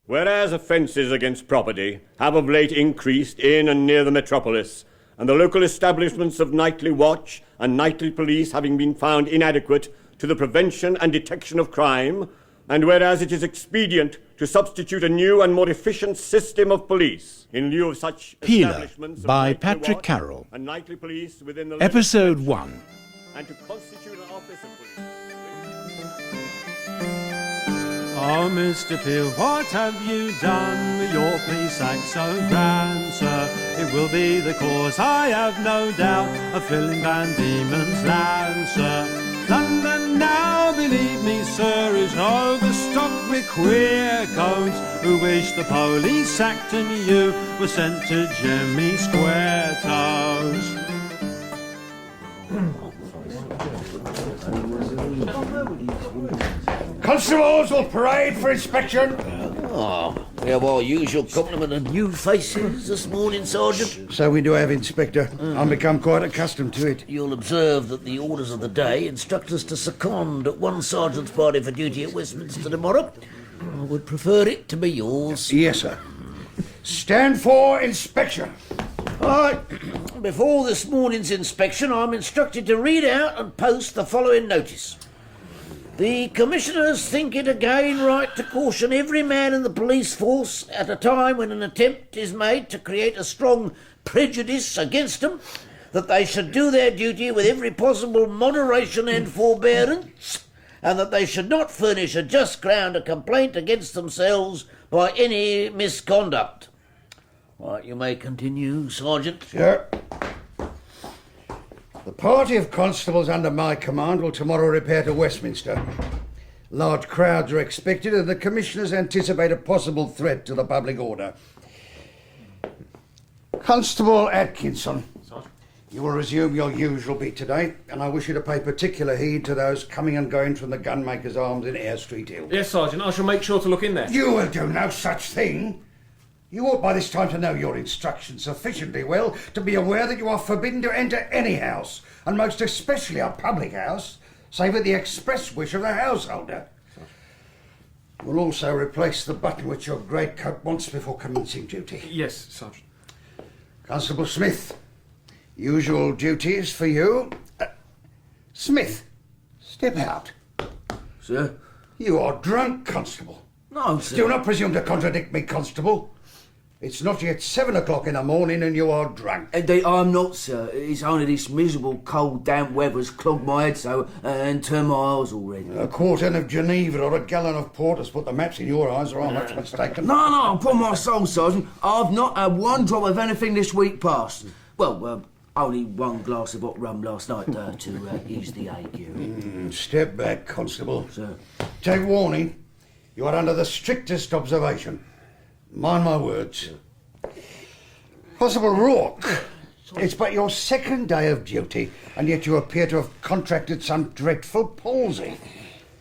Whereas offences against property have of late increased in and near the metropolis, and the local establishments of nightly watch and nightly police having been found inadequate to the prevention and detection of crime, and whereas it is expedient to substitute a new and more efficient system of police in lieu of such establishments of by nightly Patrick watch Carroll. and nightly police within the Episode legislature, 1. and to constitute an office of police. Oh, Mr. Peel, what have you done with your police act so grand, sir? It will be the cause, I have no doubt, of filling Van Diemen's land, sir. London now, believe me, sir, is overstocked with queer codes who wish the police act and you were sent to Jemmy Square Toes. Constables will parade for inspection. Oh, we have our usual complement of new faces this morning, Sergeant. So we do have, Inspector. I've become quite accustomed to it. You'll observe that the orders of the day instruct us to second one sergeant's party for duty at Westminster tomorrow. I would prefer it to be yours. Yes, sir. Stand for inspection. All right. Before this morning's inspection, I'm instructed to read out and post the following notice. The Commissioners think it again right to caution every man in the police force at a time when an attempt is made to create a strong prejudice against them, that they should do their duty with every possible moderation and forbearance, and that they should not furnish a just ground of complaint against themselves by any misconduct. Right, you may continue, Sergeant. Sir. The party of constables under my command will tomorrow repair to Westminster. Large crowds are expected and the Commissioners anticipate a possible threat to the public order. Constable Atkinson, you will resume your usual beat today, and I wish you to pay particular heed to those coming and going from the Gunmaker's Arms in Eyre Street Hill. Yes, Sergeant, I shall make sure to look in there. You will do no such thing. You ought by this time to know your instructions sufficiently well to be aware that you are forbidden to enter any house, and most especially a public house, save at the express wish of the householder. We'll also replace the button which your greatcoat wants before commencing duty. Yes, Sergeant. Constable Smith, usual duties for you. Smith, step out. Sir? You are drunk, Constable. No, sir. Do not presume to contradict me, Constable. It's not yet 7 o'clock in the morning and you are drunk. Indeed, I'm not, sir. It's only this miserable, cold, damp weather's clogged my head so, and turned my eyes already. A quartern of Geneva or a gallon of port has put the maps in your eyes, or I'm much mistaken. No, upon my soul, Sergeant, I've not had one drop of anything this week past. Well, only one glass of hot rum last night to ease the ague. Step back, Constable. Sir. Take warning. You are under the strictest observation. Mind my words. Constable Rourke, it's but your second day of duty, and yet you appear to have contracted some dreadful palsy.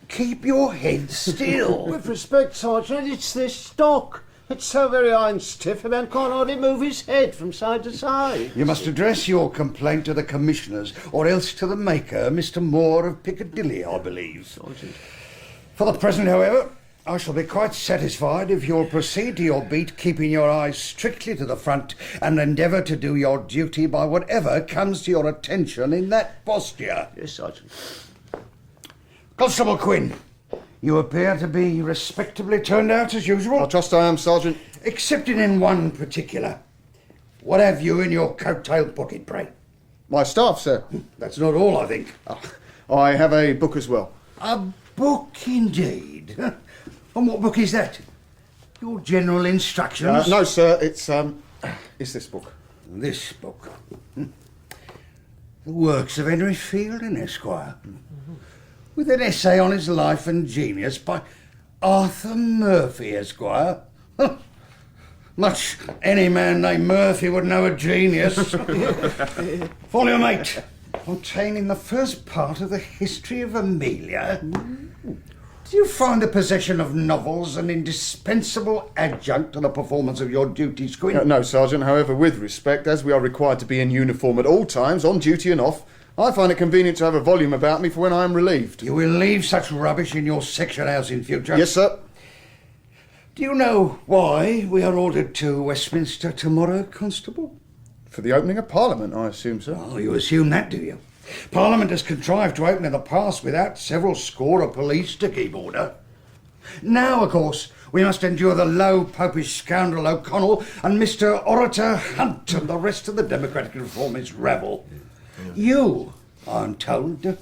Keep your head still. With respect, Sergeant, it's this stock. It's so very iron stiff, a man can't hardly move his head from side to side. You must address your complaint to the Commissioners, or else to the maker, Mr. Moore of Piccadilly, I believe. Sergeant. For the present, however, I shall be quite satisfied if you'll proceed to your beat, keeping your eyes strictly to the front, and endeavour to do your duty by whatever comes to your attention in that posture. Yes, Sergeant. Constable Quinn, you appear to be respectably turned out as usual. I trust I am, Sergeant. Excepting in one particular. What have you in your coat-tail pocket, pray? My staff, sir. That's not all, I think. I have a book as well. A book, indeed. And what book is that? Your general instructions? No, sir, it's this book. This book. The works of Henry Fielding, Esquire. With an essay on his life and genius by Arthur Murphy, Esquire. Much any man named Murphy would know a genius. Volume 8, containing the first part of the history of Amelia. Do you find the possession of novels an indispensable adjunct to the performance of your duties, Quinn? No, Sergeant. However, with respect, as we are required to be in uniform at all times, on duty and off, I find it convenient to have a volume about me for when I am relieved. You will leave such rubbish in your section house in future? Yes, sir. Do you know why we are ordered to Westminster tomorrow, Constable? For the opening of Parliament, I assume, sir. Oh, you assume that, do you? Parliament has contrived to open in the past without several score of police to keep order. Now, of course, we must endure the low popish scoundrel O'Connell and Mr. Orator Hunt and the rest of the Democratic Reformist rabble. You, I'm told,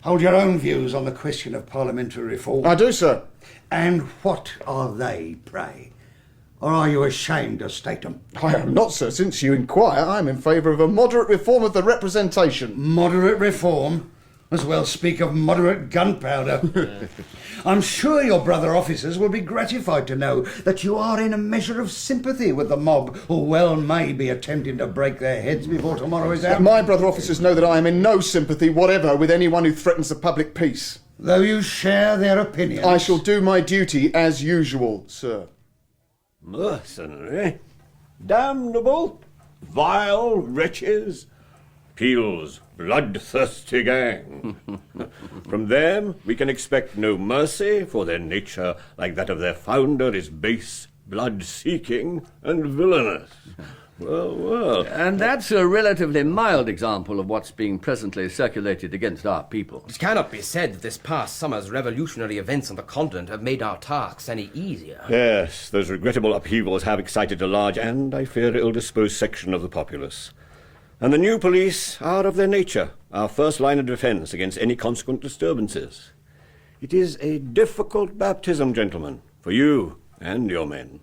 hold your own views on the question of parliamentary reform. I do, sir. And what are they, pray? Or are you ashamed to state them? I am not, sir. Since you inquire, I am in favour of a moderate reform of the representation. Moderate reform? As well speak of moderate gunpowder. I'm sure your brother officers will be gratified to know that you are in a measure of sympathy with the mob who well may be attempting to break their heads before tomorrow is out. My brother officers know that I am in no sympathy whatever with anyone who threatens the public peace. Though you share their opinions. I shall do my duty as usual, sir. Mercenary, damnable, vile wretches, Peel's bloodthirsty gang. From them we can expect no mercy, for their nature, like that of their founder, is base, blood-seeking, and villainous. Well. And that's a relatively mild example of what's being presently circulated against our people. It cannot be said that this past summer's revolutionary events on the continent have made our tasks any easier. Yes, those regrettable upheavals have excited a large and, I fear, ill-disposed section of the populace. And the new police are of their nature our first line of defence against any consequent disturbances. It is a difficult baptism, gentlemen, for you and your men.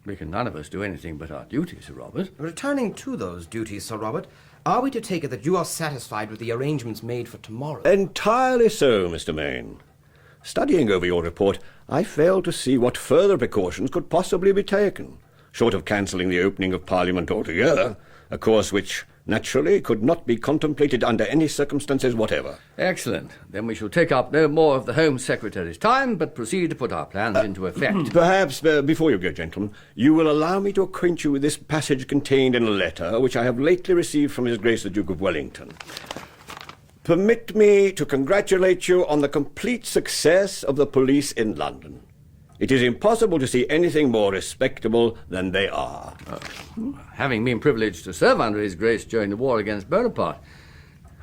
We can none of us do anything but our duty, Sir Robert. Returning to those duties, Sir Robert, are we to take it that you are satisfied with the arrangements made for tomorrow? Entirely so, Mr. Main. Studying over your report, I fail to see what further precautions could possibly be taken, short of cancelling the opening of Parliament altogether, a course which, naturally, could not be contemplated under any circumstances whatever. Excellent. Then we shall take up no more of the Home Secretary's time, but proceed to put our plans into effect. Perhaps, before you go, gentlemen, you will allow me to acquaint you with this passage contained in a letter which I have lately received from His Grace the Duke of Wellington. Permit me to congratulate you on the complete success of the police in London. It is impossible to see anything more respectable than they are. Having been privileged to serve under His Grace during the war against Bonaparte,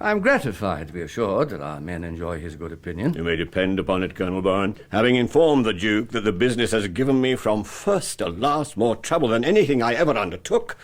I am gratified to be assured that our men enjoy his good opinion. You may depend upon it, Colonel Bourne. Having informed the Duke that the business has given me from first to last more trouble than anything I ever undertook,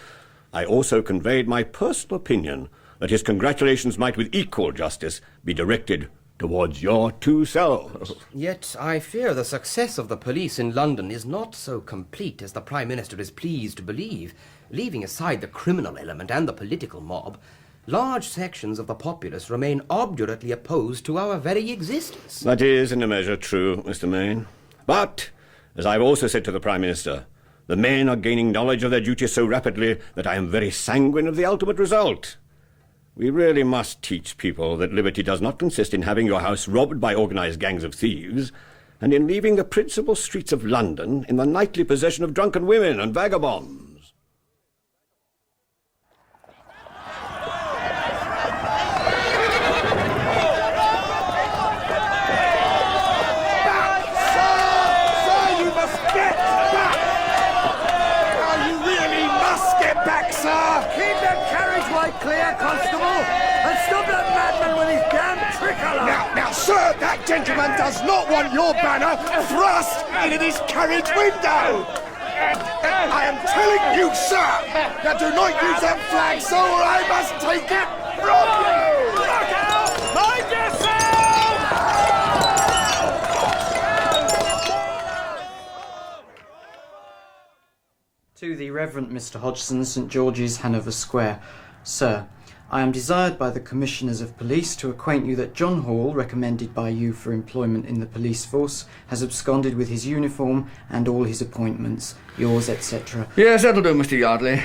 I also conveyed my personal opinion that his congratulations might with equal justice be directed towards your two selves. Yet I fear the success of the police in London is not so complete as the Prime Minister is pleased to believe. Leaving aside the criminal element and the political mob, large sections of the populace remain obdurately opposed to our very existence. That is, in a measure, true, Mr. Main. But, as I've also said to the Prime Minister, the men are gaining knowledge of their duties so rapidly that I am very sanguine of the ultimate result. We really must teach people that liberty does not consist in having your house robbed by organised gangs of thieves, and in leaving the principal streets of London in the nightly possession of drunken women and vagabonds. Sir, you must get back! Oh, you really must get back, sir! Keep that carriageway clear, Constable, and stop that madman with his damn tricolour! Now, sir, that gentleman does not want your banner thrust into this carriage window! I am telling you, sir, that do not use that flag, sir, or I must take it from you! Look out! Mind yourself! To the Reverend Mr. Hodgson, St. George's, Hanover Square. Sir, I am desired by the Commissioners of Police to acquaint you that John Hall, recommended by you for employment in the police force, has absconded with his uniform and all his appointments. Yours, etc. Yes, that'll do, Mr. Yardley.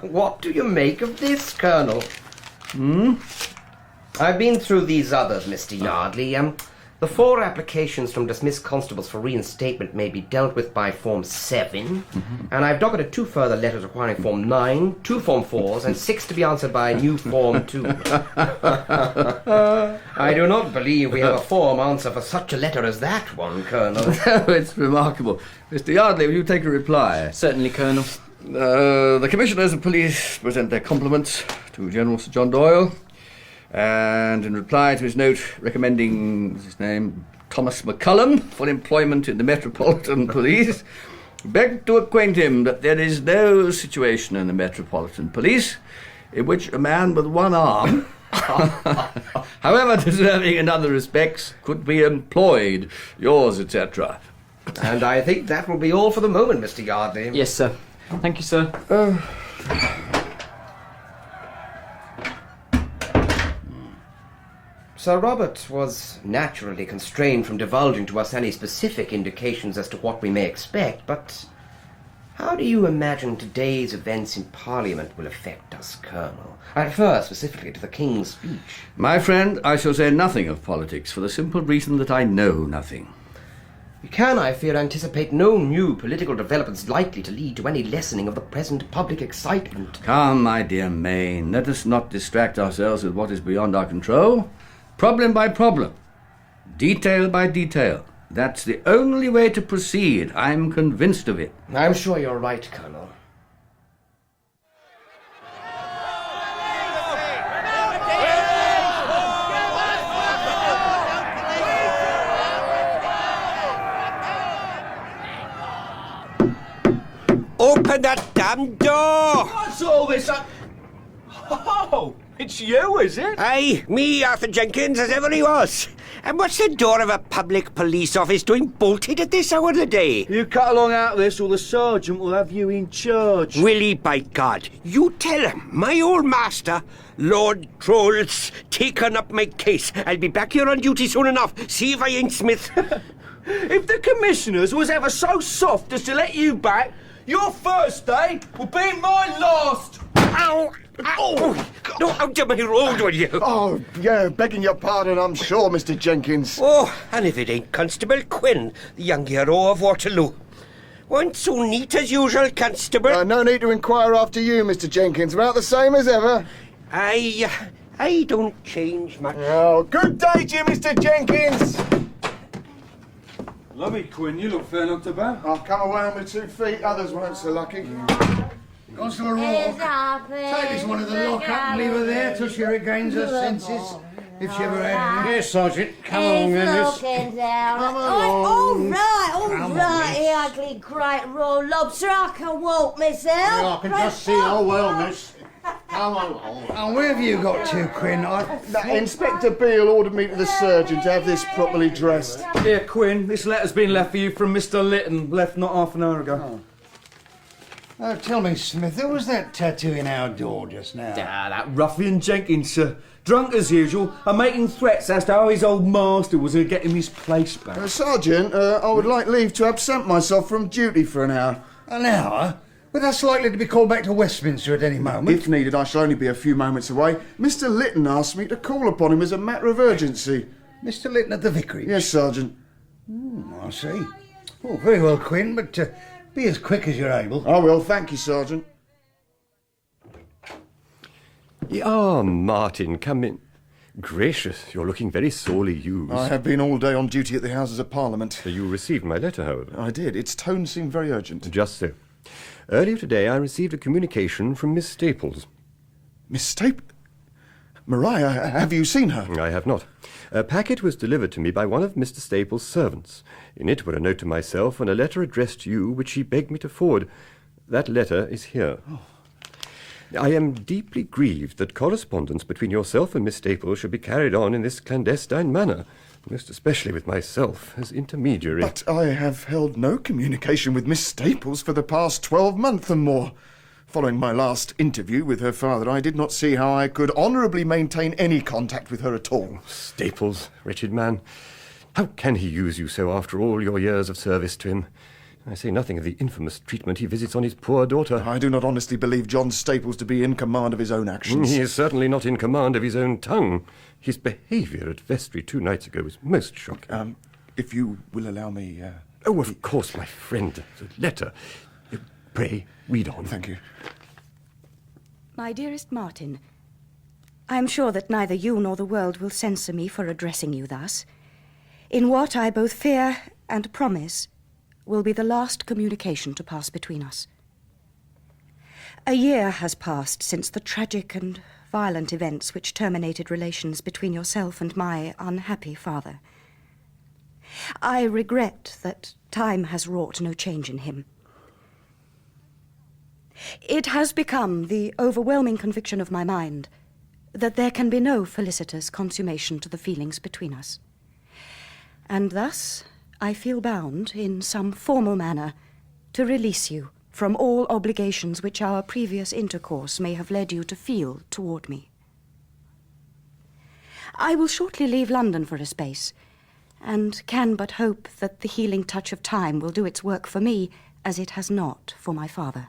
What do you make of this, Colonel? I've been through these others, Mr. Yardley. The 4 applications from dismissed constables for reinstatement may be dealt with by Form 7, and I've docketed 2 further letters requiring Form 9, 2 Form 4s, and 6 to be answered by a new Form 2. I do not believe we have a form answer for such a letter as that one, Colonel. It's remarkable. Mr. Yardley, will you take a reply? Certainly, Colonel. The Commissioners of Police present their compliments to General Sir John Doyle, and in reply to his note recommending his name, Thomas McCullum, for employment in the Metropolitan Police, beg to acquaint him that there is no situation in the Metropolitan Police in which a man with one arm, however deserving in other respects, could be employed. Yours, etc. And I think that will be all for the moment, Mr. Yardley. Yes, sir. Thank you, sir. Sir Robert was naturally constrained from divulging to us any specific indications as to what we may expect, but how do you imagine today's events in Parliament will affect us, Colonel? I refer specifically to the King's speech. My friend, I shall say nothing of politics for the simple reason that I know nothing. You can, I fear, anticipate no new political developments likely to lead to any lessening of the present public excitement. Come, my dear Mayne, let us not distract ourselves with what is beyond our control. Problem by problem, detail by detail. That's the only way to proceed. I'm convinced of it. I'm sure you're right, Colonel. Open that damn door! What's all this? Oh, it's you, is it? Aye, me, Arthur Jenkins, as ever he was. And what's the door of a public police office doing bolted at this hour of the day? You cut along out of this or the sergeant will have you in charge. Will he, by God? You tell him, my old master, Lord Troll's taken up my case. I'll be back here on duty soon enough. See if I ain't Smith. If the commissioners was ever so soft as to let you back, your first day will be my last. Ow! Ow! No, out of my road, will you? Oh, yeah, begging your pardon, I'm sure, Mr. Jenkins. Oh, and if it ain't Constable Quinn, the young hero of Waterloo. Weren't so neat as usual, Constable. No need to inquire after you, Mr. Jenkins. About the same as ever. I don't change much. Oh, good day to you, Mr. Jenkins. Lummy, Quinn, you look fair knocked about. I've come away on my 2 feet, others weren't so lucky. Constable Rourke, take this one to the lock-up and leave her there till she regains her senses, if she ever had any. Yes, Sergeant. Come along, then, miss. Come All right, you ugly great raw lobster. I can walk myself. Yeah, I can just see how well, miss. Come along. And where have you got to, Quinn? Inspector Beale ordered me to the surgeon to have this properly dressed. Here, Quinn, this letter's been left for you from Mr. Linton, left not half an hour ago. Tell me, Smith, who was that tattooing our door just now? That ruffian Jenkins, sir. Drunk as usual and making threats as to how his old master was going to get him his place back. Sergeant, I would like leave to absent myself from duty for an hour. An hour? But that's likely to be called back to Westminster at any moment. If needed, I shall only be a few moments away. Mr. Linton asked me to call upon him as a matter of urgency. Mr. Linton at the vicarage? Yes, Sergeant. I see. Oh, very well, Quinn, but be as quick as you're able. I will, thank you, Sergeant. Martin, come in. Gracious, you're looking very sorely used. I have been all day on duty at the Houses of Parliament. You received my letter, however? I did. Its tone seemed very urgent. Just so. Earlier today I received a communication from Miss Staples. Miss Staples? Mariah, have you seen her? I have not. A packet was delivered to me by one of Mr. Staples' servants. In it were a note to myself and a letter addressed to you, which she begged me to forward. That letter is here. Oh. I am deeply grieved that correspondence between yourself and Miss Staples should be carried on in this clandestine manner, most especially with myself as intermediary. But I have held no communication with Miss Staples for the past 12 months and more. Following my last interview with her father, I did not see how I could honourably maintain any contact with her at all. Staples, wretched man. How can he use you so after all your years of service to him? I say nothing of the infamous treatment he visits on his poor daughter. I do not honestly believe John Staples to be in command of his own actions. He is certainly not in command of his own tongue. His behaviour at vestry 2 nights ago was most shocking. If you will allow me... Oh, of course, my friend. The letter. Pray, read on. Thank you. My dearest Martin, I am sure that neither you nor the world will censure me for addressing you thus. In what I both fear and promise will be the last communication to pass between us. A year has passed since the tragic and violent events which terminated relations between yourself and my unhappy father. I regret that time has wrought no change in him. It has become the overwhelming conviction of my mind that there can be no felicitous consummation to the feelings between us. And thus I feel bound, in some formal manner, to release you from all obligations which our previous intercourse may have led you to feel toward me. I will shortly leave London for a space, and can but hope that the healing touch of time will do its work for me as it has not for my father.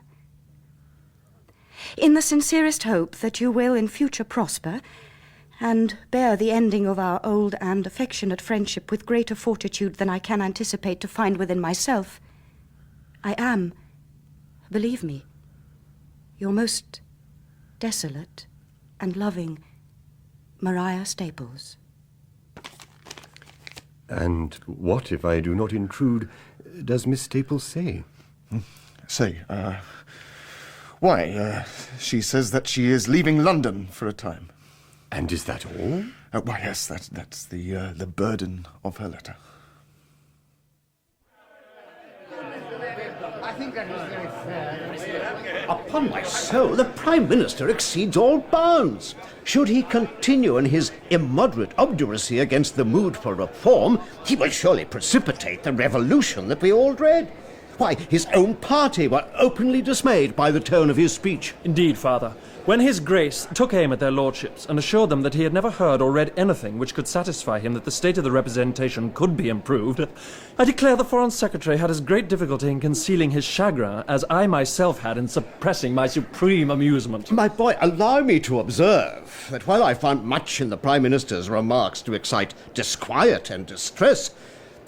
In the sincerest hope that you will in future prosper, and bear the ending of our old and affectionate friendship with greater fortitude than I can anticipate to find within myself, I am, believe me, your most desolate and loving Mariah Staples. And what, if I do not intrude, does Miss Staples say? She says that she is leaving London for a time. And is that all? Why, yes, that's the burden of her letter. I think that is very fair. Upon my soul, the Prime Minister exceeds all bounds. Should he continue in his immoderate obduracy against the mood for reform, he will surely precipitate the revolution that we all dread. Why, his own party were openly dismayed by the tone of his speech. Indeed, Father. When His Grace took aim at their lordships and assured them that he had never heard or read anything which could satisfy him that the state of the representation could be improved, I declare the Foreign Secretary had as great difficulty in concealing his chagrin as I myself had in suppressing my supreme amusement. My boy, allow me to observe that while I found much in the Prime Minister's remarks to excite disquiet and distress,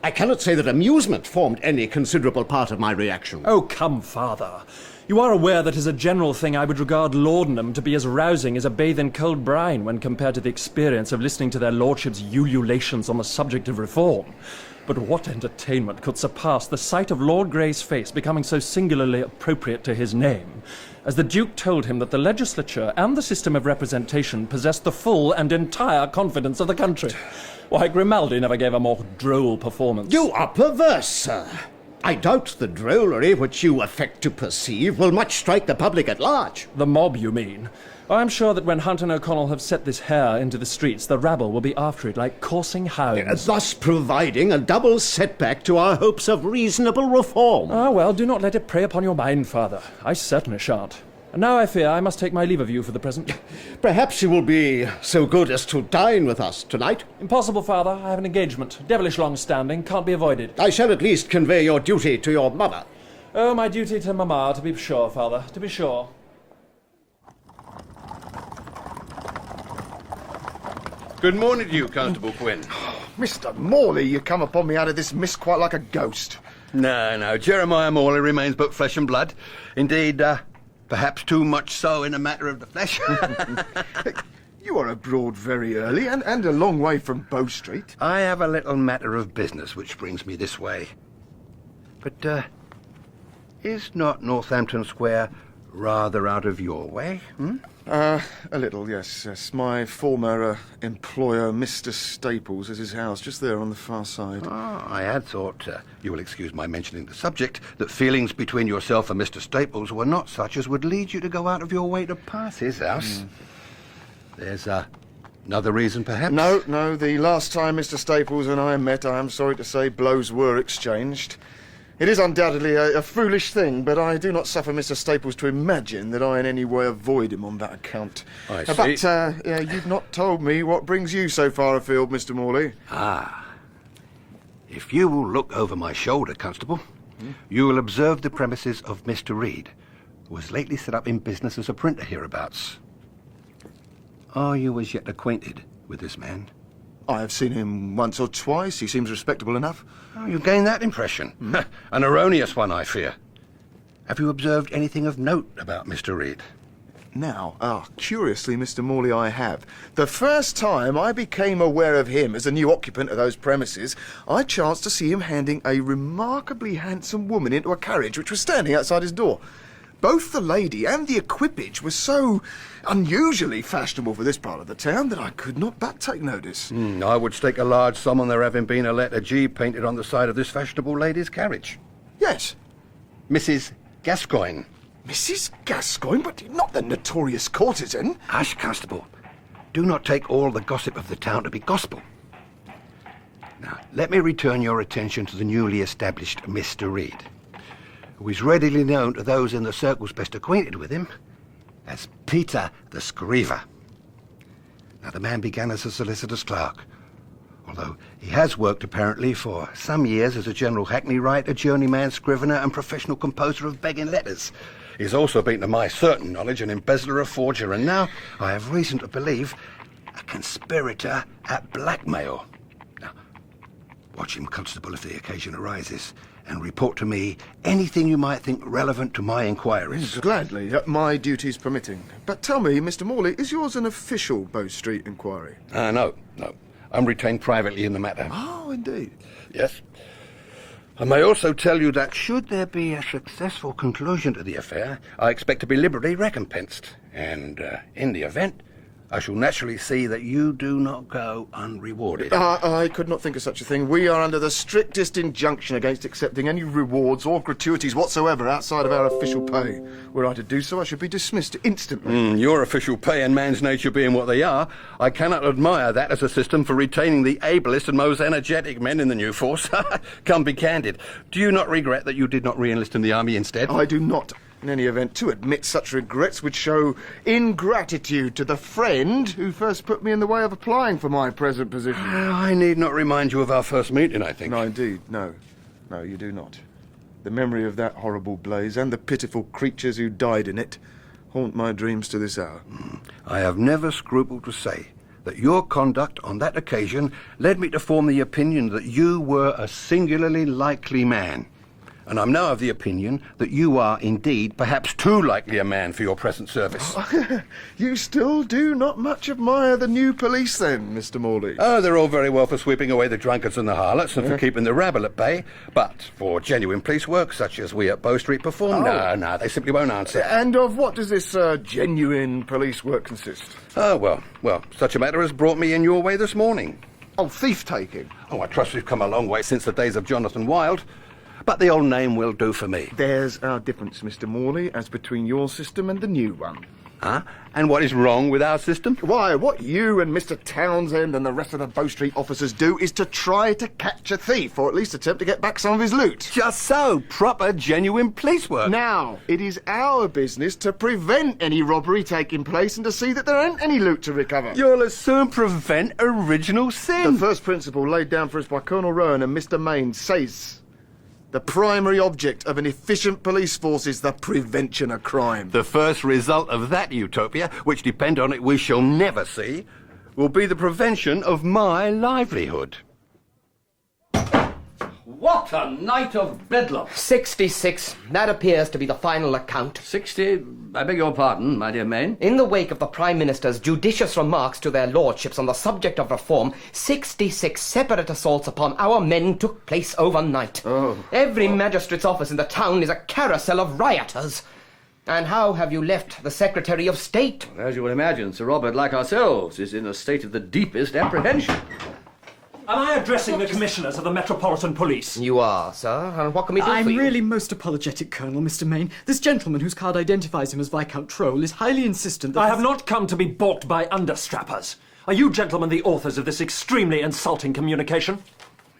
I cannot say that amusement formed any considerable part of my reaction. Oh, come, Father. You are aware that as a general thing I would regard laudanum to be as rousing as a bathe in cold brine when compared to the experience of listening to their lordships' ululations on the subject of reform. But what entertainment could surpass the sight of Lord Grey's face becoming so singularly appropriate to his name, as the Duke told him that the legislature and the system of representation possessed the full and entire confidence of the country? Why, Grimaldi never gave a more droll performance. You are perverse, sir. I doubt the drollery which you affect to perceive will much strike the public at large. The mob, you mean? I'm sure that when Hunt and O'Connell have set this hare into the streets, the rabble will be after it like coursing hounds. Thus providing a double setback to our hopes of reasonable reform. Ah, well, do not let it prey upon your mind, Father. I certainly shan't. And now I fear I must take my leave of you for the present. Perhaps you will be so good as to dine with us tonight? Impossible, Father. I have an engagement. Devilish long-standing. Can't be avoided. I shall at least convey your duty to your mother. Oh, my duty to Mamma, to be sure, Father, to be sure. Good morning to you, Constable Quinn. Mr. Morley, you come upon me out of this mist quite like a ghost. No, Jeremiah Morley remains but flesh and blood. Indeed, perhaps too much so in a matter of the flesh. You are abroad very early and a long way from Bow Street. I have a little matter of business which brings me this way. But, is not Northampton Square rather out of your way, A little, yes. My former employer, Mr. Staples, has his house just there on the far side. I had thought, you will excuse my mentioning the subject, that feelings between yourself and Mr. Staples were not such as would lead you to go out of your way to pass his house. There's another reason, perhaps? No, the last time Mr. Staples and I met, I am sorry to say, blows were exchanged. It is undoubtedly a foolish thing, but I do not suffer Mr. Staples to imagine that I in any way avoid him on that account. I see. But you've not told me what brings you so far afield, Mr. Morley. If you will look over my shoulder, Constable, You will observe the premises of Mr. Reed, who was lately set up in business as a printer hereabouts. Are you as yet acquainted with this man? I have seen him once or twice. He seems respectable enough. Oh, you gain that impression. An erroneous one, I fear. Have you observed anything of note about Mr. Reed? Now, curiously, Mr. Morley, I have. The first time I became aware of him as a new occupant of those premises, I chanced to see him handing a remarkably handsome woman into a carriage which was standing outside his door. Both the lady and the equipage were so unusually fashionable for this part of the town that I could not but take notice. I would stake a large sum on there having been a letter G painted on the side of this fashionable lady's carriage. Yes. Mrs. Gascoigne. Mrs. Gascoigne, but not the notorious courtesan. Hush, Constable. Do not take all the gossip of the town to be gospel. Now, let me return your attention to the newly established Mr. Reed, who is readily known to those in the circles best acquainted with him as Peter the Scriver. Now, the man began as a solicitor's clerk, although he has worked apparently for some years as a general hackney writer, journeyman, scrivener and professional composer of begging letters. He's also been, to my certain knowledge, an embezzler, a forger, and now, I have reason to believe, a conspirator at Blackmail. Now, watch him, Constable, if the occasion arises, and report to me anything you might think relevant to my inquiries. Gladly, my duties permitting. But tell me, Mr. Morley, is yours an official Bow Street inquiry? No. I'm retained privately in the matter. Oh, indeed. Yes. I may also tell you that should there be a successful conclusion to the affair, I expect to be liberally recompensed. And in the event, I shall naturally see that you do not go unrewarded. I could not think of such a thing. We are under the strictest injunction against accepting any rewards or gratuities whatsoever outside of our official pay. Were I to do so, I should be dismissed instantly. Your official pay and man's nature being what they are, I cannot admire that as a system for retaining the ablest and most energetic men in the new force. Come, be candid. Do you not regret that you did not re-enlist in the army instead? I do not. In any event, to admit such regrets would show ingratitude to the friend who first put me in the way of applying for my present position. I need not remind you of our first meeting, I think. No, indeed, no. No, you do not. The memory of that horrible blaze and the pitiful creatures who died in it haunt my dreams to this hour. I have never scrupled to say that your conduct on that occasion led me to form the opinion that you were a singularly likely man. And I'm now of the opinion that you are indeed perhaps too likely a man for your present service. You still do not much admire the new police then, Mr. Morley? Oh, they're all very well for sweeping away the drunkards and the harlots and for keeping the rabble at bay. But for genuine police work, such as we at Bow Street perform, no, they simply won't answer. And of what does this genuine police work consist? Oh, well, such a matter has brought me in your way this morning. Oh, thief-taking? Oh, I trust we've come a long way since the days of Jonathan Wild. But the old name will do for me. There's our difference, Mr. Morley, as between your system and the new one. Huh? And what is wrong with our system? Why, what you and Mr. Townsend and the rest of the Bow Street officers do is to try to catch a thief, or at least attempt to get back some of his loot. Just so. Proper, genuine police work. Now, it is our business to prevent any robbery taking place and to see that there ain't any loot to recover. You'll as soon prevent original sin. The first principle laid down for us by Colonel Rowan and Mr. Main says the primary object of an efficient police force is the prevention of crime. The first result of that utopia, which depend on it we shall never see, will be the prevention of my livelihood. What a night of bedlam! 66. That appears to be the final account. 60? I beg your pardon, my dear Main. In the wake of the Prime Minister's judicious remarks to their lordships on the subject of reform, 66 separate assaults upon our men took place overnight. Every magistrate's office in the town is a carousel of rioters. And how have you left the Secretary of State? As you will imagine, Sir Robert, like ourselves, is in a state of the deepest apprehension. Am I addressing the commissioners of the Metropolitan Police? You are, sir. And what can we do for you? I'm really most apologetic, Colonel, Mr. Main. This gentleman whose card identifies him as Viscount Troll is highly insistent that... I have not come to be balked by understrappers. Are you gentlemen the authors of this extremely insulting communication?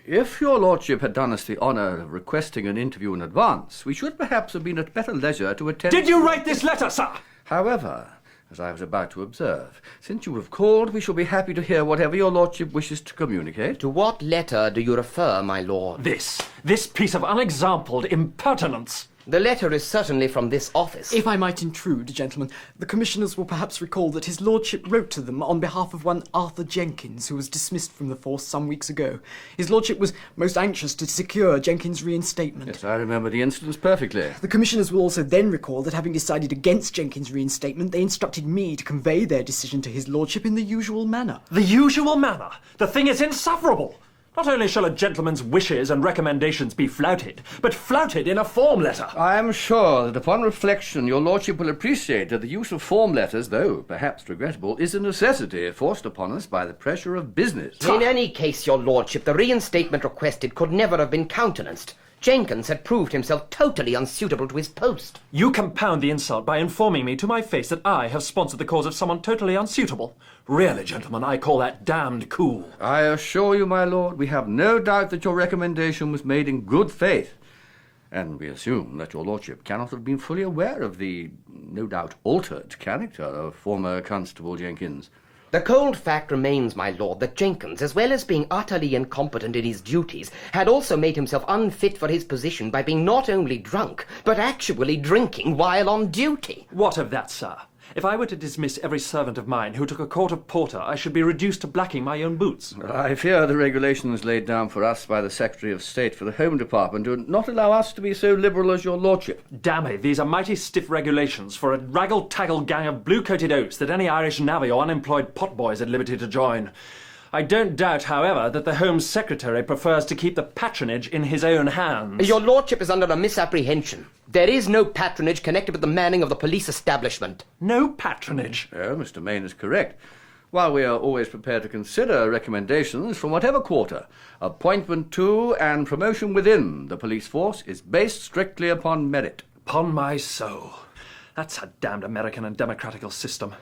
If your lordship had done us the honour of requesting an interview in advance, we should perhaps have been at better leisure to attend... Did you write this letter, sir? However, as I was about to observe. Since you have called, we shall be happy to hear whatever your lordship wishes to communicate. To what letter do you refer, my lord? This piece of unexampled impertinence. The letter is certainly from this office. If I might intrude, gentlemen, the commissioners will perhaps recall that his lordship wrote to them on behalf of one Arthur Jenkins, who was dismissed from the force some weeks ago. His lordship was most anxious to secure Jenkins' reinstatement. Yes, I remember the incidents perfectly. The commissioners will also then recall that having decided against Jenkins' reinstatement, they instructed me to convey their decision to his lordship in the usual manner. The usual manner? The thing is insufferable. Not only shall a gentleman's wishes and recommendations be flouted, but flouted in a form letter. I am sure that upon reflection your lordship will appreciate that the use of form letters, though perhaps regrettable, is a necessity forced upon us by the pressure of business. In any case, your lordship, the reinstatement requested could never have been countenanced. Jenkins had proved himself totally unsuitable to his post. You compound the insult by informing me to my face that I have sponsored the cause of someone totally unsuitable. Really, gentlemen, I call that damned cool. I assure you, my lord, we have no doubt that your recommendation was made in good faith. And we assume that your lordship cannot have been fully aware of the, no doubt, altered character of former Constable Jenkins. The cold fact remains, my lord, that Jenkins, as well as being utterly incompetent in his duties, had also made himself unfit for his position by being not only drunk, but actually drinking while on duty. What of that, sir? If I were to dismiss every servant of mine who took a quart of porter, I should be reduced to blacking my own boots. I fear the regulations laid down for us by the Secretary of State for the Home Department do not allow us to be so liberal as your lordship. Damn it, these are mighty stiff regulations for a raggle-taggle gang of blue-coated oats that any Irish navvy or unemployed potboy is at liberty to join. I don't doubt, however, that the Home Secretary prefers to keep the patronage in his own hands. Your lordship is under a misapprehension. There is no patronage connected with the manning of the police establishment. No patronage? Oh, Mr. Main is correct. While we are always prepared to consider recommendations from whatever quarter, appointment to and promotion within the police force is based strictly upon merit. Upon my soul. That's a damned American and democratical system.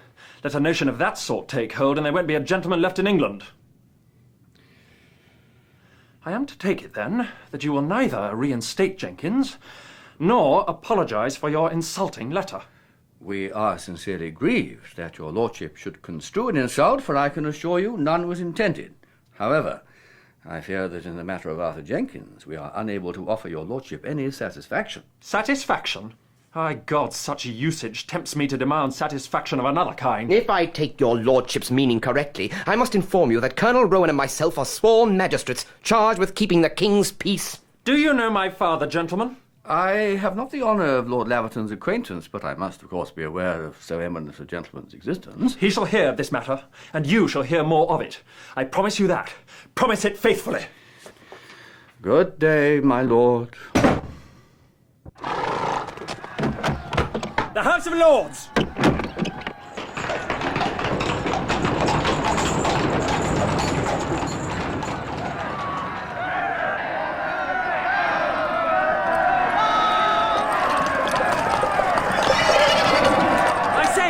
Let a notion of that sort take hold and there won't be a gentleman left in England. I am to take it, then, that you will neither reinstate Jenkins nor apologise for your insulting letter. We are sincerely grieved that your lordship should construe an insult, for I can assure you none was intended. However, I fear that in the matter of Arthur Jenkins, we are unable to offer your lordship any satisfaction. Satisfaction? My God, such usage tempts me to demand satisfaction of another kind. If I take your lordship's meaning correctly, I must inform you that Colonel Rowan and myself are sworn magistrates charged with keeping the king's peace. Do you know my father, gentlemen? I have not the honour of Lord Laverton's acquaintance, but I must, of course, be aware of so eminent a gentleman's existence. He shall hear of this matter, and you shall hear more of it. I promise you that. Promise it faithfully. Good day, my lord. The House of Lords!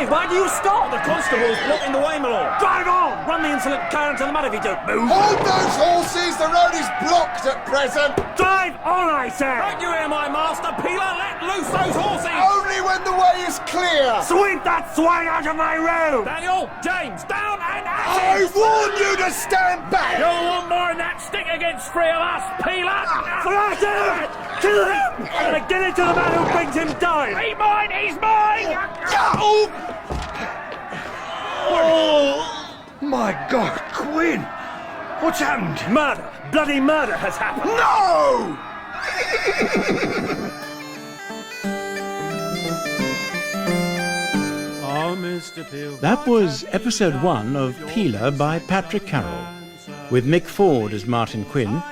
Why do you stop? The constable's blocking the way, my lord. Drive on! Run the insolent car into the mud if you don't move. Hold those horses! The road is blocked at present! Drive on, I say! Don't you hear my master, Peeler? Let loose those horses! Only when the way is clear! Sweep that swine out of my road! Daniel, James, down and at I it! warn you to stand back! You'll want more than that stick against three of us, Peeler! Flat it! Kill him! And get it to the man who brings him down! He's mine! He's mine! Oh, my God, Quinn! What's happened? Murder! Bloody murder has happened! No! Oh, Mr. Peel. That was episode 1 of Peeler by Patrick Carroll, with Mick Ford as Martin Quinn,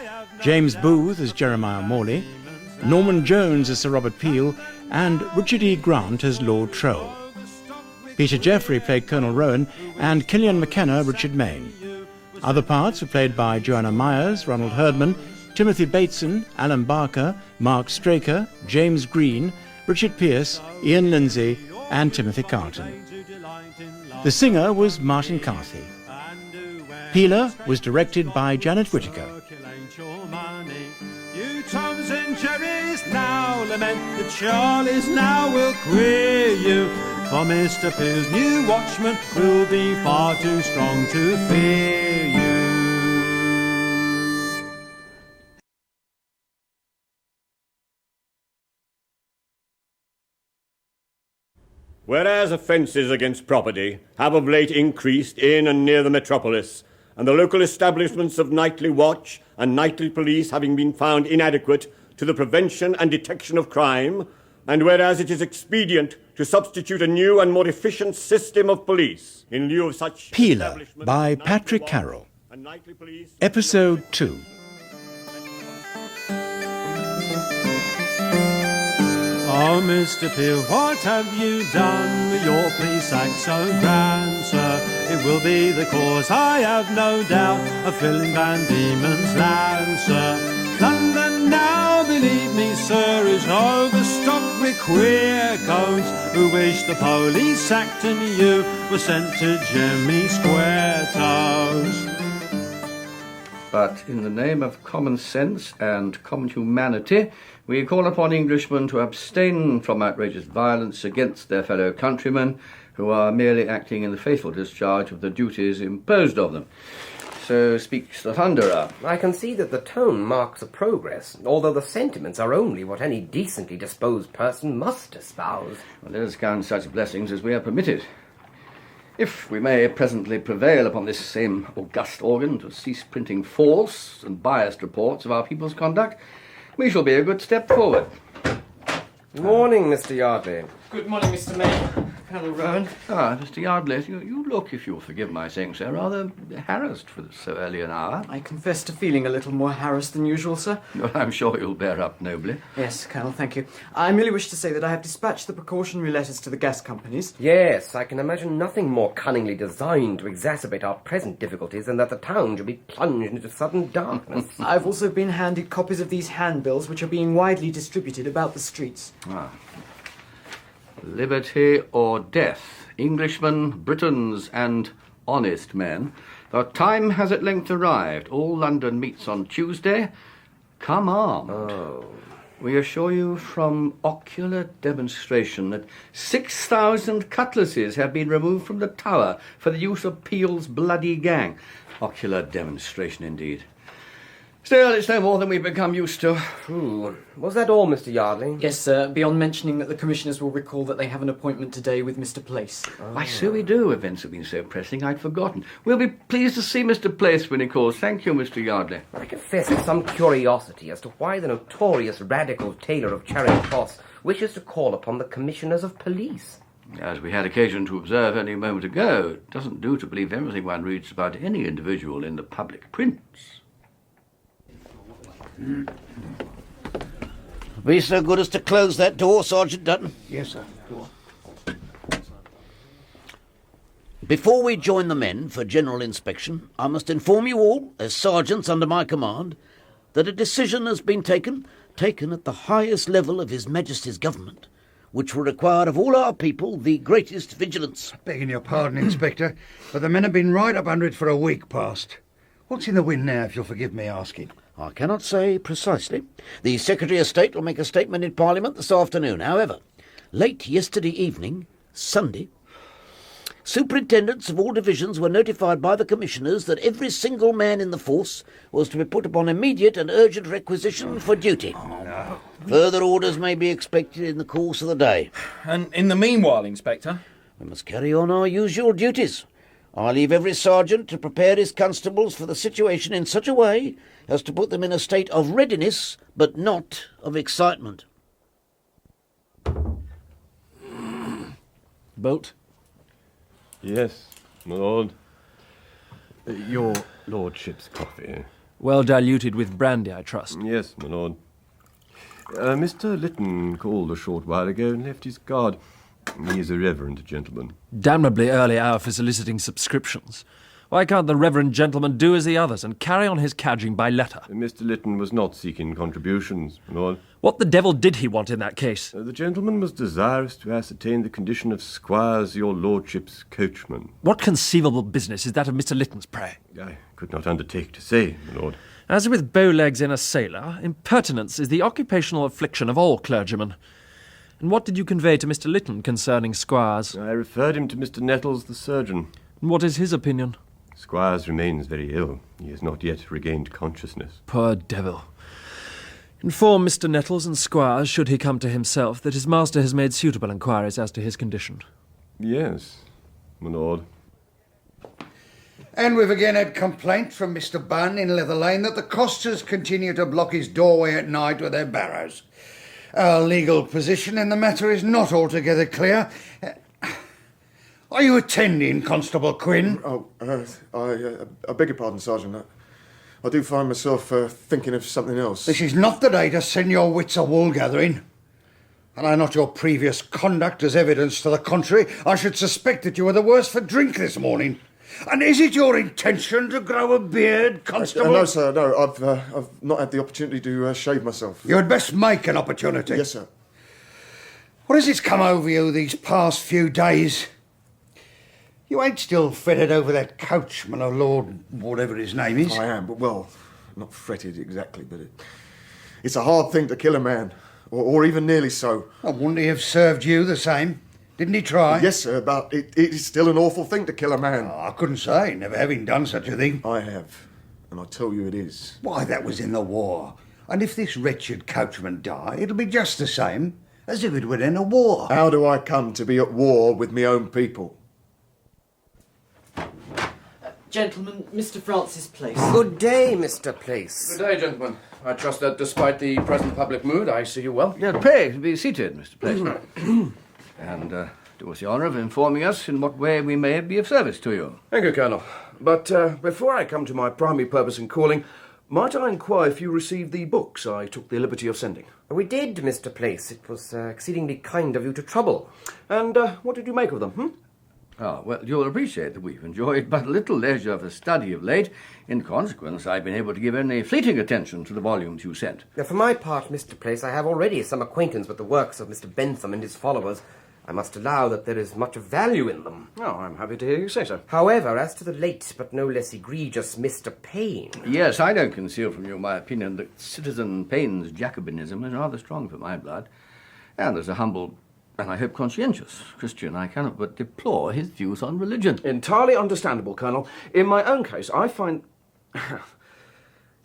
James Booth as Jeremiah Morley, Norman Jones as Sir Robert Peel, and Richard E. Grant as Lord Troll. Peter Jeffrey played Colonel Rowan, and Killian McKenna Richard Main. Other parts were played by Joanna Myers, Ronald Herdman, Timothy Bateson, Alan Barker, Mark Straker, James Green, Richard Pearce, Ian Lindsay, and Timothy Carlton. The singer was Martin Carthy. Peeler was directed by Janet Whittaker. You Toms and Jerrys now lament, the Charlies now will queer you. for Mr. Peel's new watchman will be far too strong to fear you. Whereas offences against property have of late increased in and near the metropolis, and the local establishments of nightly watch and nightly police having been found inadequate to the prevention and detection of crime, and whereas it is expedient to substitute a new and more efficient system of police in lieu of such... Peeler by Patrick Carroll. Episode 2. Oh, Mr. Peel, what have you done with your police act so grand, sir? It will be the cause, I have no doubt, of filling Van Diemen's land, sir. London now, believe me, sir, is overstocked with queer codes who wish the police act and you were sent to Jimmy Square Toes. But in the name of common sense and common humanity, we call upon Englishmen to abstain from outrageous violence against their fellow countrymen who are merely acting in the faithful discharge of the duties imposed of them. So speaks the Thunderer. I can see that the tone marks a progress, although the sentiments are only what any decently disposed person must espouse. Well, let us count such blessings as we are permitted. If we may presently prevail upon this same august organ to cease printing false and biased reports of our people's conduct, we shall be a good step forward. Morning, Mr. Yardley. Good morning, Mr. Mayor. Colonel Rowan. Ah, Mr. Yardley, you look, if you'll forgive my saying so, rather harassed for so early an hour. I confess to feeling a little more harassed than usual, sir. Well, I'm sure you'll bear up nobly. Yes, Colonel, thank you. I merely wish to say that I have dispatched the precautionary letters to the gas companies. Yes, I can imagine nothing more cunningly designed to exacerbate our present difficulties than that the town should be plunged into sudden darkness. I've also been handed copies of these handbills, which are being widely distributed about the streets. Ah. Liberty or death, Englishmen, Britons, and honest men. The time has at length arrived. All London meets on Tuesday. Come armed. Oh. We assure you from ocular demonstration that 6,000 cutlasses have been removed from the Tower for the use of Peel's bloody gang. Ocular demonstration, indeed. Still, it's no more than we've become used to. Was that all, Mr. Yardley? Yes, sir, beyond mentioning that the commissioners will recall that they have an appointment today with Mr. Place. Why, so we do. Events have been so pressing, I'd forgotten. We'll be pleased to see Mr. Place when he calls. Thank you, Mr. Yardley. I confess there's some curiosity as to why the notorious radical tailor of Charing Cross wishes to call upon the commissioners of police. As we had occasion to observe only a moment ago, it doesn't do to believe everything one reads about any individual in the public prints. Be so good as to close that door, Sergeant Dutton. Yes, sir. Go on. Before we join the men for general inspection, I must inform you all, as sergeants under my command, that a decision has been taken at the highest level of His Majesty's government, which will require of all our people the greatest vigilance. Begging your pardon, Inspector, but the men have been right up under it for a week past. What's in the wind now, if you'll forgive me asking? I cannot say precisely. The Secretary of State will make a statement in Parliament this afternoon. However, late yesterday evening, Sunday, superintendents of all divisions were notified by the commissioners that every single man in the force was to be put upon immediate and urgent requisition for duty. Further orders may be expected in the course of the day. And in the meanwhile, Inspector? We must carry on our usual duties. I leave every sergeant to prepare his constables for the situation in such a way as to put them in a state of readiness, but not of excitement. Bolt? Yes, my lord. Your lordship's coffee. Well diluted with brandy, I trust. Yes, my lord. Mr. Linton called a short while ago and left his card. He is a reverend gentleman. Damnably early hour for soliciting subscriptions. Why can't the reverend gentleman do as the others and carry on his cadging by letter? Mr. Linton was not seeking contributions, my lord. What the devil did he want in that case? The gentleman was desirous to ascertain the condition of Squires, your lordship's coachman. What conceivable business is that of Mr. Linton's, pray? I could not undertake to say, my lord. As with bow legs in a sailor, impertinence is the occupational affliction of all clergymen. And what did you convey to Mr. Linton concerning Squires? I referred him to Mr. Nettles, the surgeon. And what is his opinion? Squires remains very ill. He has not yet regained consciousness. Poor devil. Inform Mr. Nettles and Squires, should he come to himself, that his master has made suitable inquiries as to his condition. Yes, my lord. And we've again had complaint from Mr. Bunn in Leather Lane that the costers continue to block his doorway at night with their barrows. Our legal position in the matter is not altogether clear. Are you attending, Constable Quinn? I beg your pardon, Sergeant. I do find myself thinking of something else. This is not the day to send your wits a wool gathering. And I not your previous conduct as evidence to the contrary, I should suspect that you were the worse for drink this morning. And is it your intention to grow a beard, Constable? No, sir, no. I've not had the opportunity to shave myself. You had best make an opportunity. Yes, sir. What has it come over you these past few days? You ain't still fretted over that coachman or Lord whatever his name is? I am, but, well, not fretted exactly, but it's a hard thing to kill a man, or even nearly so. I wouldn't he have served you the same? Didn't he try? Yes, sir, but it is still an awful thing to kill a man. Oh, I couldn't say, never having done such a thing. I have, and I tell you it is. Why, that was in the war. And if this wretched coachman die, it'll be just the same as if it were in a war. How do I come to be at war with my own people? Gentlemen, Mr. Francis Place. Good day, Mr. Place. Good day, gentlemen. I trust that despite the present public mood, I see you well. Yeah, pray be seated, Mr. Place. And do us the honour of informing us in what way we may be of service to you. Thank you, Colonel. But before I come to my primary purpose in calling, might I inquire if you received the books I took the liberty of sending? We did, Mr. Place. It was exceedingly kind of you to trouble. And what did you make of them, Ah, well, you'll appreciate that we've enjoyed but little leisure for study of late. In consequence, I've been able to give only fleeting attention to the volumes you sent. Now, for my part, Mr. Place, I have already some acquaintance with the works of Mr. Bentham and his followers. I must allow that there is much of value in them. Oh, I'm happy to hear you say so. However, as to the late but no less egregious Mr. Payne... Yes, I don't conceal from you my opinion that Citizen Payne's Jacobinism is rather strong for my blood. And as a humble, and I hope conscientious, Christian, I cannot but deplore his views on religion. Entirely understandable, Colonel. In my own case, I find...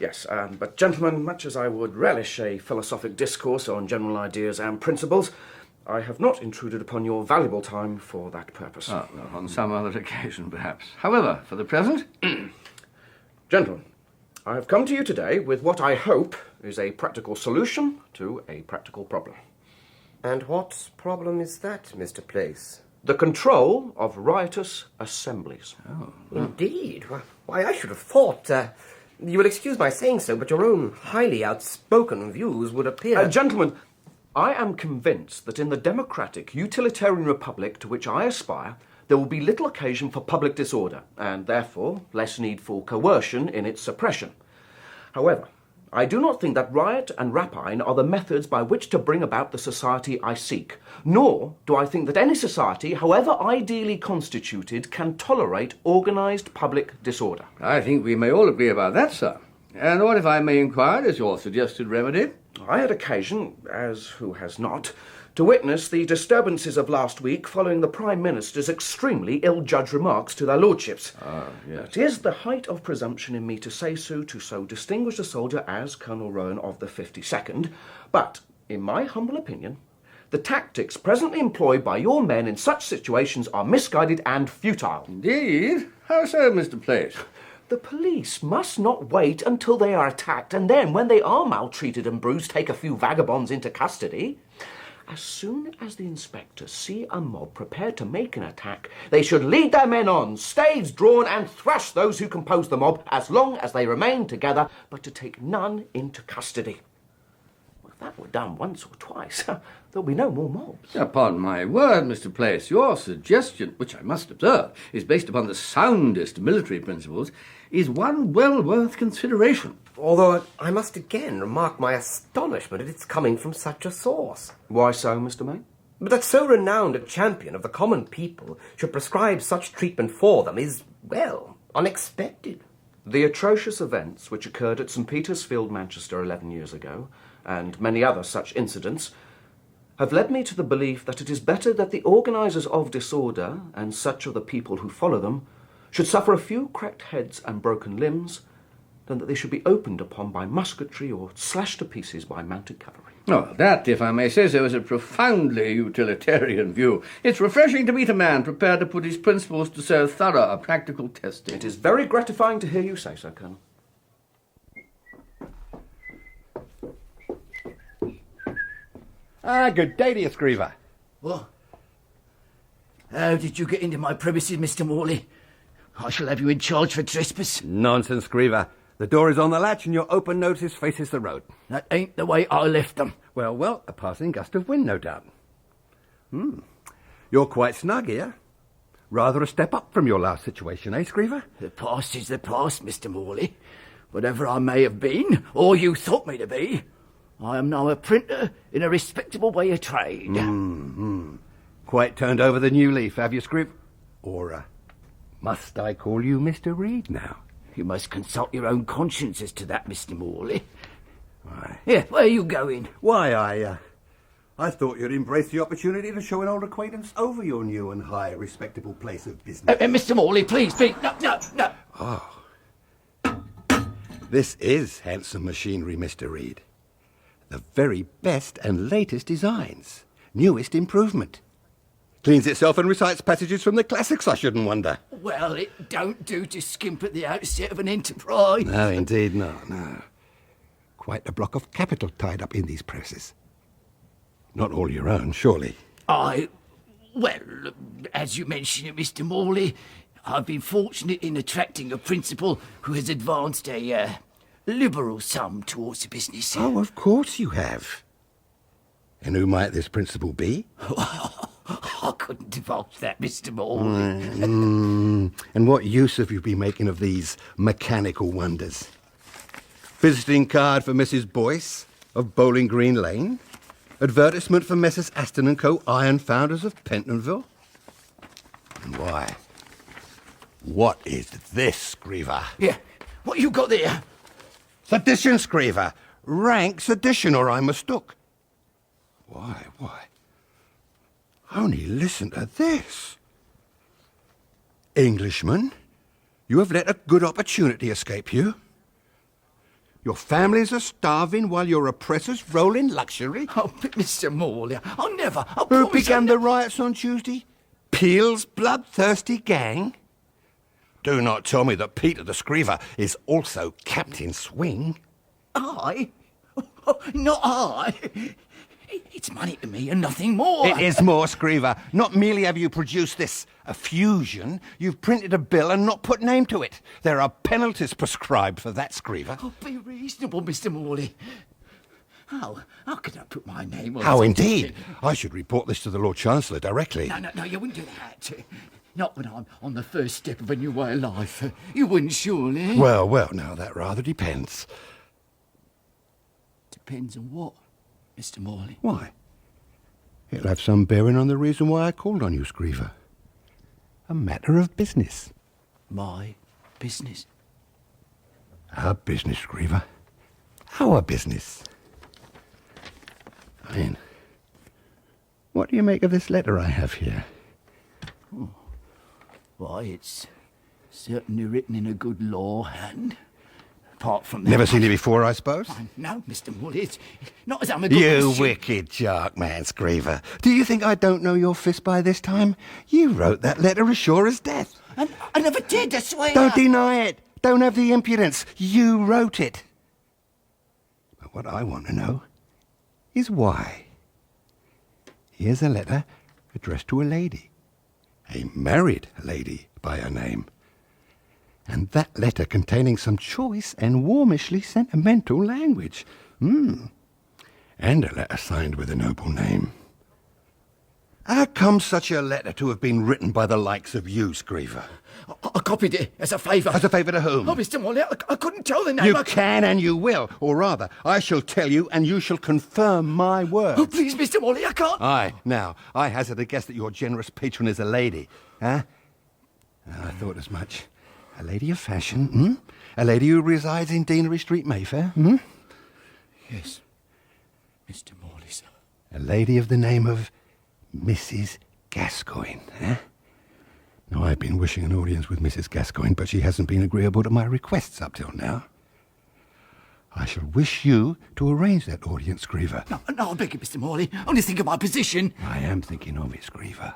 Yes, but gentlemen, much as I would relish a philosophic discourse on general ideas and principles, I have not intruded upon your valuable time for that purpose. Oh, well, on some other occasion, perhaps. However, for the present... Gentlemen, I have come to you today with what I hope is a practical solution to a practical problem. And what problem is that, Mr. Place? The control of riotous assemblies. Oh, indeed. Why, I should have thought... you will excuse my saying so, but your own highly outspoken views would appear... Gentlemen, I am convinced that in the democratic, utilitarian republic to which I aspire, there will be little occasion for public disorder, and therefore less need for coercion in its suppression. However, I do not think that riot and rapine are the methods by which to bring about the society I seek, nor do I think that any society, however ideally constituted, can tolerate organised public disorder. I think we may all agree about that, sir. And what, if I may inquire, is your suggested remedy? I had occasion, as who has not, to witness the disturbances of last week following the Prime Minister's extremely ill-judged remarks to their lordships. Yes. It is the height of presumption in me to say so to so distinguished a soldier as Colonel Rowan of the 52nd, but, in my humble opinion, the tactics presently employed by your men in such situations are misguided and futile. Indeed? How so, Mr. Place? The police must not wait until they are attacked and then, when they are maltreated and bruised, take a few vagabonds into custody. As soon as the inspectors see a mob prepared to make an attack, they should lead their men on, staves drawn, and thrash those who compose the mob as long as they remain together, but to take none into custody. Well, if that were done once or twice, there'll be no more mobs. Upon my word, Mr. Place, your suggestion, which I must observe, is based upon the soundest military principles, is one well worth consideration. Although I must again remark my astonishment at its coming from such a source. Why so, Mr. May? But that so renowned a champion of the common people should prescribe such treatment for them is, well, unexpected. The atrocious events which occurred at St. Peter's Field, Manchester, 11 years ago, and many other such incidents, have led me to the belief that it is better that the organisers of disorder, and such of the people who follow them, should suffer a few cracked heads and broken limbs, than that they should be opened upon by musketry or slashed to pieces by mounted cavalry. Oh, that, if I may say so, is a profoundly utilitarian view. It's refreshing to meet a man prepared to put his principles to so thorough a practical testing. It is very gratifying to hear you say so, Colonel. Good day to you, Scriver. What? How did you get into my premises, Mr. Morley? I shall have you in charge for trespass. Nonsense, Scriver. The door is on the latch and your open notice faces the road. That ain't the way I left them. Well, a passing gust of wind, no doubt. You're quite snug here. Rather a step up from your last situation, eh, Scriver? The past is the past, Mr. Morley. Whatever I may have been, or you thought me to be, I am now a printer in a respectable way of trade. Quite turned over the new leaf, have you, Scriv? Or, must I call you Mr. Reed now? You must consult your own conscience as to that, Mr. Morley. Here, where are you going? Why, I thought you'd embrace the opportunity to show an old acquaintance over your new and high respectable place of business. Mr. Morley, please, no. Oh. This is handsome machinery, Mr. Reed. The very best and latest designs. Newest improvement. Cleans itself and recites passages from the classics, I shouldn't wonder. Well, it don't do to skimp at the outset of an enterprise. No, indeed not, no. Quite a block of capital tied up in these presses. Not all your own, surely. Well, as you mentioned it, Mr. Morley, I've been fortunate in attracting a principal who has advanced a liberal sum towards the business. Oh, of course you have. And who might this principal be? I couldn't divulge that, Mr. Morley. And what use have you been making of these mechanical wonders? Visiting card for Mrs. Boyce of Bowling Green Lane? Advertisement for Messrs. Aston & Co., iron founders of Pentonville? And why? What is this, Scriver? Yeah, what you got there? Sedition, Scriver. Rank sedition, or I mistook. Why? Only listen to this. Englishman, you have let a good opportunity escape you. Your families are starving while your oppressors roll in luxury. Oh, but Mr. Morley, I'll never... Who began the riots on Tuesday? Peel's bloodthirsty gang? Do not tell me that Peter the Scriver is also Captain Swing. I? Oh, not I. It's money to me and nothing more. It is more, Scriver. Not merely have you produced this effusion, you've printed a bill and not put name to it. There are penalties prescribed for that, Scriver. Oh, be reasonable, Mr. Morley. How could I put my name on How something? indeed? I should report this to the Lord Chancellor directly. No, you wouldn't do that. Not when I'm on the first step of a new way of life. You wouldn't, surely. Well, now that rather depends. Depends on what, Mr. Morley? Why? It'll have some bearing on the reason why I called on you, Scriver. A matter of business. My business? Our business, Scriver. Our business. I mean, what do you make of this letter I have here? Why, it's certainly written in a good law hand. Apart from that... Never seen it before, I suppose? No, Mr. Morley, it's not as I'm a good... You wicked shark man, Scriver. Do you think I don't know your fist by this time? You wrote that letter as sure as death. And I never did, I swear. Don't deny it. Don't have the impudence. You wrote it. But what I want to know is why. Here's a letter addressed to a lady. A married lady by her name. And that letter containing some choice and warmishly sentimental language. And a letter signed with a noble name. How comes such a letter to have been written by the likes of you, Scriver? I copied it as a favour. As a favour to whom? Oh, Mr. Morley, I couldn't tell the name. You can and you will. Or rather, I shall tell you and you shall confirm my words. Oh, please, Mr. Morley, I can't... Aye, now, I hazard a guess that your generous patron is a lady. Huh? I thought as much. A lady of fashion, A lady who resides in Deanery Street, Mayfair, Yes, Mr. Morley, sir. A lady of the name of Mrs. Gascoigne, eh? Now, I've been wishing an audience with Mrs. Gascoigne, but she hasn't been agreeable to my requests up till now. I shall wish you to arrange that audience, Scriver. No, I beg you, Mr. Morley. Only think of my position. I am thinking of it, Scriver.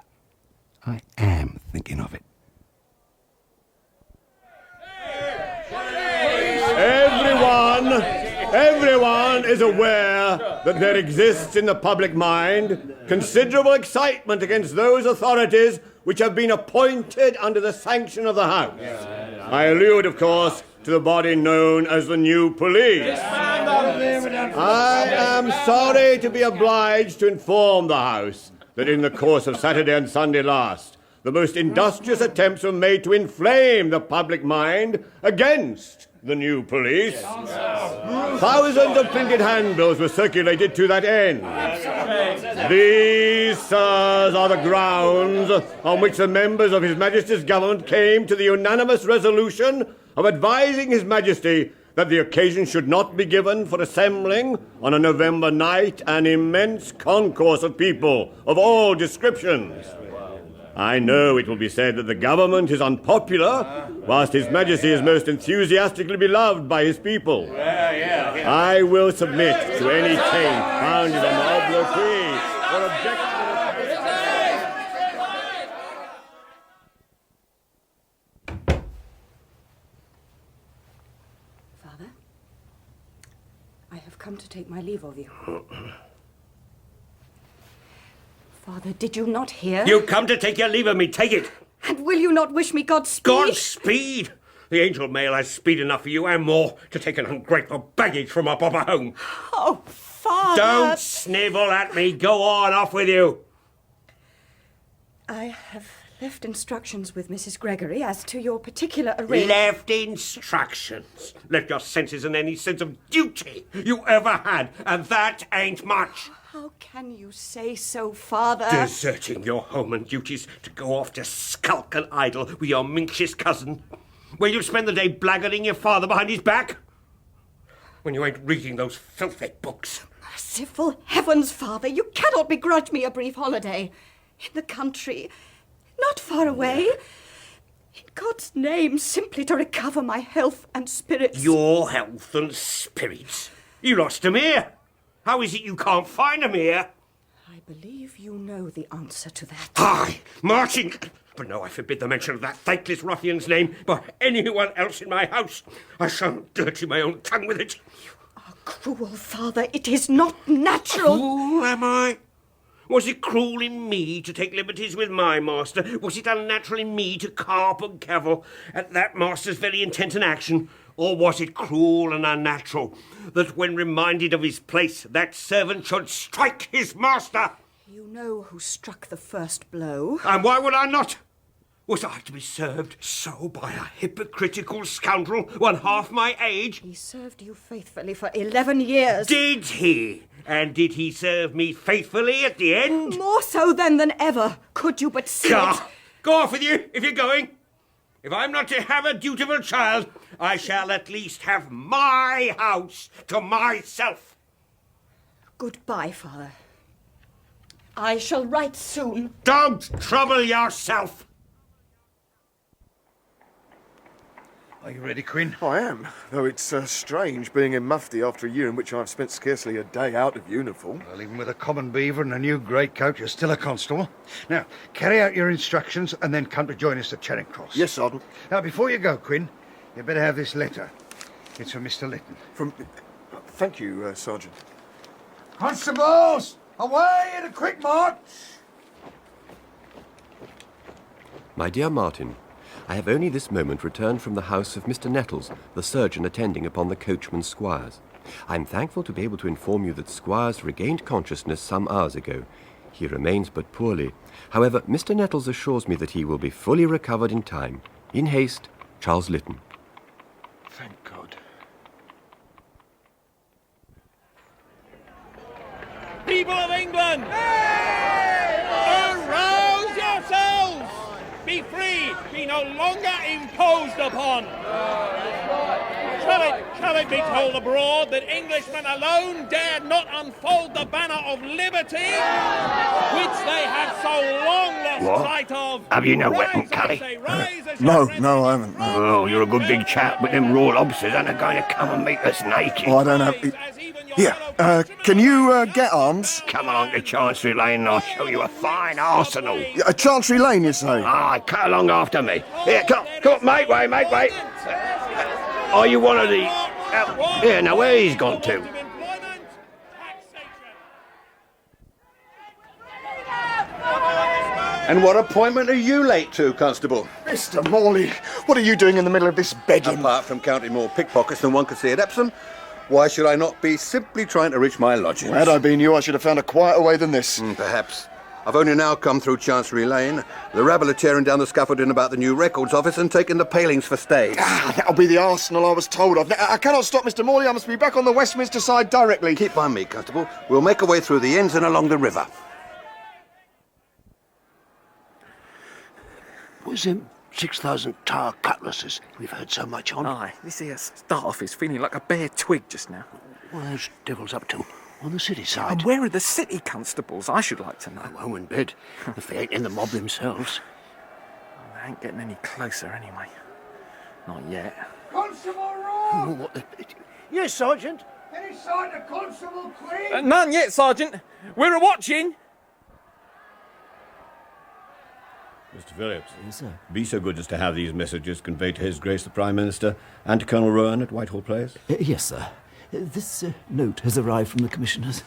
I am thinking of it. Everyone is aware that there exists in the public mind considerable excitement against those authorities which have been appointed under the sanction of the House. I allude, of course, to the body known as the new police. I am sorry to be obliged to inform the House that in the course of Saturday and Sunday last, the most industrious attempts were made to inflame the public mind against the new police. Thousands of printed handbills were circulated to that end. These, sirs, are the grounds on which the members of His Majesty's government came to the unanimous resolution of advising His Majesty that the occasion should not be given for assembling on a November night an immense concourse of people of all descriptions. I know it will be said that the government is unpopular, whilst His Majesty is most enthusiastically beloved by his people. I will submit to any taint founded on obloquy or objection. Father, I have come to take my leave of you. Father, did you not hear? You come to take your leave of me, take it. And will you not wish me Godspeed? Godspeed? The angel mail has speed enough for you and more to take an ungrateful baggage from our proper home. Oh, Father! Don't snivel at me. Go on, off with you. I have left instructions with Mrs. Gregory as to your particular arrangement. Left instructions? Left your senses and any sense of duty you ever had, and that ain't much. How can you say so, Father? Deserting your home and duties to go off to skulk and idle with your minxish cousin, where you spend the day blackguarding your father behind his back, when you ain't reading those filthy books. Merciful heavens, Father, you cannot begrudge me a brief holiday. In the country, not far away. In God's name, simply to recover my health and spirits. Your health and spirits? You lost 'em here. How is it you can't find 'em here? I believe you know the answer to that. Aye, Martin! But no, I forbid the mention of that thankless ruffian's name by anyone else in my house. I shan't dirty my own tongue with it. You are cruel, Father. It is not natural. Cruel, am I? Was it cruel in me to take liberties with my master? Was it unnatural in me to carp and cavil at that master's very intent and action? Or was it cruel and unnatural that when reminded of his place, that servant should strike his master? You know who struck the first blow. And why would I not? Was I to be served so by a hypocritical scoundrel, one half my age? He served you faithfully for 11 years. Did he? And did he serve me faithfully at the end? More so then than ever. Could you but see it? Go off with you, if you're going. If I'm not to have a dutiful child, I shall at least have my house to myself. Goodbye, Father. I shall write soon. Don't trouble yourself. Are you ready, Quinn? I am, though it's strange being in mufti after a year in which I've spent scarcely a day out of uniform. Well, even with a common beaver and a new greatcoat, you're still a constable. Now, carry out your instructions and then come to join us at Charing Cross. Yes, Sergeant. Now, before you go, Quinn, you better have this letter. It's from Mr. Linton. Thank you, Sergeant. Constables, away at a quick march! My dear Martin, I have only this moment returned from the house of Mr. Nettles, the surgeon attending upon the coachman Squires. I am thankful to be able to inform you that Squires regained consciousness some hours ago. He remains but poorly. However, Mr. Nettles assures me that he will be fully recovered in time. In haste, Charles Lytton. Thank God. People of England! Arouse yourselves! Be free! Be no longer imposed upon! Shall it be told abroad that Englishmen alone dared not unfold the banner of liberty, which they have so long lost What? sight of? Have you no weapon, Callie? No, I haven't. No. Oh, you're a good big chap, but them raw lobsters aren't going to come and meet us naked. Oh, I don't have... Here, can you get arms? Come along to Chancery Lane and I'll show you a fine arsenal. Chancery Lane, you say? Aye, cut along after me. Here, come, make way. Are you one of the... here, now where he's gone to? And what appointment are you late to, Constable? Mr. Morley, what are you doing in the middle of this bedlam? Apart from counting more pickpockets than one could see at Epsom, why should I not be simply trying to reach my lodgings? Had I been you, I should have found a quieter way than this. Perhaps. I've only now come through Chancery Lane. The rabble are tearing down the scaffolding about the new records office and taking the palings for stays. That'll be the arsenal I was told of. Now, I cannot stop Mr. Morley. I must be back on the Westminster side directly. Keep by me, Constable. We'll make our way through the inns and along the river. Was them 6,000 tar cutlasses we've heard so much on? Aye, this here staff is feeling like a bare twig just now. What are those devils up to on the city side? And where are the city constables, I should like to know? Oh, in bed, if they ain't in the mob themselves. They ain't getting any closer anyway. Not yet. Constable Rowe! What the... Yes, Sergeant. Any sign of Constable Quinn? None yet, Sergeant. We're a-watching. Mr. Phillips. Yes, sir. Be so good as to have these messages conveyed to His Grace the Prime Minister and to Colonel Rowan at Whitehall Place. Yes, sir. This note has arrived from the Commissioners.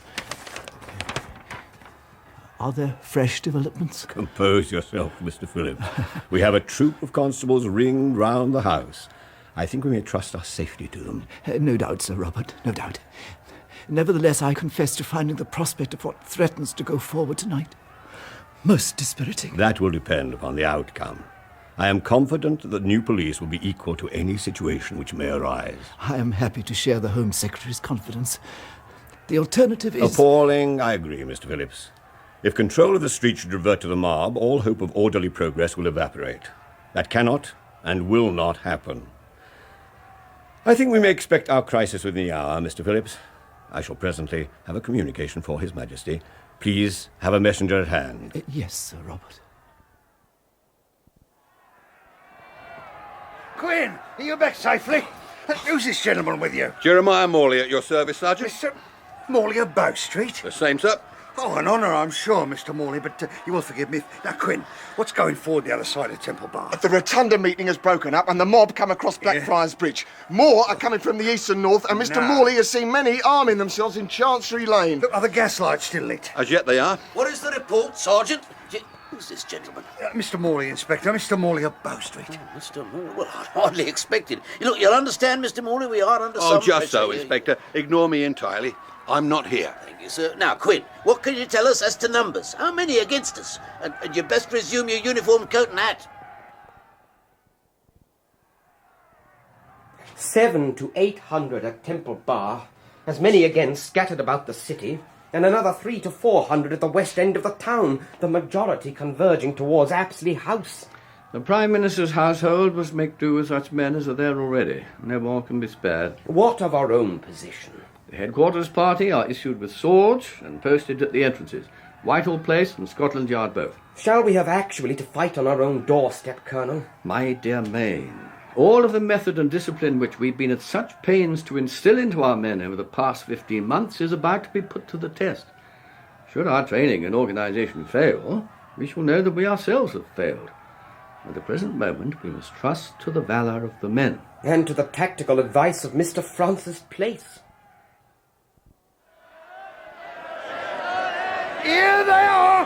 Are there fresh developments? Compose yourself, Mr. Phillips. We have a troop of constables ringed round the house. I think we may trust our safety to them. No doubt, Sir Robert, no doubt. Nevertheless, I confess to finding the prospect of what threatens to go forward tonight most dispiriting. That will depend upon the outcome. I am confident that the new police will be equal to any situation which may arise. I am happy to share the Home Secretary's confidence. The alternative is... Appalling, I agree, Mr. Phillips. If control of the street should revert to the mob, all hope of orderly progress will evaporate. That cannot and will not happen. I think we may expect our crisis within the hour, Mr. Phillips. I shall presently have a communication for His Majesty. Please have a messenger at hand. Yes, Sir Robert. Quinn, are you back safely? Who's this gentleman with you? Jeremiah Morley at your service, Sergeant. Mr. Morley of Bow Street? The same, sir. Oh, an honour, I'm sure, Mr. Morley, but you will forgive me. Now, Quinn, what's going forward the other side of Temple Bar? The Rotunda meeting has broken up and the mob come across Blackfriars Bridge. More are coming from the east and north, and Mr. Morley has seen many arming themselves in Chancery Lane. Look, are the gas lights still lit? As yet they are. What is the report, Sergeant? Who's this gentleman? Mr. Morley, Inspector. Mr. Morley of Bow Street. Oh, Mr. Morley? Well, I'd hardly expected. Look, you'll understand, Mr. Morley, we are under some... Oh, just so, pressure. Inspector. Ignore me entirely. I'm not here. Thank you, sir. Now, Quinn, what can you tell us as to numbers? How many against us? And you'd best resume your uniform coat and hat. 700 to 800 at Temple Bar, as many again scattered about the city, and another 300 to 400 at the west end of the town, the majority converging towards Apsley House. The Prime Minister's household must make do with such men as are there already. No more can be spared. What of our own position? The headquarters party are issued with swords and posted at the entrances, Whitehall Place and Scotland Yard both. Shall we have actually to fight on our own doorstep, Colonel? My dear Mayne, all of the method and discipline which we've been at such pains to instill into our men over the past 15 months is about to be put to the test. Should our training and organisation fail, we shall know that we ourselves have failed. At the present moment, we must trust to the valour of the men. And to the tactical advice of Mr. Francis Place. Here they are!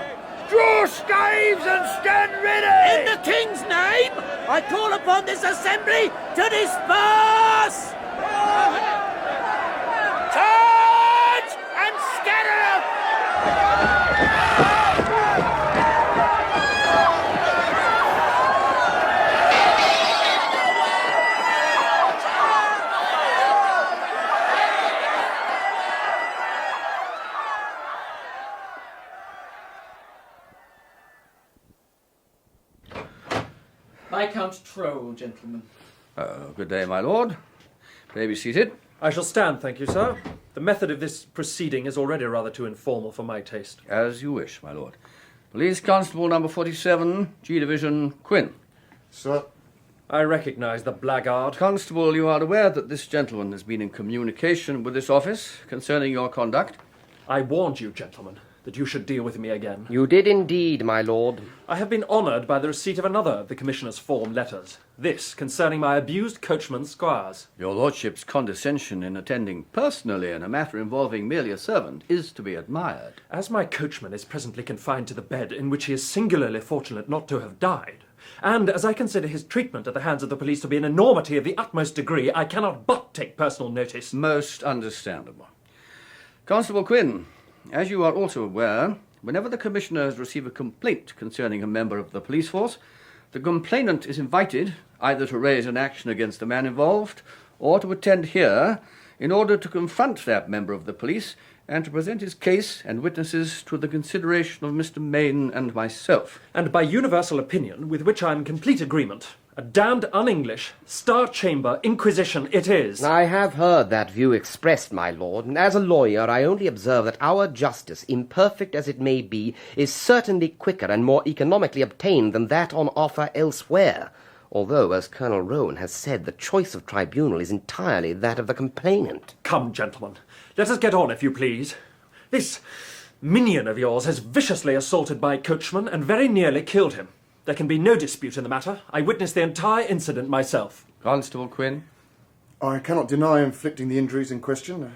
Draw staves and stand ready! In the King's name, I call upon this assembly to disperse! Charge and scatter! Viscount Troll, gentlemen. Good day, my lord. Pray be seated. I shall stand, thank you, sir. The method of this proceeding is already rather too informal for my taste. As you wish, my lord. Police Constable number 47, G Division, Quinn. Sir. I recognise the blackguard. Constable, you are aware that this gentleman has been in communication with this office concerning your conduct? I warned you, gentlemen, that you should deal with me again. You did indeed, my lord. I have been honoured by the receipt of another of the Commissioner's form letters. This concerning my abused coachman, Squires. Your lordship's condescension in attending personally in a matter involving merely a servant is to be admired. As my coachman is presently confined to the bed in which he is singularly fortunate not to have died, and as I consider his treatment at the hands of the police to be an enormity of the utmost degree, I cannot but take personal notice. Most understandable. Constable Quinn, as you are also aware, whenever the Commissioners receive a complaint concerning a member of the police force, the complainant is invited either to raise an action against the man involved or to attend here in order to confront that member of the police and to present his case and witnesses to the consideration of Mr. Main and myself. And by universal opinion, with which I am in complete agreement, a damned un-English, Star Chamber Inquisition it is. I have heard that view expressed, my lord, and as a lawyer I only observe that our justice, imperfect as it may be, is certainly quicker and more economically obtained than that on offer elsewhere, although, as Colonel Rowan has said, the choice of tribunal is entirely that of the complainant. Come, gentlemen, let us get on, if you please. This minion of yours has viciously assaulted my coachman and very nearly killed him. There can be no dispute in the matter. I witnessed the entire incident myself. Constable Quinn? I cannot deny inflicting the injuries in question.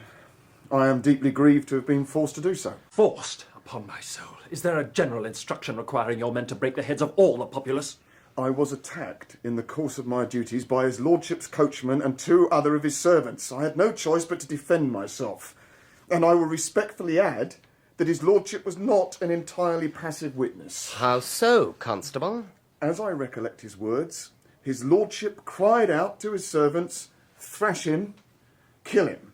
I am deeply grieved to have been forced to do so. Forced? Upon my soul. Is there a general instruction requiring your men to break the heads of all the populace? I was attacked in the course of my duties by his lordship's coachman and 2 other of his servants. I had no choice but to defend myself. And I will respectfully add that his lordship was not an entirely passive witness. How so, Constable? As I recollect his words, his lordship cried out to his servants, "Thrash him, kill him."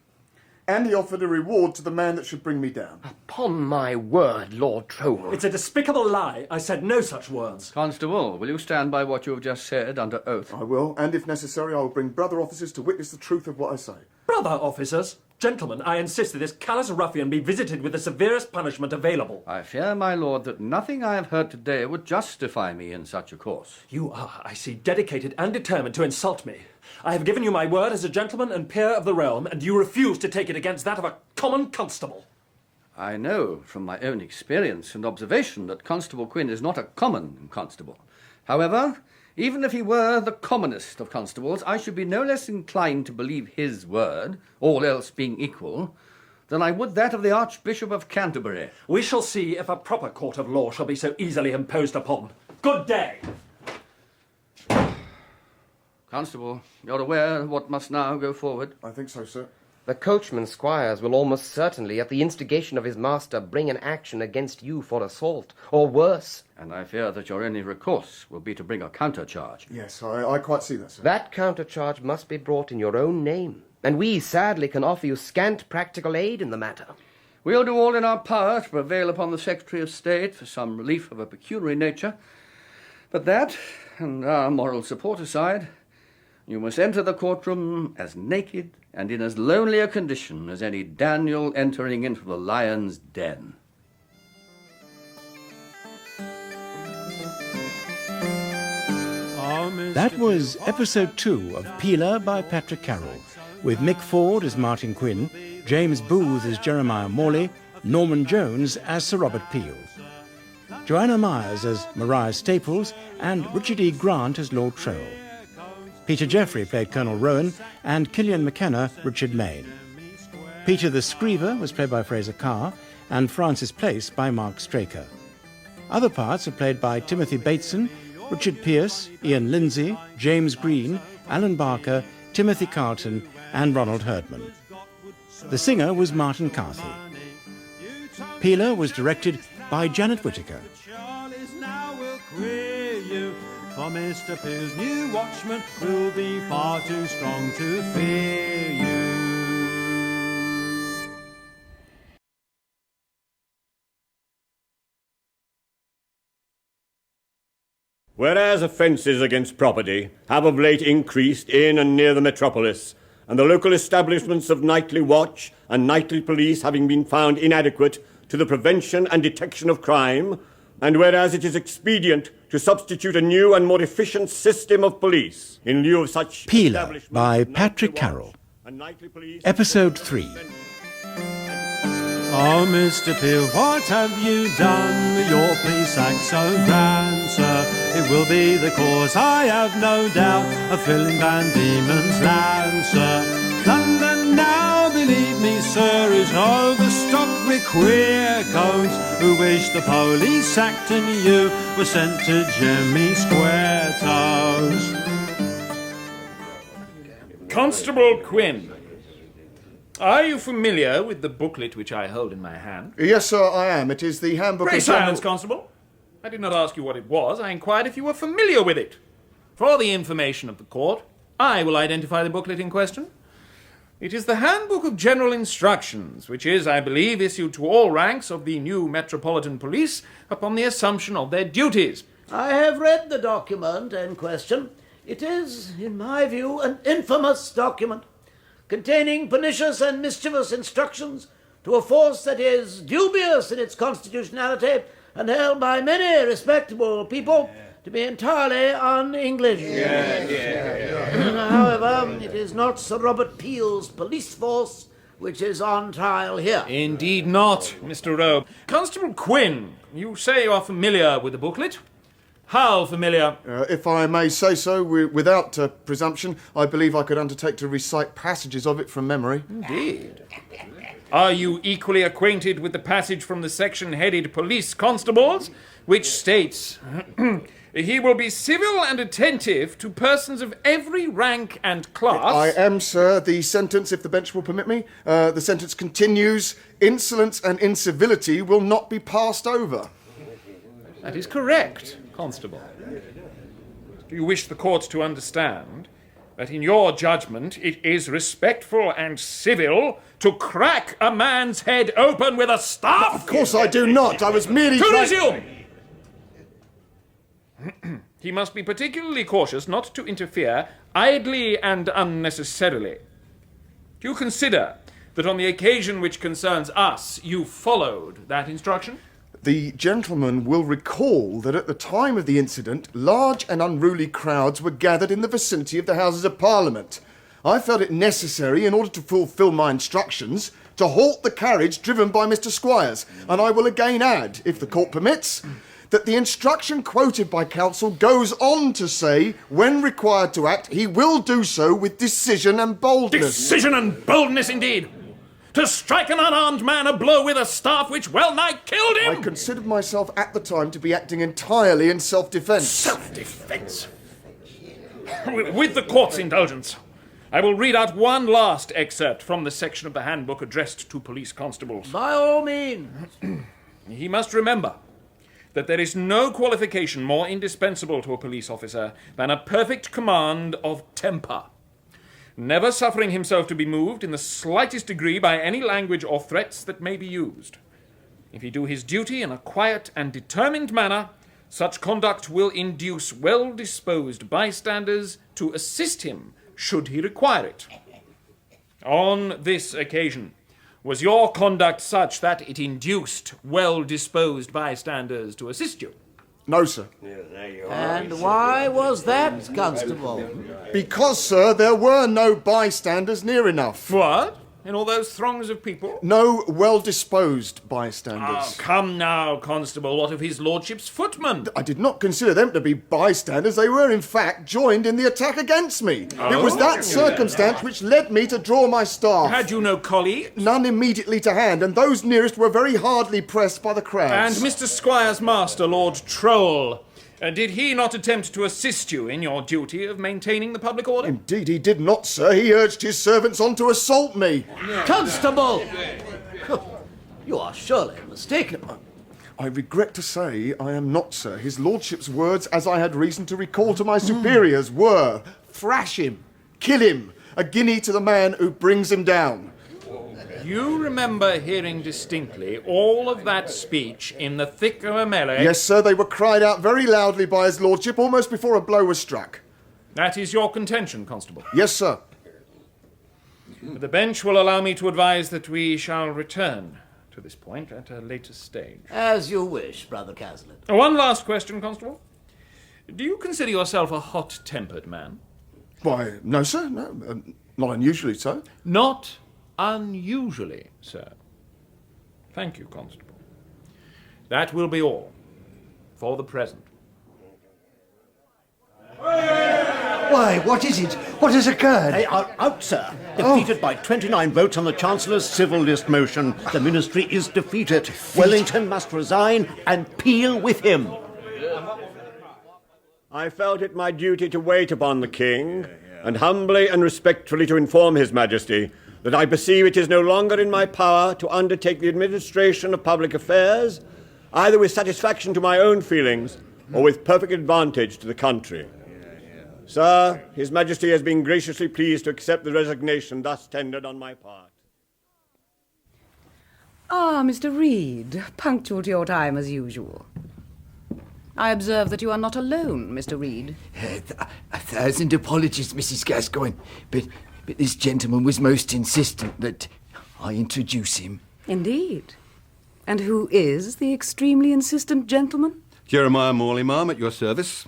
And he offered a reward to the man that should bring me down. Upon my word, Lord Trowell. It's a despicable lie. I said no such words. Constable, will you stand by what you have just said under oath? I will, and if necessary, I will bring brother officers to witness the truth of what I say. Brother officers? Gentlemen, I insist that this callous ruffian be visited with the severest punishment available. I fear, my lord, that nothing I have heard today would justify me in such a course. You are, I see, dedicated and determined to insult me. I have given you my word as a gentleman and peer of the realm, and you refuse to take it against that of a common constable. I know from my own experience and observation that Constable Quinn is not a common constable. However, even if he were the commonest of constables, I should be no less inclined to believe his word, all else being equal, than I would that of the Archbishop of Canterbury. We shall see if a proper court of law shall be so easily imposed upon. Good day! Constable, you're aware of what must now go forward? I think so, sir. The coachman Squires will almost certainly, at the instigation of his master, bring an action against you for assault, or worse. And I fear that your only recourse will be to bring a countercharge. Yes, I quite see that, sir. That countercharge must be brought in your own name, and we sadly can offer you scant practical aid in the matter. We'll do all in our power to prevail upon the Secretary of State for some relief of a pecuniary nature. But that, and our moral support aside, you must enter the courtroom as naked and in as lonely a condition as any Daniel entering into the lion's den. That was episode 2 of Peeler by Patrick Carroll, with Mick Ford as Martin Quinn, James Booth as Jeremiah Morley, Norman Jones as Sir Robert Peel, Joanna Myers as Mariah Staples, and Richard E. Grant as Lord Trowell. Peter Jeffrey played Colonel Rowan, and Killian McKenna Richard Main. Peter the Scriver was played by Fraser Carr, and Francis Place by Mark Straker. Other parts are played by Timothy Bateson, Richard Pearce, Ian Lindsay, James Green, Alan Barker, Timothy Carlton, and Ronald Herdman. The singer was Martin Carthy. Peeler was directed by Janet Whittaker. For Mr. Peel's new watchman will be far too strong to fear you. Whereas offences against property have of late increased in and near the metropolis, and the local establishments of nightly watch and nightly police having been found inadequate to the prevention and detection of crime, and whereas it is expedient to substitute a new and more efficient system of police in lieu of such... Peeler by Patrick Carroll. Episode 3. Oh, Mr. Peel, what have you done with your police act so grand, sir? It will be the cause, I have no doubt, of filling Van Diemen's land, sir. London now, believe me, sir, is overstocked with queer codes who wish the police act and you were sent to Jimmy Square Toes. Constable Quinn, are you familiar with the booklet which I hold in my hand? Yes, sir, I am. It is the handbook Pray of... silence, Constable. I did not ask you what it was. I inquired if you were familiar with it. For the information of the court, I will identify the booklet in question. It is the Handbook of General Instructions, which is, I believe, issued to all ranks of the new Metropolitan Police upon the assumption of their duties. I have read the document in question. It is, in my view, an infamous document, containing pernicious and mischievous instructions to a force that is dubious in its constitutionality and held by many respectable people to be entirely un-English. However, it is not Sir Robert Peel's police force which is on trial here. Indeed not, Mr. Rowe. Constable Quinn, you say you are familiar with the booklet. How familiar? If I may say so, without presumption, I believe I could undertake to recite passages of it from memory. Indeed. Are you equally acquainted with the passage from the section headed Police Constables, which states, he will be civil and attentive to persons of every rank and class? I am, sir. The sentence, if the bench will permit me, the sentence continues, insolence and incivility will not be passed over. That is correct, Constable. Do you wish the court to understand that in your judgment it is respectful and civil to crack a man's head open with a staff? Of course I do not. I was merely To resume! He must be particularly cautious not to interfere idly and unnecessarily. Do you consider that on the occasion which concerns us you followed that instruction? The gentleman will recall that at the time of the incident, large and unruly crowds were gathered in the vicinity of the Houses of Parliament. I felt it necessary, in order to fulfil my instructions, to halt the carriage driven by Mr. Squires, and I will again add, if the court permits, that the instruction quoted by counsel goes on to say, when required to act, he will do so with decision and boldness. Decision and boldness indeed! To strike an unarmed man a blow with a staff which well-nigh killed him! I considered myself at the time to be acting entirely in self-defence. Self-defence? With the court's indulgence, I will read out one last excerpt from the section of the handbook addressed to police constables. By all means. He must remember that there is no qualification more indispensable to a police officer than a perfect command of temper, never suffering himself to be moved in the slightest degree by any language or threats that may be used. If he do his duty in a quiet and determined manner, such conduct will induce well-disposed bystanders to assist him should he require it. On this occasion, was your conduct such that it induced well-disposed bystanders to assist you? No, sir. And why was that, Constable? Because, sir, there were no bystanders near enough. What? In all those throngs of people? No well-disposed bystanders. Oh, come now, Constable, what of his lordship's footmen? I did not consider them to be bystanders. They were, in fact, joined in the attack against me. Oh. It was that circumstance which led me to draw my staff. Had you no colleagues? None immediately to hand, and those nearest were very hardly pressed by the crowds. And Mr. Squire's master, Lord Troll, did he not attempt to assist you in your duty of maintaining the public order? Indeed he did not, sir. He urged his servants on to assault me. Constable! You are surely mistaken. I regret to say I am not, sir. His lordship's words, as I had reason to recall to my superiors, were, thrash him, kill him, a guinea to the man who brings him down. You remember hearing distinctly all of that speech in the thick of a melee? Yes, sir, they were cried out very loudly by his lordship almost before a blow was struck. That is your contention, Constable? Yes, sir. The bench will allow me to advise that we shall return to this point at a later stage. As you wish, Brother Caslett. One last question, Constable. Do you consider yourself a hot-tempered man? Why, no, sir. No, not unusually so. Not unusually, sir. Thank you, Constable. That will be all for the present. Why, what is it? What has occurred? They are out, sir. Defeated by 29 votes on the Chancellor's civil list motion. The Ministry is defeated. Wellington must resign and Peel with him. I felt it my duty to wait upon the King, and humbly and respectfully to inform His Majesty that I perceive it is no longer in my power to undertake the administration of public affairs, either with satisfaction to my own feelings or with perfect advantage to the country. Sir, His Majesty has been graciously pleased to accept the resignation thus tendered on my part. Ah, Mr. Reed, punctual to your time as usual. I observe that you are not alone, Mr. Reed. A thousand apologies, Mrs. Gascoigne, but this gentleman was most insistent that I introduce him. Indeed. And who is the extremely insistent gentleman? Jeremiah Morley, ma'am, at your service.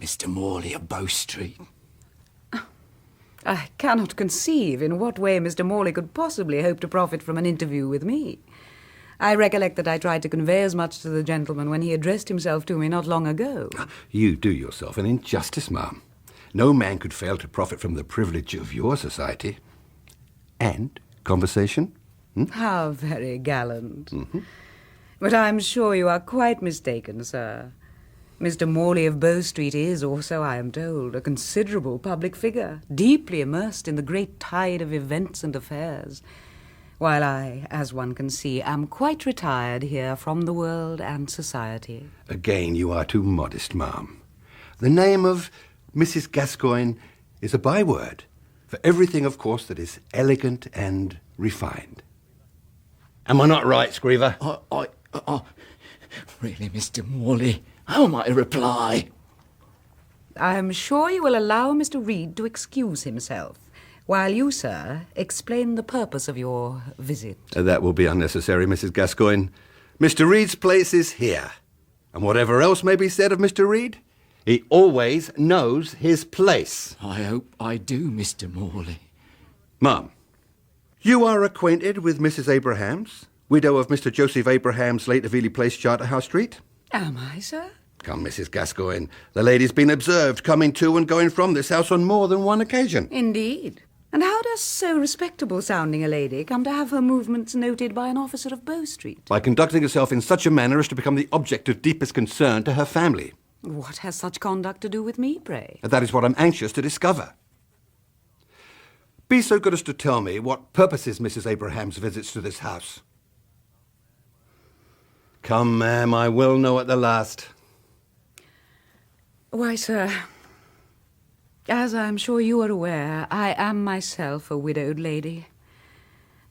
Mr. Morley of Bow Street. I cannot conceive in what way Mr. Morley could possibly hope to profit from an interview with me. I recollect that I tried to convey as much to the gentleman when he addressed himself to me not long ago. You do yourself an injustice, ma'am. No man could fail to profit from the privilege of your society. And conversation. How very gallant. Mm-hmm. But I'm sure you are quite mistaken, sir. Mr. Morley of Bow Street is, or so I am told, a considerable public figure, deeply immersed in the great tide of events and affairs, while I, as one can see, am quite retired here from the world and society. Again, you are too modest, ma'am. The name of Mrs. Gascoigne is a byword for everything, of course, that is elegant and refined. Am I not right, Scriver? Really, Mr. Morley, how am I to reply? I am sure you will allow Mr. Reed to excuse himself, while you, sir, explain the purpose of your visit. That will be unnecessary, Mrs. Gascoigne. Mr. Reed's place is here. And whatever else may be said of Mr. Reed, he always knows his place. I hope I do, Mr. Morley. Ma'am, you are acquainted with Mrs. Abrahams, widow of Mr. Joseph Abrahams, late of Ely Place, Charterhouse Street? Am I, sir? Come, Mrs. Gascoigne. The lady's been observed coming to and going from this house on more than one occasion. Indeed. And how does so respectable-sounding a lady come to have her movements noted by an officer of Bow Street? By conducting herself in such a manner as to become the object of deepest concern to her family. What has such conduct to do with me, pray? That is what I'm anxious to discover. Be so good as to tell me what purposes Mrs. Abraham's visits to this house. Come, ma'am, I will know at the last. Why, sir, as I am sure you are aware, I am myself a widowed lady.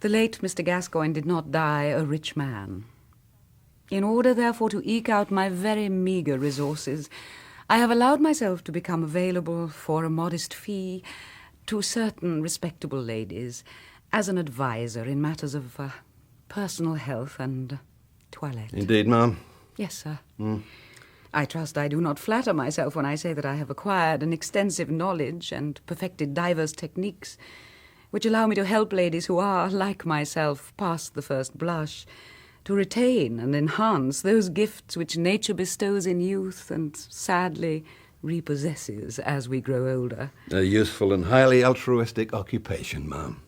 The late Mr. Gascoigne did not die a rich man. In order, therefore, to eke out my very meagre resources, I have allowed myself to become available for a modest fee to certain respectable ladies as an adviser in matters of personal health and toilette. Indeed, ma'am. Yes, sir. I trust I do not flatter myself when I say that I have acquired an extensive knowledge and perfected diverse techniques which allow me to help ladies who are, like myself, past the first blush, to retain and enhance those gifts which nature bestows in youth and sadly repossesses as we grow older. A useful and highly altruistic occupation, ma'am.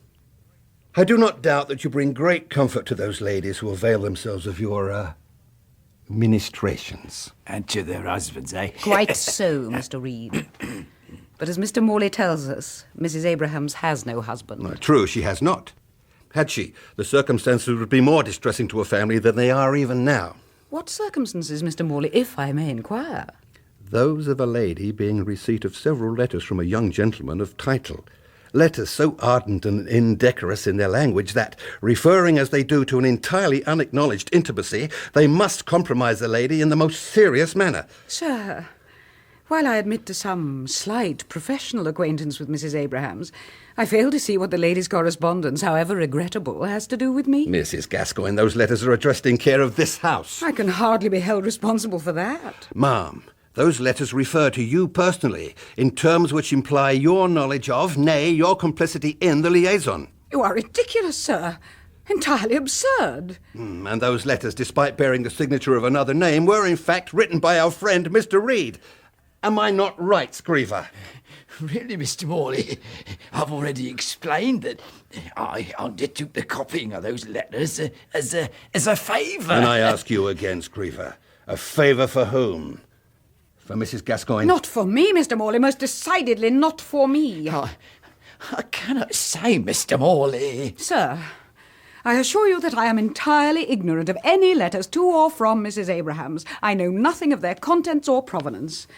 I do not doubt that you bring great comfort to those ladies who avail themselves of your, ministrations. And to their husbands, eh? Quite so, Mr. Reed. But as Mr. Morley tells us, Mrs. Abrahams has no husband. True, she has not. Had she, the circumstances would be more distressing to a family than they are even now. What circumstances, Mr. Morley, if I may inquire? Those of a lady being in receipt of several letters from a young gentleman of title. Letters so ardent and indecorous in their language that, referring as they do to an entirely unacknowledged intimacy, they must compromise the lady in the most serious manner. Sir, While I admit to some slight professional acquaintance with Mrs. Abrahams, I fail to see what the lady's correspondence, however regrettable, has to do with me. Mrs. Gascoigne, those letters are addressed in care of this house. I can hardly be held responsible for that. Ma'am, those letters refer to you personally, in terms which imply your knowledge of, nay, your complicity in the liaison. You are ridiculous, sir. Entirely absurd. And those letters, despite bearing the signature of another name, were in fact written by our friend Mr. Reed. Am I not right, Scriver? Really, Mr. Morley, I've already explained that I undertook the copying of those letters as a favour. And I ask you again, Scriver, a favour for whom? For Mrs. Gascoigne? Not for me, Mr. Morley, most decidedly not for me. I cannot say, Mr. Morley. Sir, I assure you that I am entirely ignorant of any letters to or from Mrs. Abrahams. I know nothing of their contents or provenance.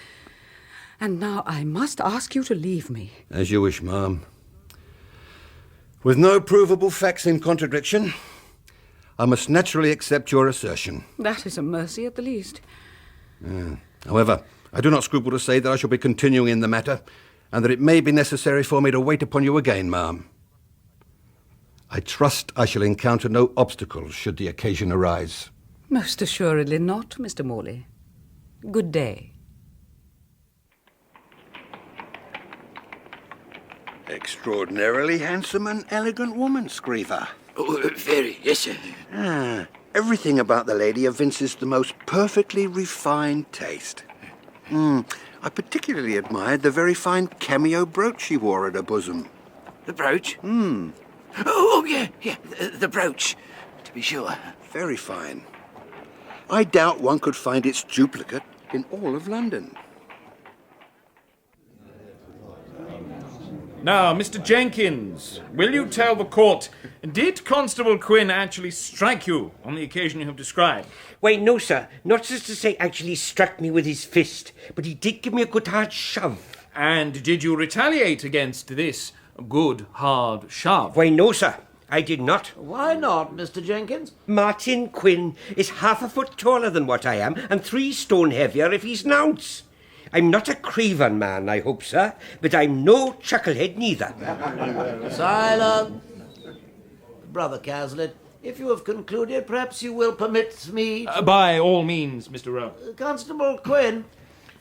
And now I must ask you to leave me. As you wish, ma'am. With no provable facts in contradiction, I must naturally accept your assertion. That is a mercy at the least. However, I do not scruple to say that I shall be continuing in the matter, and that it may be necessary for me to wait upon you again, ma'am. I trust I shall encounter no obstacles should the occasion arise. Most assuredly not, Mr. Morley. Good day. Extraordinarily handsome and elegant woman, Scriver. Oh, very, yes, sir. Everything about the lady evinces the most perfectly refined taste. I particularly admired the very fine cameo brooch she wore at her bosom. The brooch? Oh, yeah, the brooch, to be sure. Very fine. I doubt one could find its duplicate in all of London. Now, Mr. Jenkins, will you tell the court, did Constable Quinn actually strike you on the occasion you have described? Why, no, sir. Not just to say actually struck me with his fist, but he did give me a good hard shove. And did you retaliate against this good hard shove? Why, no, sir. I did not. Why not, Mr. Jenkins? Martin Quinn is 1/2 foot taller than what I am, and 3 stone heavier if he's an ounce. I'm not a craven man, I hope, sir, but I'm no chucklehead neither. Silence. Brother Caslett, if you have concluded, perhaps you will permit me to... By all means, Mr. Rowe. Constable Quinn,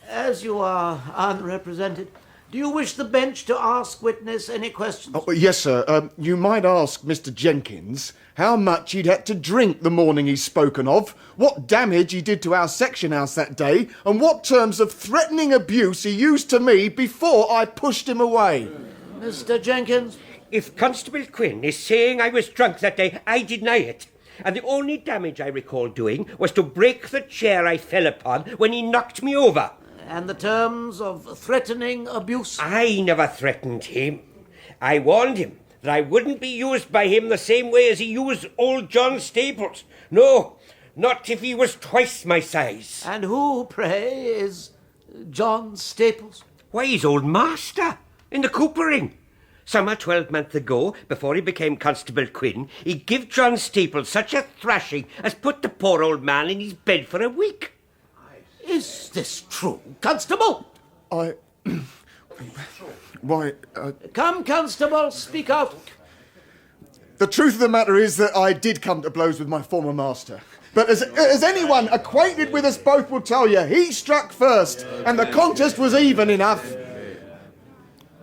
as you are unrepresented, do you wish the bench to ask witness any questions? Yes, sir. You might ask Mr. Jenkins how much he'd had to drink the morning he's spoken of, what damage he did to our section house that day, and what terms of threatening abuse he used to me before I pushed him away. Mr. Jenkins? If Constable Quinn is saying I was drunk that day, I deny it. And the only damage I recall doing was to break the chair I fell upon when he knocked me over. And the terms of threatening abuse? I never threatened him. I warned him that I wouldn't be used by him the same way as he used old John Staples. No, not if he was twice my size. And who, pray, is John Staples? Why, he's old master in the coopering. Some 12 months ago, before he became Constable Quinn, he gave John Staples such a thrashing as put the poor old man in his bed for a week. Is this true, Constable? Come, Constable, speak out. The truth of the matter is that I did come to blows with my former master. But as anyone acquainted with us both will tell you, he struck first, and the contest was even enough.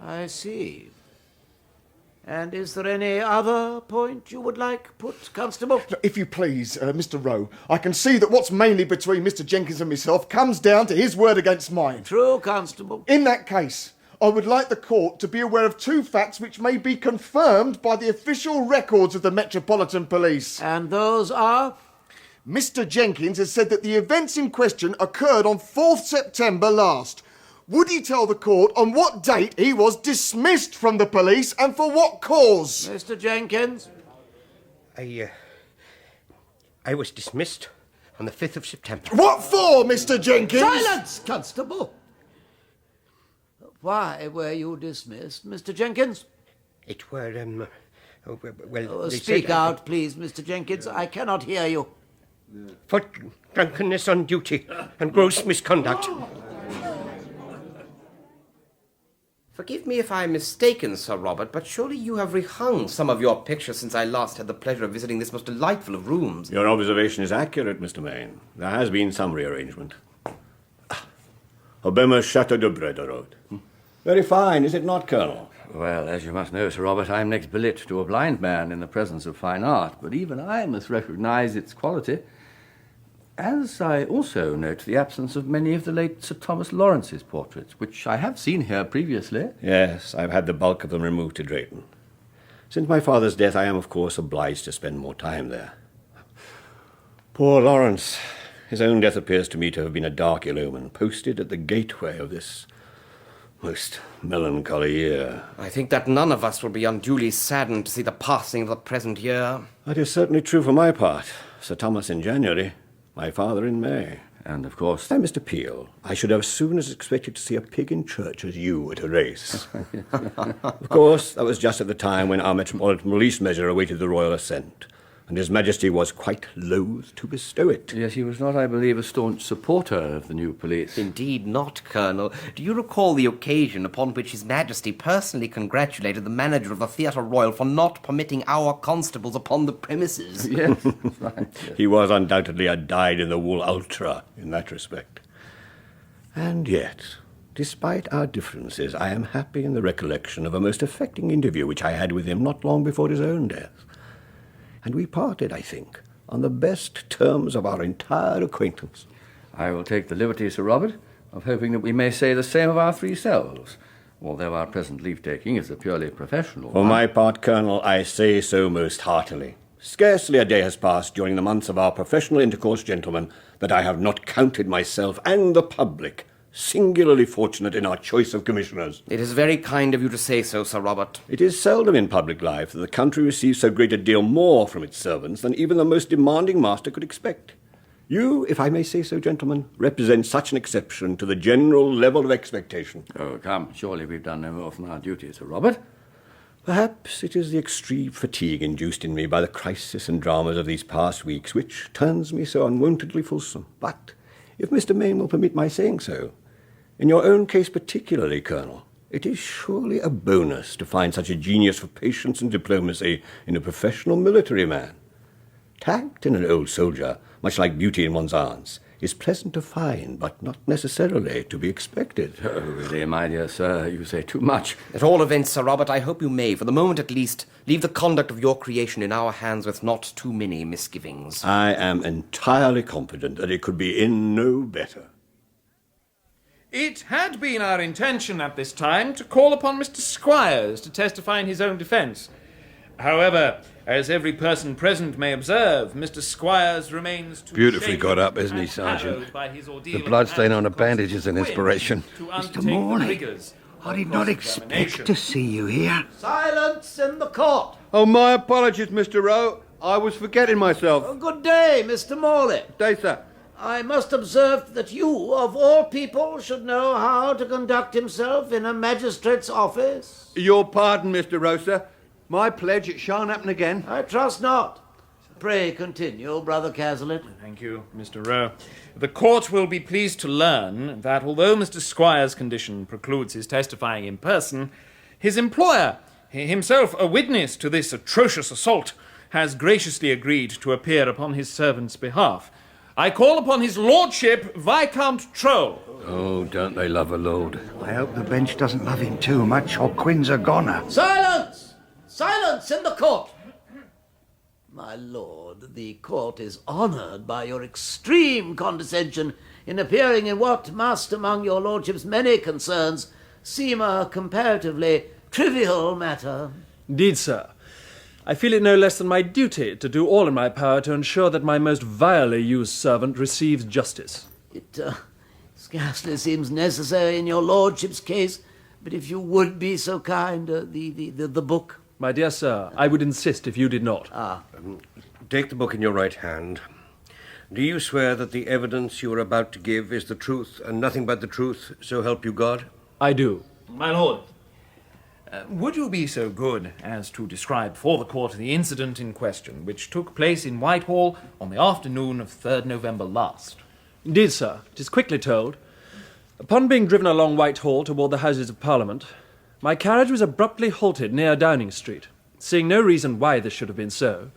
I see. And is there any other point you would like put, Constable? If you please, Mr. Rowe, I can see that what's mainly between Mr. Jenkins and myself comes down to his word against mine. True, Constable. In that case, I would like the court to be aware of 2 facts which may be confirmed by the official records of the Metropolitan Police. And those are? Mr. Jenkins has said that the events in question occurred on 4th September last. Would he tell the court on what date he was dismissed from the police and for what cause? Mr. Jenkins? I was dismissed on the 5th of September. What for, Mr. Jenkins? Silence, Constable! Why were you dismissed, Mr. Jenkins? It were, speak out, please, Mr. Jenkins. I cannot hear you. For drunkenness on duty and gross misconduct. Forgive me if I'm mistaken, Sir Robert, but surely you have rehung some of your pictures since I last had the pleasure of visiting this most delightful of rooms. Your observation is accurate, Mr. Main. There has been some rearrangement. Obema's Chateau de Brederode. Very fine, is it not, Colonel? Well, as you must know, Sir Robert, I'm next billet to a blind man in the presence of fine art, but even I must recognize its quality. As I also note the absence of many of the late Sir Thomas Lawrence's portraits, which I have seen here previously. Yes, I've had the bulk of them removed to Drayton. Since my father's death, I am, of course, obliged to spend more time there. Poor Lawrence. His own death appears to me to have been a dark ill omen, posted at the gateway of this most melancholy year. I think that none of us will be unduly saddened to see the passing of the present year. That is certainly true for my part. Sir Thomas in January, my father in May. And, of course... Now, Mr. Peel, I should have as soon as expected to see a pig in church as you at a race. Of course, that was just at the time when our Metropolitan Police measure awaited the royal assent, and His Majesty was quite loath to bestow it. Yes, he was not, I believe, a staunch supporter of the new police. Indeed not, Colonel. Do you recall the occasion upon which His Majesty personally congratulated the manager of the Theatre Royal for not permitting our constables upon the premises? Yes, right. Yes. He was undoubtedly a dyed-in-the-wool ultra in that respect. And yet, despite our differences, I am happy in the recollection of a most affecting interview which I had with him not long before his own death. And we parted, I think, on the best terms of our entire acquaintance. I will take the liberty, Sir Robert, of hoping that we may say the same of our three selves, although our present leave-taking is a purely professional For one. my part, Colonel, I say so most heartily. Scarcely a day has passed during the months of our professional intercourse, gentlemen, that I have not counted myself and the public singularly fortunate in our choice of commissioners. It is very kind of you to say so, Sir Robert. It is seldom in public life that the country receives so great a deal more from its servants than even the most demanding master could expect. You, if I may say so, gentlemen, represent such an exception to the general level of expectation. Oh, come, surely we've done no more than our duty, Sir Robert. Perhaps it is the extreme fatigue induced in me by the crisis and dramas of these past weeks which turns me so unwontedly fulsome. But, if Mr. Main will permit my saying so, in your own case particularly, Colonel, it is surely a bonus to find such a genius for patience and diplomacy in a professional military man. Tact in an old soldier, much like beauty in one's aunts, is pleasant to find, but not necessarily to be expected. Oh, really, my dear sir, you say too much. At all events, Sir Robert, I hope you may, for the moment at least, leave the conduct of your creation in our hands with not too many misgivings. I am entirely confident that it could be in no better. It had been our intention at this time to call upon Mr. Squires to testify in his own defence. However, as every person present may observe, Mr. Squires remains too Beautifully got up, isn't he, Sergeant? The bloodstain on a bandage is an inspiration. Mr. Morley, I did not expect to see you here. Silence in the court. Oh, my apologies, Mr. Rowe. I was forgetting myself. Good day, Mr. Morley. Day, sir. I must observe that you, of all people, should know how to conduct himself in a magistrate's office. Your pardon, Mr. Rowe, sir. My pledge, it shan't happen again. I trust not. Pray continue, Brother Cazalet. Thank you, Mr. Rowe. The court will be pleased to learn that although Mr. Squire's condition precludes his testifying in person, his employer, himself a witness to this atrocious assault, has graciously agreed to appear upon his servant's behalf. I call upon his lordship, Viscount Troll. Oh, don't they love a lord? I hope the bench doesn't love him too much, or Quinn's a goner. Silence! Silence in the court! My lord, the court is honoured by your extreme condescension in appearing in what must, among your lordship's many concerns, seem a comparatively trivial matter. Indeed, sir. I feel it no less than my duty to do all in my power to ensure that my most vilely used servant receives justice. It scarcely seems necessary in your lordship's case, but if you would be so kind, the book. My dear sir, I would insist if you did not. Take the book in your right hand. Do you swear that the evidence you are about to give is the truth and nothing but the truth, so help you God? I do. My lord, would you be so good as to describe for the court the incident in question, which took place in Whitehall on the afternoon of 3rd November last? Indeed, sir. It is quickly told. Upon being driven along Whitehall toward the Houses of Parliament, My carriage was abruptly halted near Downing Street. Seeing no reason why this should have been so,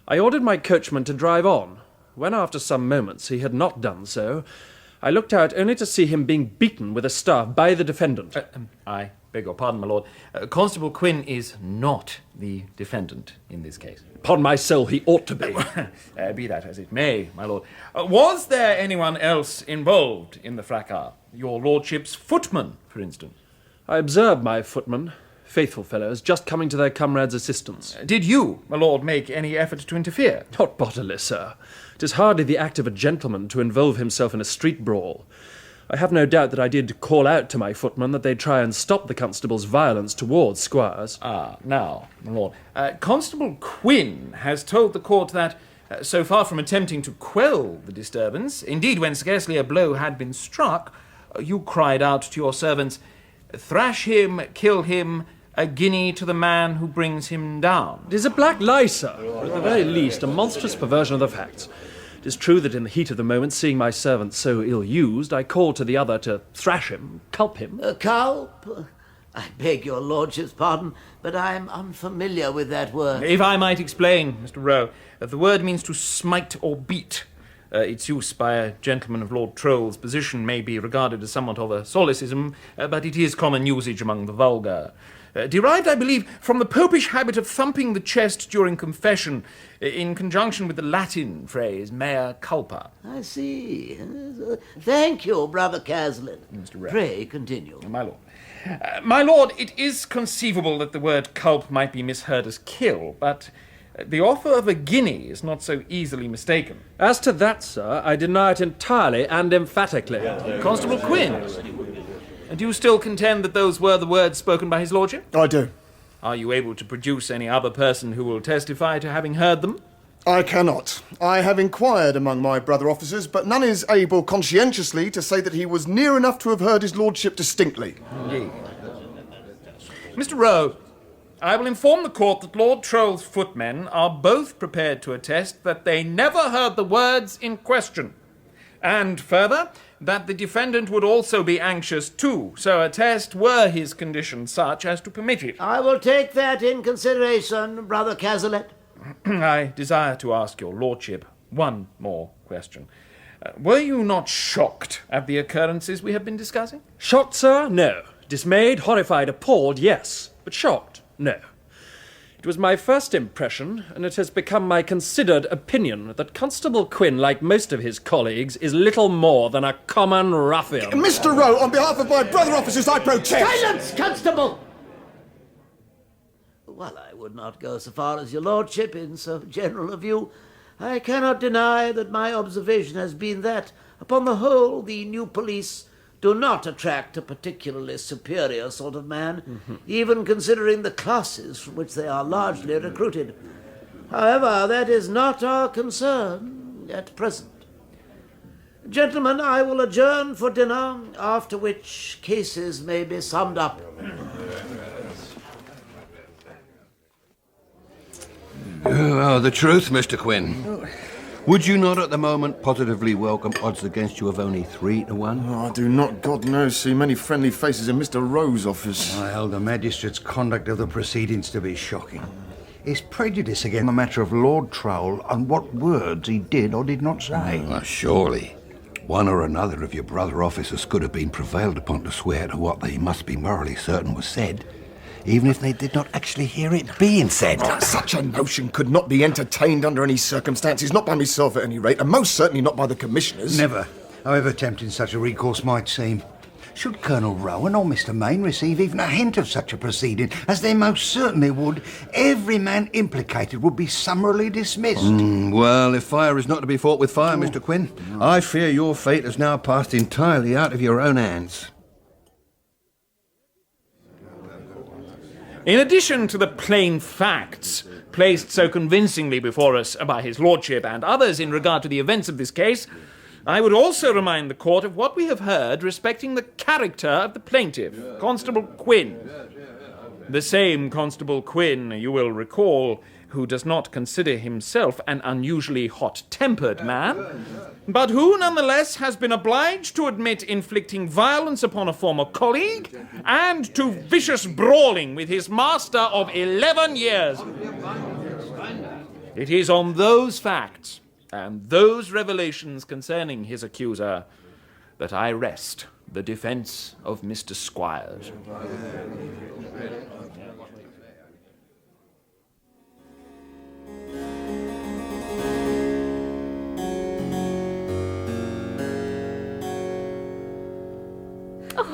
I ordered my coachman to drive on. When after some moments he had not done so, I looked out only to see him being beaten with a staff by the defendant. I beg your pardon, my lord. Constable Quinn is not the defendant in this case. Upon my soul, he ought to be. Be that as it may, my lord. Was there anyone else involved in the fracas? Your lordship's footman, for instance? I observed my footmen, faithful fellows, just coming to their comrades' assistance. Did you, my lord, make any effort to interfere? Not bodily, sir. 'Tis hardly the act of a gentleman to involve himself in a street brawl. I have no doubt that I did call out to my footmen that they try and stop the constable's violence towards Squires. Now, my lord, Constable Quinn has told the court that, so far from attempting to quell the disturbance, indeed when scarcely a blow had been struck, you cried out to your servants, "Thrash him, kill him, a guinea to the man who brings him down." It is a black lie, sir, or at the very least a monstrous perversion of the facts. It is true that in the heat of the moment, seeing my servant so ill-used, I called to the other to thrash him, culp him. Culp? I beg your lordship's pardon, but I am unfamiliar with that word. If I might explain, Mr. Rowe, the word means to smite or beat. Its use by a gentleman of Lord Troll's position may be regarded as somewhat of a solecism, but it is common usage among the vulgar. Derived, I believe, from the popish habit of thumping the chest during confession, in conjunction with the Latin phrase mea culpa. I see. Thank you, Brother Caslin. Mr. Rowe. Pray continue. My lord. My lord, it is conceivable that the word culp might be misheard as kill, but the offer of a guinea is not so easily mistaken. As to that, sir, I deny it entirely and emphatically. Constable Quinn, do you still contend that those were the words spoken by his lordship? I do. Are you able to produce any other person who will testify to having heard them? I cannot. I have inquired among my brother officers, but none is able conscientiously to say that he was near enough to have heard his lordship distinctly. Indeed. Mr. Rowe, I will inform the court that Lord Troll's footmen are both prepared to attest that they never heard the words in question. And further, that the defendant would also be anxious to so attest were his condition such as to permit it. I will take that in consideration, Brother Cazalet. I desire to ask your lordship one more question. Were you not shocked at the occurrences we have been discussing? Shocked, sir? No. Dismayed, horrified, appalled, yes. But shocked? No. It was my first impression, and it has become my considered opinion, that Constable Quinn, like most of his colleagues, is little more than a common ruffian. Mr. Rowe, on behalf of my brother officers, I protest! Silence, Constable! While I would not go so far as your lordship in so general a view, I cannot deny that my observation has been that, upon the whole, the new police do not attract a particularly superior sort of man, even considering the classes from which they are largely recruited. However, that is not our concern at present. Gentlemen, I will adjourn for dinner, after which cases may be summed up. The truth, Mr. Quinn. Would you not at the moment positively welcome odds against you of only 3-1? I do not, God knows, see many friendly faces in Mr. Rowe's office. I held the magistrate's conduct of the proceedings to be shocking. Is prejudice again a matter of Lord Troll and what words he did or did not say? Surely. One or another of your brother officers could have been prevailed upon to swear to what they must be morally certain was said, even if they did not actually hear it being said. Such a notion could not be entertained under any circumstances, not by myself at any rate, and most certainly not by the commissioners. Never, however tempting such a recourse might seem. Should Colonel Rowan or Mr. Main receive even a hint of such a proceeding, as they most certainly would, every man implicated would be summarily dismissed. Well, if fire is not to be fought with fire, Mr. Quinn, I fear your fate has now passed entirely out of your own hands. In addition to the plain facts placed so convincingly before us by his lordship and others in regard to the events of this case, I would also remind the court of what we have heard respecting the character of the plaintiff, Constable Quinn. The same Constable Quinn, you will recall, who does not consider himself an unusually hot-tempered man, but who nonetheless has been obliged to admit inflicting violence upon a former colleague and to vicious brawling with his master of 11 years. It is on those facts and those revelations concerning his accuser that I rest the defence of Mr. Squires.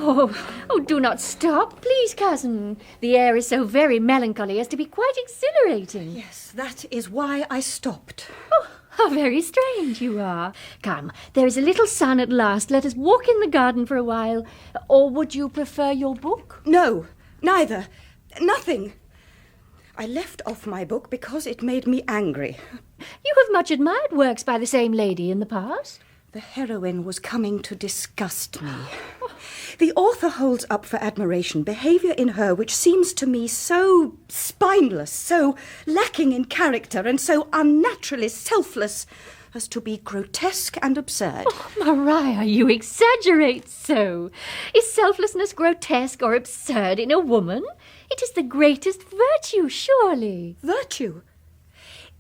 Oh, do not stop, please, cousin. The air is so very melancholy as to be quite exhilarating. Yes, that is why I stopped. Oh, how very strange you are. Come, there is a little sun at last. Let us walk in the garden for a while. Or would you prefer your book? No, neither. Nothing. I left off my book because it made me angry. You have much admired works by the same lady in the past. The heroine was coming to disgust me. The author holds up for admiration behaviour in her which seems to me so spineless, so lacking in character, and so unnaturally selfless as to be grotesque and absurd. Oh, Mariah, you exaggerate so. Is selflessness grotesque or absurd in a woman? It is the greatest virtue, surely. Virtue?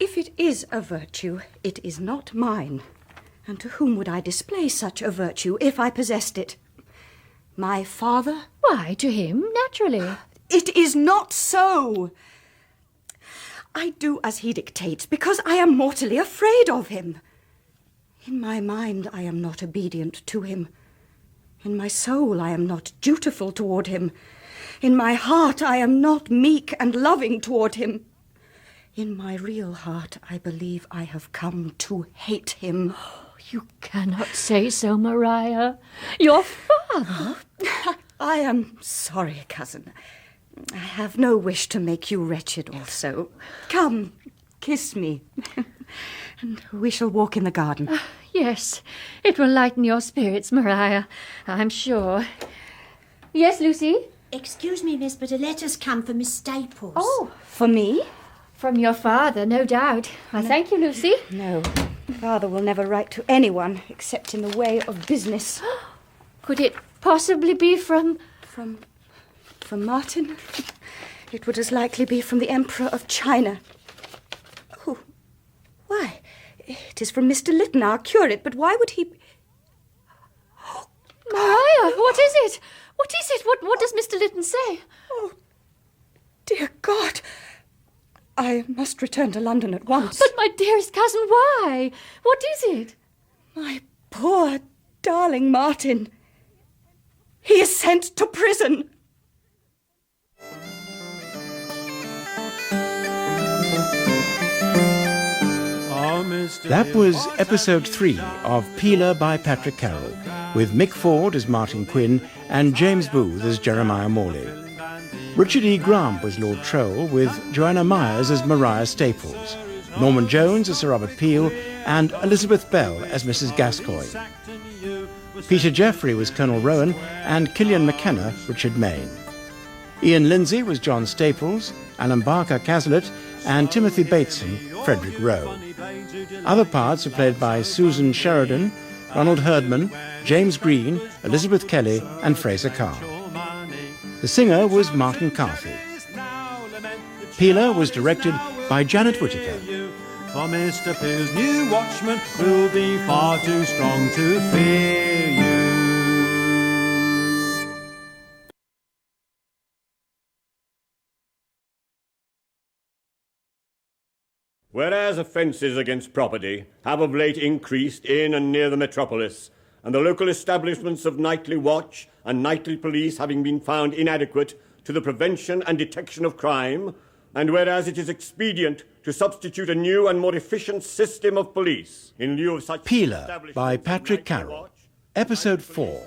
If it is a virtue, it is not mine. And to whom would I display such a virtue if I possessed it? My father? Why, to him, naturally. It is not so. I do as he dictates because I am mortally afraid of him. In my mind, I am not obedient to him. In my soul, I am not dutiful toward him. In my heart, I am not meek and loving toward him. In my real heart, I believe I have come to hate him. You cannot say so, Mariah. Your father? I am sorry, cousin. I have no wish to make you wretched also. Come, kiss me, and we shall walk in the garden. Yes, it will lighten your spirits, Mariah, I'm sure. Yes, Lucy? Excuse me, miss, but a letter's come for Miss Staples. Oh, for me? From your father, no doubt. I thank you, Lucy. No, father will never write to anyone except in the way of business. Could it possibly be from Martin? It would as likely be from the Emperor of China. Oh, why? It is from Mr. Linton, our curate, but why would he... Mariah, what is it? What is it? What does Mr. Linton say? Oh, dear God. I must return to London at once. But, my dearest cousin, why? What is it? My poor, darling Martin. He is sent to prison. That was episode 3 of Peeler by Patrick Carroll, with Mick Ford as Martin Quinn and James Booth as Jeremiah Morley. Richard E. Grant was Lord Troll, with Joanna Myers as Mariah Staples, Norman Jones as Sir Robert Peel, and Elizabeth Bell as Mrs. Gascoigne. Peter Jeffrey was Colonel Rowan, and Killian McKenna Richard Mayne. Ian Lindsay was John Staples, Alan Barker Cazalet, and Timothy Bateson Frederick Rowe. Other parts were played by Susan Sheridan, Ronald Herdman, James Green, Elizabeth Kelly, and Fraser Carr. The singer was Martin Carthy. Peeler was directed by Janet Whittaker. For Mr. Peel's new watchman will be far too strong to fear you. Whereas offences against property have of late increased in and near the metropolis, and the local establishments of nightly watch and nightly police having been found inadequate to the prevention and detection of crime, and whereas it is expedient to substitute a new and more efficient system of police in lieu of such... Peeler by Patrick Carroll, Episode 4.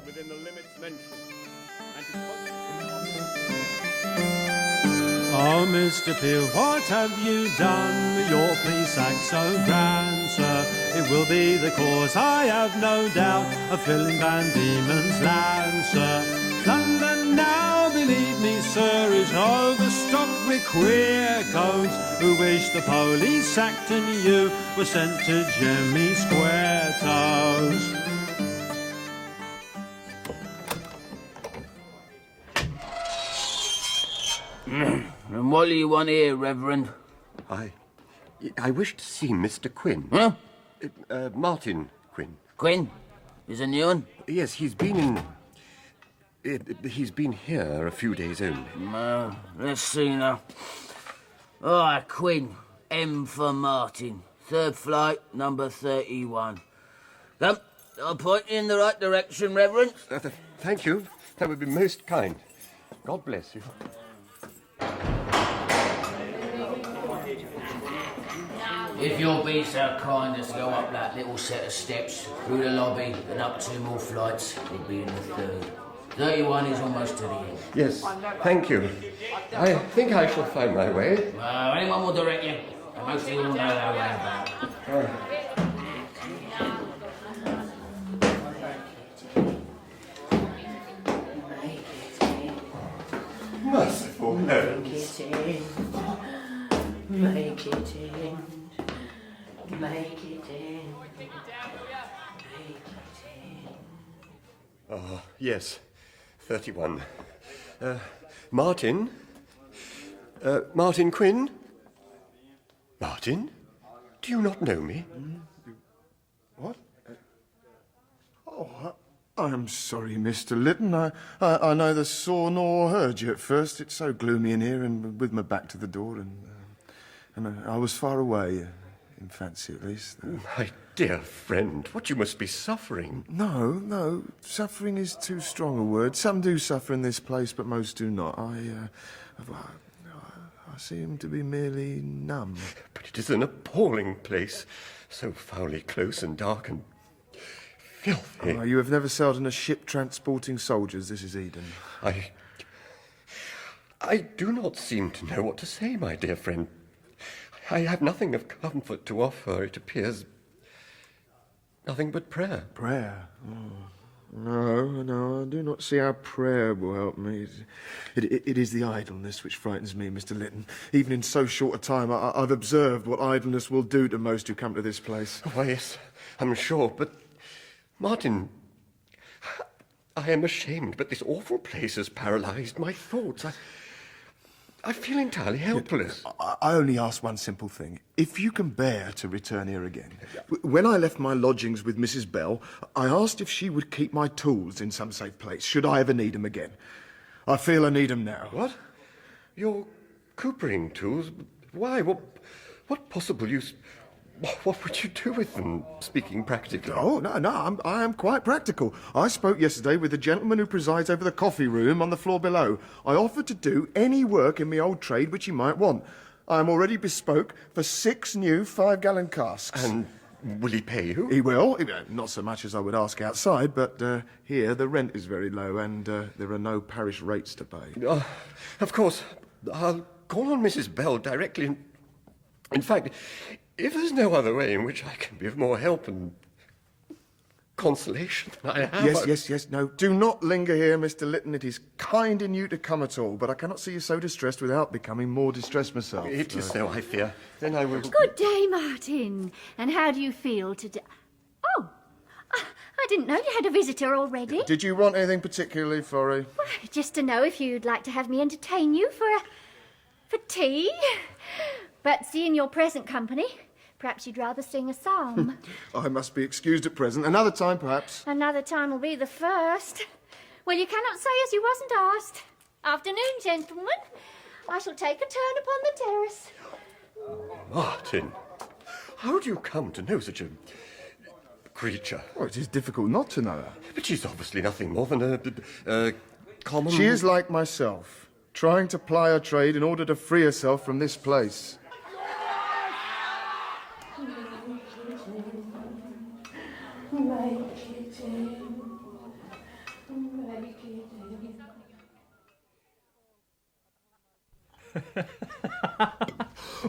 Oh, Mr. Peel, what have you done with your police act so grand, sir? It will be the cause, I have no doubt, of filling Van Diemen's land, sir. London now believe me, sir, is overstocked with queer codes who wish the police sacked and you were sent to Jimmy Square Toes. And what do you want here, Reverend? I wish to see Mr. Quinn. Huh? Martin Quinn. Quinn? Is a new one? Yes, he's been here a few days only. Let's see now. All right, Quinn. M for Martin. Third flight, number 31. Come, I'll point you in the right direction, Reverend. Thank you. That would be most kind. God bless you. If you'll be so kind as to go up that little set of steps, through the lobby, and up 2 more flights, you'll be in the third. 31 is almost to the end. Yes, thank you. I think I shall find my way. Anyone will direct you. And most of you will know their way about. Merciful heavens. Make it in. Make it in. Oh, yes. 31. Martin? Martin Quinn? Martin? Do you not know me? What? I'm sorry, Mr. Linton. I neither saw nor heard you at first. It's so gloomy in here, and with my back to the door, and I was far away, in fancy at least. My dear friend, what you must be suffering. No, suffering is too strong a word. Some do suffer in this place, but most do not. I seem to be merely numb. But it is an appalling place, so foully close and dark and filthy. Oh, you have never sailed in a ship transporting soldiers. This is Eden. I do not seem to know what to say, my dear friend. I have nothing of comfort to offer, it appears. Nothing but prayer. Prayer? Oh. No, I do not see how prayer will help me. It is the idleness which frightens me, Mr. Linton. Even in so short a time, I've observed what idleness will do to most who come to this place. Why, yes, I'm sure, but... Martin, I am ashamed, but this awful place has paralysed my thoughts. I feel entirely helpless. I only ask one simple thing. If you can bear to return here again. When I left my lodgings with Mrs. Bell, I asked if she would keep my tools in some safe place, should I ever need them again. I feel I need them now. What? Your coopering tools? Why? What possible use... What would you do with them, speaking practically? Oh, no, I am quite practical. I spoke yesterday with the gentleman who presides over the coffee room on the floor below. I offered to do any work in my old trade which he might want. I am already bespoke for 6 new 5-gallon casks. And will he pay you? He will. Not so much as I would ask outside, but here the rent is very low and there are no parish rates to pay. Of course. I'll call on Mrs. Bell directly. In fact... if there's no other way in which I can be of more help and consolation than I have... Yes. No, do not linger here, Mr. Linton. It is kind in you to come at all, but I cannot see you so distressed without becoming more distressed myself. It is so, I fear. Then I will... Good day, Martin. And how do you feel today? Oh, I didn't know you had a visitor already. Did you want anything particularly, Forry? Well, just to know if you'd like to have me entertain you for tea. But seeing your present company, perhaps you'd rather sing a psalm. I must be excused at present. Another time, perhaps. Another time will be the first. Well, you cannot say as you wasn't asked. Afternoon, gentlemen. I shall take a turn upon the terrace. Martin, how do you come to know such a creature? Well, it is difficult not to know her. But she's obviously nothing more than a common... She is like myself, trying to ply her trade in order to free herself from this place.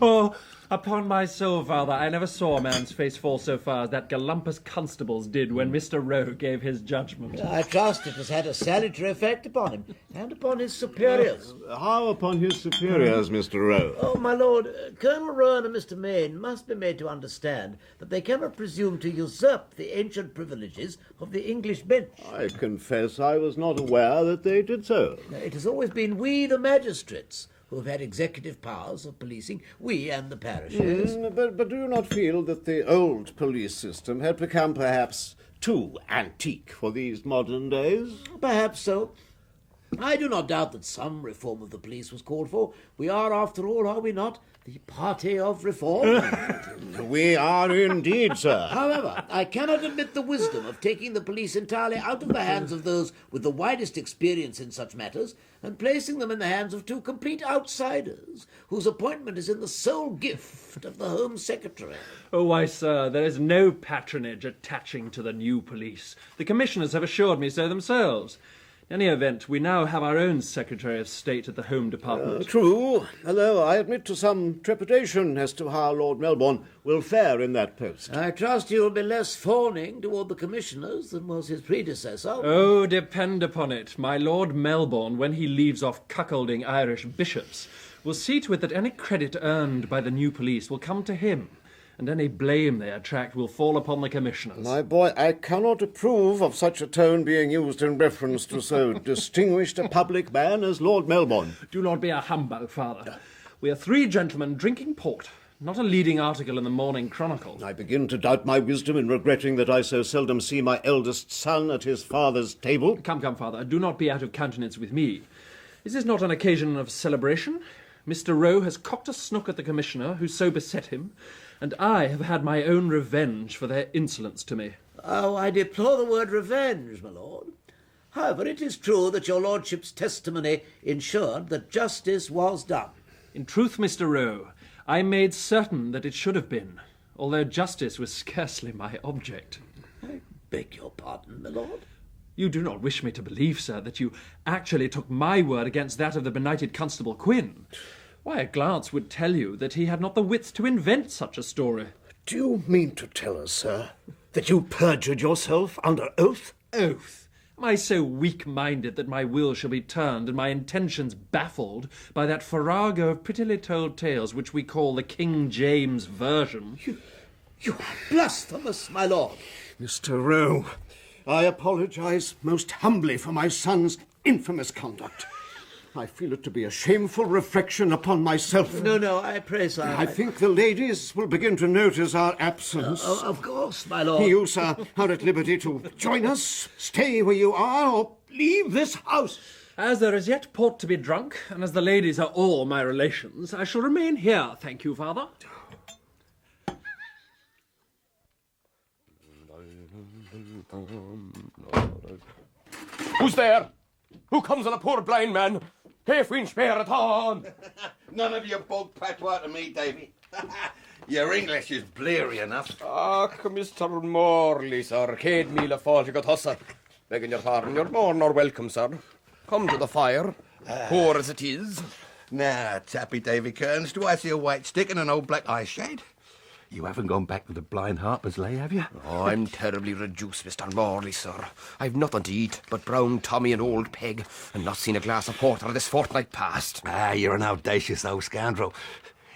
Oh, upon my soul, Father, I never saw a man's face fall so far as that galumpus constable's did when Mr. Rowe gave his judgment. I trust it has had a salutary effect upon him and upon his superiors. How upon his superiors, Mr. Rowe? Oh, my lord, Colonel Rowan and Mr. Main must be made to understand that they cannot presume to usurp the ancient privileges of the English bench. I confess I was not aware that they did so. It has always been we, the magistrates, who have had executive powers of policing, we and the parishes. But do you not feel that the old police system had become perhaps too antique for these modern days? Perhaps so. I do not doubt that some reform of the police was called for. We are, after all, are we not, the party of reform? We are indeed, sir. However, I cannot admit the wisdom of taking the police entirely out of the hands of those with the widest experience in such matters and placing them in the hands of two complete outsiders whose appointment is in the sole gift of the Home Secretary. Oh, why, sir, there is no patronage attaching to the new police. The commissioners have assured me so themselves. In any event, we now have our own Secretary of State at the Home Department. True, although I admit to some trepidation as to how Lord Melbourne will fare in that post. I trust he will be less fawning toward the commissioners than was his predecessor. Oh, depend upon it, my Lord Melbourne, when he leaves off cuckolding Irish bishops, will see to it that any credit earned by the new police will come to him, and any blame they attract will fall upon the commissioners. My boy, I cannot approve of such a tone being used in reference to so distinguished a public man as Lord Melbourne. Do not be a humbug, Father. We are three gentlemen drinking port, not a leading article in the Morning Chronicle. I begin to doubt my wisdom in regretting that I so seldom see my eldest son at his father's table. Come, Father, do not be out of countenance with me. Is this not an occasion of celebration? Mr. Rowe has cocked a snook at the commissioner who so beset him, and I have had my own revenge for their insolence to me. Oh, I deplore the word revenge, my lord. However, it is true that your lordship's testimony ensured that justice was done. In truth, Mr. Rowe, I made certain that it should have been, although justice was scarcely my object. I beg your pardon, my lord. You do not wish me to believe, sir, that you actually took my word against that of the benighted Constable Quinn. Why, a glance would tell you that he had not the wits to invent such a story. Do you mean to tell us, sir, that you perjured yourself under oath? Oath? Am I so weak-minded that my will shall be turned and my intentions baffled by that farrago of prettily told tales which we call the King James Version? You are blasphemous, my lord. Mr. Rowe, I apologize most humbly for my son's infamous conduct. I feel it to be a shameful reflection upon myself. No, I pray, sir. I think the ladies will begin to notice our absence. Of course, my lord. You, sir, are at liberty to join us, stay where you are, or leave this house. As there is yet port to be drunk, and as the ladies are all my relations, I shall remain here, thank you, Father. Who's there? Who comes on a poor blind man? Half inch pair at on. None of your bog patois to me, Davy. Your English is bleary enough. Mr. Morley, sir. Cade me la fault you got hussa. Begging your pardon, you're more nor welcome, sir. Come to the fire, poor as it is. Now, Tappy Davy Kearns, do I see a white stick and an old black eye shade? You haven't gone back to the blind harper's lay, have you? Oh, I'm terribly reduced, Mr. Morley, sir. I've nothing to eat but brown Tommy and old Peg, and not seen a glass of porter this fortnight past. You're an audacious old scoundrel.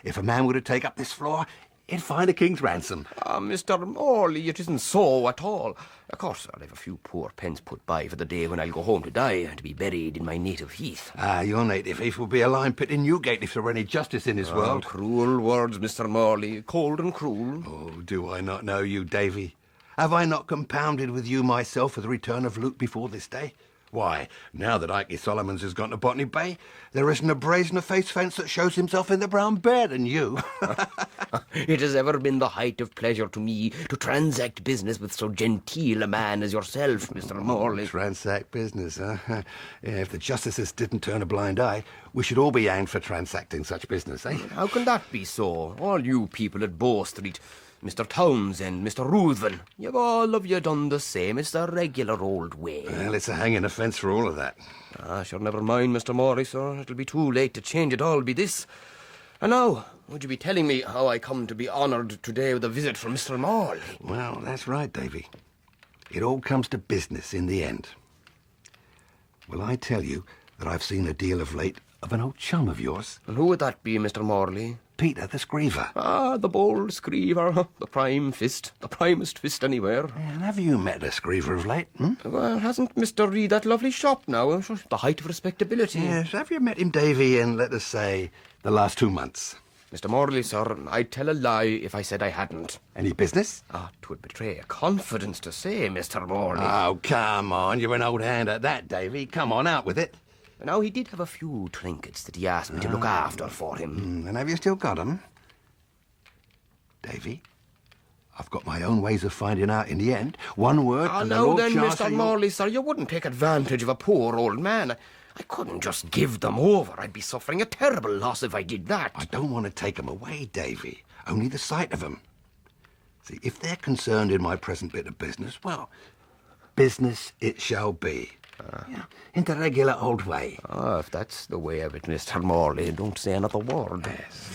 If a man were to take up this floor, he'd find a king's ransom. Mr. Morley, it isn't so at all. Of course, I'll have a few poor pence put by for the day when I'll go home to die and to be buried in my native heath. Your native heath will be a lime pit in Newgate if there were any justice in this world. Cruel words, Mr. Morley. Cold and cruel. Oh, do I not know you, Davy? Have I not compounded with you myself for the return of Luke before this day? Why, now that Ikey Solomons has gone to Botany Bay, there isn't a brazen-faced fence that shows himself in the brown bear than you. It has ever been the height of pleasure to me to transact business with so genteel a man as yourself, Mr. Morley. Transact business, huh? Yeah, if the justices didn't turn a blind eye, we should all be hanged for transacting such business, eh? How can that be so? All you people at Bow Street, Mr. Townsend, Mr. Ruthven, you've all of you done the same. It's the regular old way. Well, it's a hanging offence for all of that. Sure, never mind, Mr. Morley, sir. It'll be too late to change it all, be this. And now, would you be telling me how I come to be honoured today with a visit from Mr. Morley? Well, that's right, Davy. It all comes to business in the end. Will I tell you that I've seen a deal of late of an old chum of yours? And who would that be, Mr. Morley? Peter, the scriver. Ah, the bold scriver. The prime fist. The primest fist anywhere. And have you met a scriver of late? Well, hasn't Mr. Reed that lovely shop now? The height of respectability. Yes, have you met him, Davy, in, let us say, the last 2 months? Mr. Morley, sir, I'd tell a lie if I said I hadn't. Any business? Ah, 'twould betray a confidence to say, Mr. Morley. Oh, come on, you're an old hand at that, Davy. Come on, out with it. Now, he did have a few trinkets that he asked me to look after for him. And have you still got 'em? Davy, I've got my own ways of finding out in the end. One word and the now Lord then, Chancellor... Mr. Morley, sir, you wouldn't take advantage of a poor old man. I couldn't just give them over. I'd be suffering a terrible loss if I did that. I don't want to take 'em away, Davy. Only the sight of 'em. See, if they're concerned in my present bit of business, well, business it shall be. In the regular old way. Ah, if that's the way of it, Mr. Morley, don't say another word. Yes.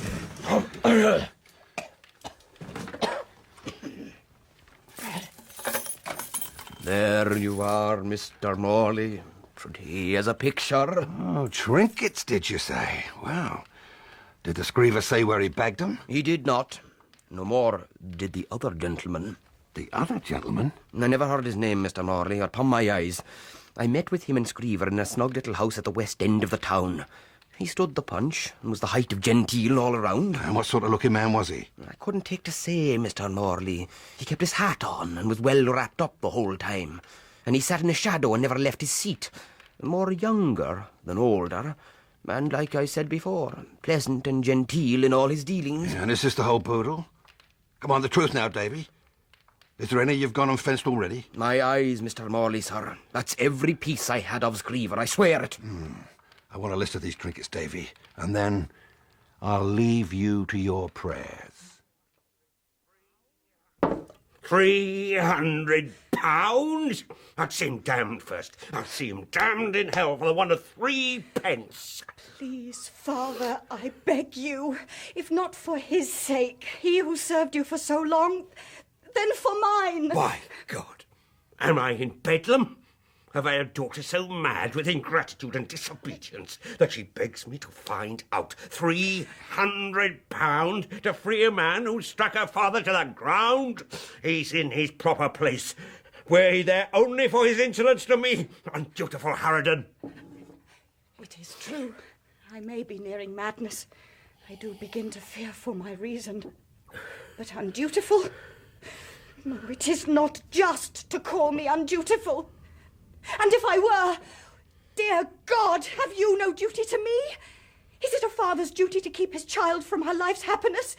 There you are, Mr. Morley. Pretty as a picture. Oh, trinkets, did you say? Wow. Did the scriver say where he bagged them? He did not. No more did the other gentleman. The other gentleman? I never heard his name, Mr. Morley, upon my eyes. I met with him and Scriver in a snug little house at the west end of the town. He stood the punch and was the height of genteel all around. And what sort of looking man was he? I couldn't take to say, Mr. Morley. He kept his hat on and was well wrapped up the whole time. And he sat in the shadow and never left his seat. More younger than older. And like I said before, pleasant and genteel in all his dealings. Yeah, and is this the whole poodle? Come on, the truth now, Davy. Is there any you've gone and fenced already? My eyes, Mr. Morley, sir. That's every piece I had of Scriver, I swear it. I want a list of these trinkets, Davy, and then I'll leave you to your prayers. £300? I'd see him damned first. I'll see him damned in hell for the want of 3 pence. Please, Father, I beg you, if not for his sake, he who served you for so long, then for mine. Why, God, am I in Bedlam? Have I a daughter so mad with ingratitude and disobedience that she begs me to find out £300 to free a man who struck her father to the ground? He's in his proper place. Were he there only for his insolence to me? Undutiful Harridan. It is true. I may be nearing madness. I do begin to fear for my reason. But undutiful? No, it is not just to call me undutiful. And if I were, dear God, have you no duty to me? Is it a father's duty to keep his child from her life's happiness?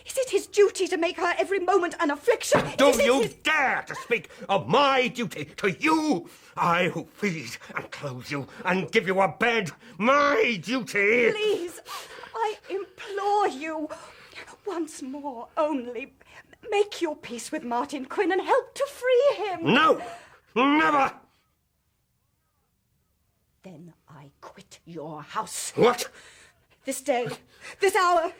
Is it his duty to make her every moment an affliction? Don't you dare to speak of my duty to you! I who feed and clothe you and give you a bed. My duty! Please, I implore you, once more only, make your peace with Martin Quinn and help to free him. No! Never! Then I quit your house. What? This day, this hour,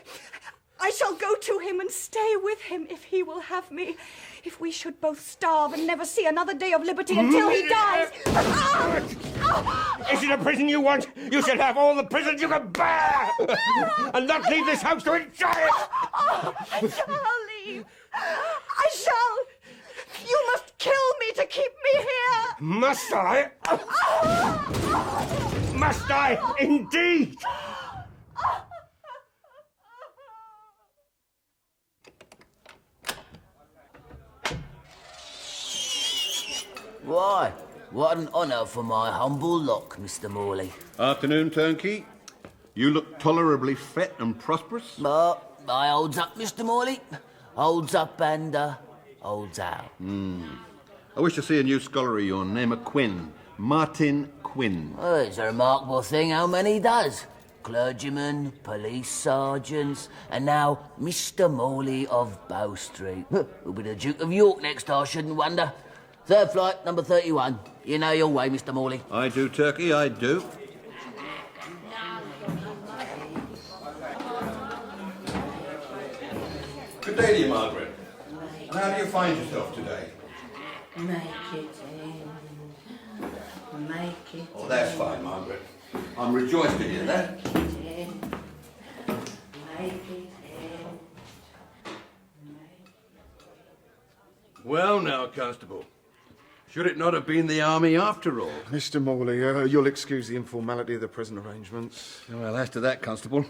I shall go to him and stay with him if he will have me. If we should both starve and never see another day of liberty until he dies. Is it a prison you want? You should have all the prisons you can bear! And not leave this house to enjoy it! I shall leave. I shall. You must kill me to keep me here. Must I? Must I, indeed? Why, what an honour for my humble luck, Mr. Morley. Afternoon, turnkey. You look tolerably fit and prosperous. But I holds up, Mr. Morley. Holds up and holds out. I wish to see a new scholar of your name of Quinn. Martin Quinn. Well, it's a remarkable thing how many does. Clergymen, police sergeants, and now Mr. Morley of Bow Street. Who'll be the Duke of York next, I shouldn't wonder. 3rd flight, number 31. You know your way, Mr. Morley. I do, turkey, I do. Good day to you, Margaret. And how do you find yourself today? Make it end. Make it Oh, that's fine, Margaret. I'm rejoiced to hear that. end. Make it end. Well now, Constable. Should it not have been the army after all? Mr. Morley, you'll excuse the informality of the present arrangements. Well, as to that, Constable,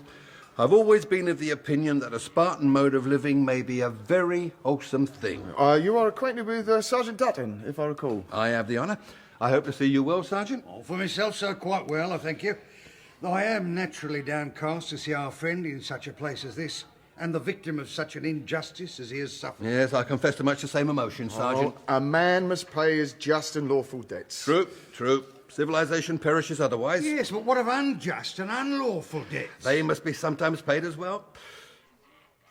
I've always been of the opinion that a Spartan mode of living may be a very wholesome thing. You are acquainted with Sergeant Dutton, if I recall. I have the honour. I hope to see you well, Sergeant. Oh, for myself, sir, quite well, I thank you. Though I am naturally downcast to see our friend in such a place as this, and the victim of such an injustice as he has suffered. Yes, I confess to much the same emotion, Sergeant. A man must pay his just and lawful debts. True, true. Civilization perishes otherwise. Yes, but what of unjust and unlawful debts? They must be sometimes paid as well.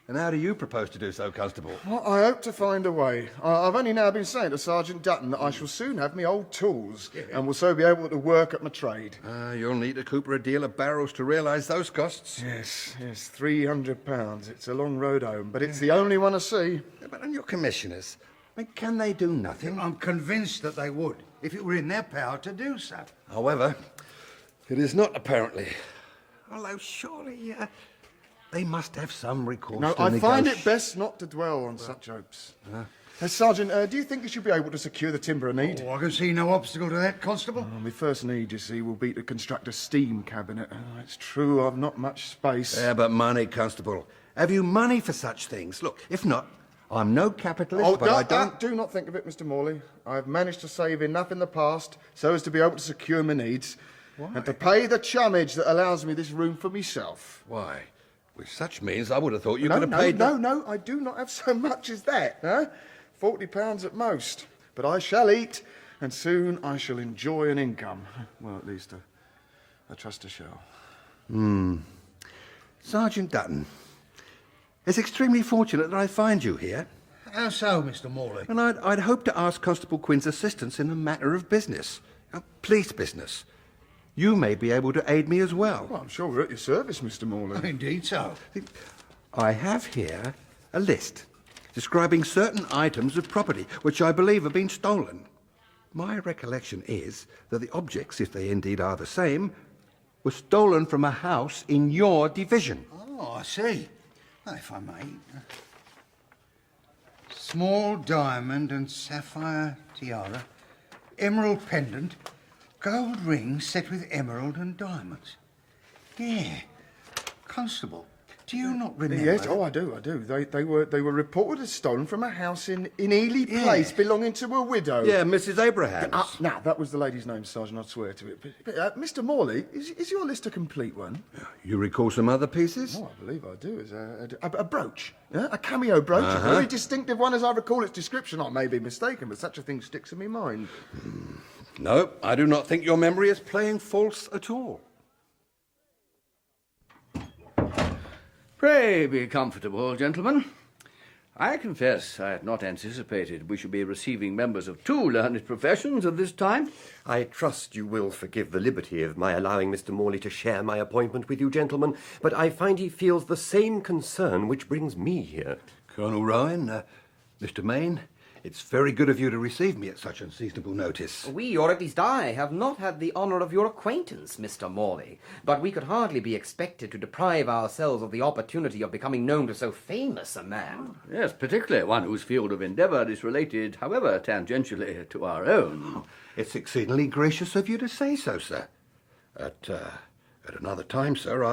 And how do you propose to do so, Constable? Well, I hope to find a way. I've only now been saying to Sergeant Dutton that I shall soon have me old tools and will so be able to work at my trade. You'll need to cooper a deal of barrels to realise those costs. Yes, £300. It's a long road home, but it's the only one I see. Yeah, but on your commissioners, I mean, can they do nothing? I'm convinced that they would, if it were in their power to do so. However, it is not apparently. Although surely they must have some recourse No, to I find it best not to dwell on such hopes. Sergeant, do you think you should be able to secure the timber I need? Oh, I can see no obstacle to that, Constable. My first need, you see, will be to construct a steam cabinet. It's true, I've not much space. Yeah, but money, Constable. Have you money for such things? Look, if not, I'm no capitalist, but I don't... Do not think of it, Mr. Morley. I've managed to save enough in the past so as to be able to secure my needs. Why? And to pay the chummage that allows me this room for myself. Why? With such means, I would have thought you No, could have paid... No, I do not have so much as that, huh? £40 at most. But I shall eat, and soon I shall enjoy an income. Well, at least I trust I shall. Sergeant Dutton, it's extremely fortunate that I find you here. How so, Mr. Morley? And I'd hoped to ask Constable Quinn's assistance in a matter of business. Police business. You may be able to aid me as well. Well, I'm sure we're at your service, Mr. Morley. Indeed so. I have here a list describing certain items of property which I believe have been stolen. My recollection is that the objects, if they indeed are the same, were stolen from a house in your division. Oh, I see. Well, if I may. Small diamond and sapphire tiara, emerald pendant, gold ring set with emerald and diamonds. Yeah. Constable, do you not remember? Yes, I do. They were reported as stolen from a house in Ely Place belonging to a widow. Yeah, Mrs. Abrahams. Now, that was the lady's name, Sergeant, I'd swear to it. But Mr. Morley, is your list a complete one? You recall some other pieces? Oh, I believe I do. It's a brooch, a cameo brooch, a very distinctive one as I recall its description. I may be mistaken, but such a thing sticks in my mind. No, I do not think your memory is playing false at all. Pray be comfortable, gentlemen. I confess I had not anticipated we should be receiving members of two learned professions at this time. I trust you will forgive the liberty of my allowing Mr. Morley to share my appointment with you, gentlemen, but I find he feels the same concern which brings me here. Colonel Rowan, Mr. Main, it's very good of you to receive me at such unseasonable notice. We, or at least I, have not had the honour of your acquaintance, Mr. Morley, but we could hardly be expected to deprive ourselves of the opportunity of becoming known to so famous a man. Yes, particularly one whose field of endeavour is related, however tangentially, to our own. It's exceedingly gracious of you to say so, sir. At another time, sir,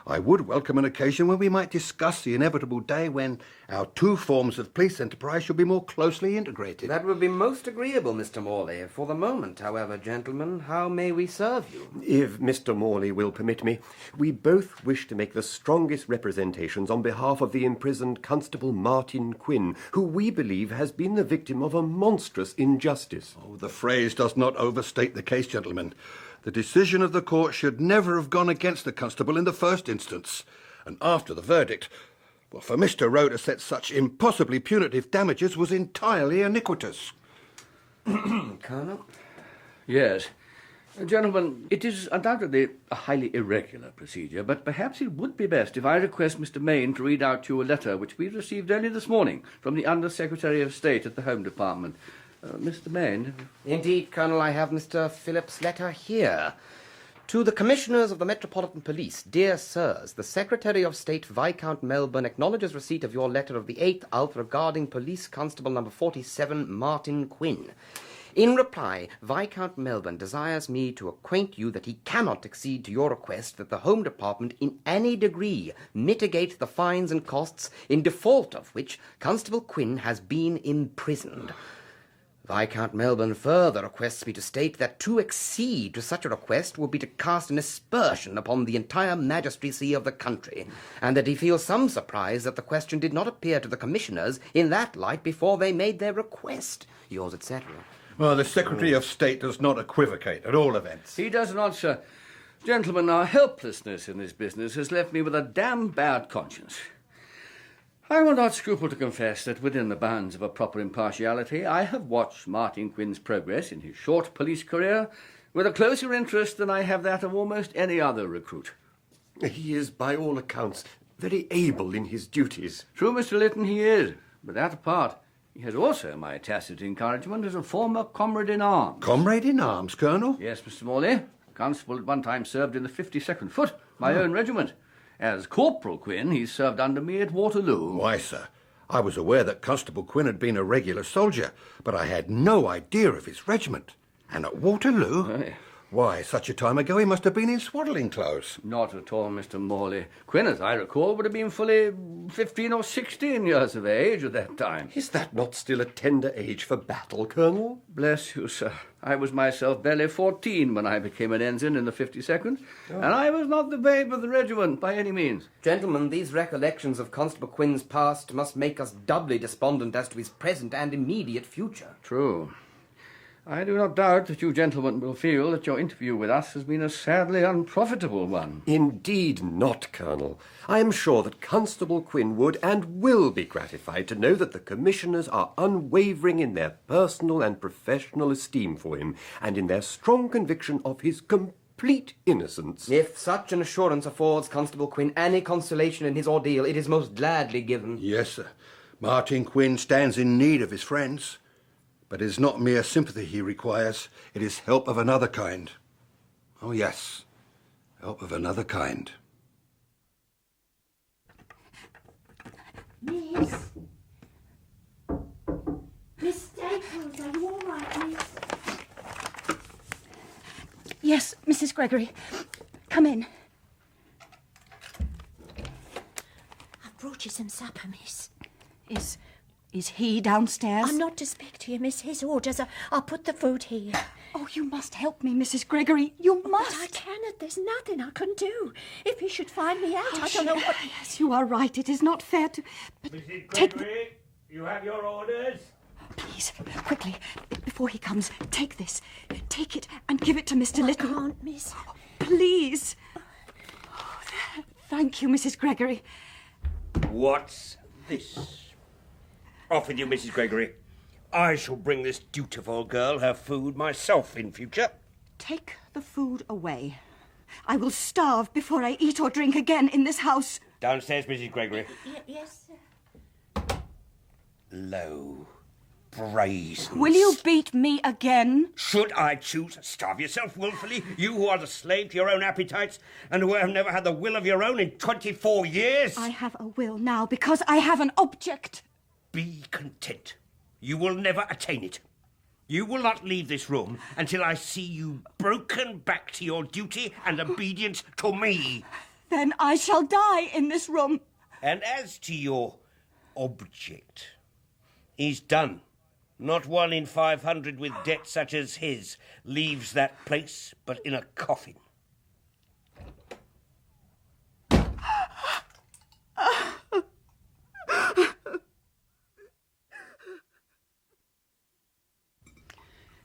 I would welcome an occasion when we might discuss the inevitable day when our two forms of police enterprise shall be more closely integrated. That would be most agreeable, Mr. Morley. For the moment, however, gentlemen, how may we serve you? If Mr. Morley will permit me, we both wish to make the strongest representations on behalf of the imprisoned Constable Martin Quinn, who we believe has been the victim of a monstrous injustice. Oh, the phrase does not overstate the case, gentlemen. The decision of the court should never have gone against the constable in the first instance. And after the verdict, well, for Mr. Rowe to set such impossibly punitive damages was entirely iniquitous. Colonel? Yes. Gentlemen, it is undoubtedly a highly irregular procedure, but perhaps it would be best if I request Mr. Main to read out to you a letter which we received early this morning from the Under Secretary of State at the Home Department. Mr. Main? Indeed, Colonel, I have Mr. Phillips' letter here. To the Commissioners of the Metropolitan Police, dear sirs, the Secretary of State Viscount Melbourne acknowledges receipt of your letter of the 8th ult regarding Police Constable number 47, Martin Quinn. In reply, Viscount Melbourne desires me to acquaint you that he cannot accede to your request that the Home Department in any degree mitigate the fines and costs, in default of which Constable Quinn has been imprisoned. Viscount Melbourne further requests me to state that to accede to such a request would be to cast an aspersion upon the entire magistracy of the country, and that he feels some surprise that the question did not appear to the commissioners in that light before they made their request. Yours, etc. Well, the Secretary of State does not equivocate, at all events. He does not, sir. Gentlemen, our helplessness in this business has left me with a damn bad conscience. I will not scruple to confess that within the bounds of a proper impartiality, I have watched Martin Quinn's progress in his short police career with a closer interest than I have that of almost any other recruit. He is, by all accounts, very able in his duties. True, Mr. Linton, he is. But that apart, he has also my tacit encouragement as a former comrade in arms. Comrade in arms, Colonel? Yes, Mr. Morley. Constable at one time served in the 52nd Foot, my own regiment. As Corporal Quinn, he served under me at Waterloo. Why, sir, I was aware that Constable Quinn had been a regular soldier, but I had no idea of his regiment. And at Waterloo? Aye. Why, such a time ago he must have been in swaddling clothes. Not at all, Mr. Morley. Quinn, as I recall, would have been fully 15 or 16 years of age at that time. Is that not still a tender age for battle, Colonel? Bless you, sir. I was myself barely 14 when I became an ensign in the 52nd, and I was not the babe of the regiment by any means. Gentlemen, these recollections of Constable Quinn's past must make us doubly despondent as to his present and immediate future. True. I do not doubt that you gentlemen will feel that your interview with us has been a sadly unprofitable one. Indeed not, Colonel. I am sure that Constable Quinn would and will be gratified to know that the Commissioners are unwavering in their personal and professional esteem for him, and in their strong conviction of his complete innocence. If such an assurance affords Constable Quinn any consolation in his ordeal, it is most gladly given. Yes, sir. Martin Quinn stands in need of his friends. But it is not mere sympathy he requires, it is help of another kind. Oh, yes, help of another kind. Miss Staples, are you all right, miss? Yes, Mrs. Gregory. Come in. I've brought you some supper, miss. Is he downstairs? I'm not to speak to you, miss. His orders. I'll put the food here. Oh, you must help me, Mrs. Gregory. You must. But I cannot. There's nothing I can do. If he should find me out, I don't know what... Yes, you are right. It is not fair to... But Mrs. take Gregory, you have your orders. Please, quickly, before he comes, take this. Take it and give it to Mr. Linton. I can't, miss. Please. Oh, thank you, Mrs. Gregory. What's this? Off with you, Mrs. Gregory. I shall bring this dutiful girl her food myself in future. Take the food away. I will starve before I eat or drink again in this house. Downstairs, Mrs. Gregory. Yes, sir. Low, brazen. Will you beat me again? Should I choose, starve yourself wilfully, you who are the slave to your own appetites, and who have never had the will of your own in 24 years? I have a will now because I have an object. Be content. You will never attain it. You will not leave this room until I see you broken back to your duty and obedience to me. Then I shall die in this room. And as to your object, he's done. Not one in 500 with debt such as his leaves that place but in a coffin.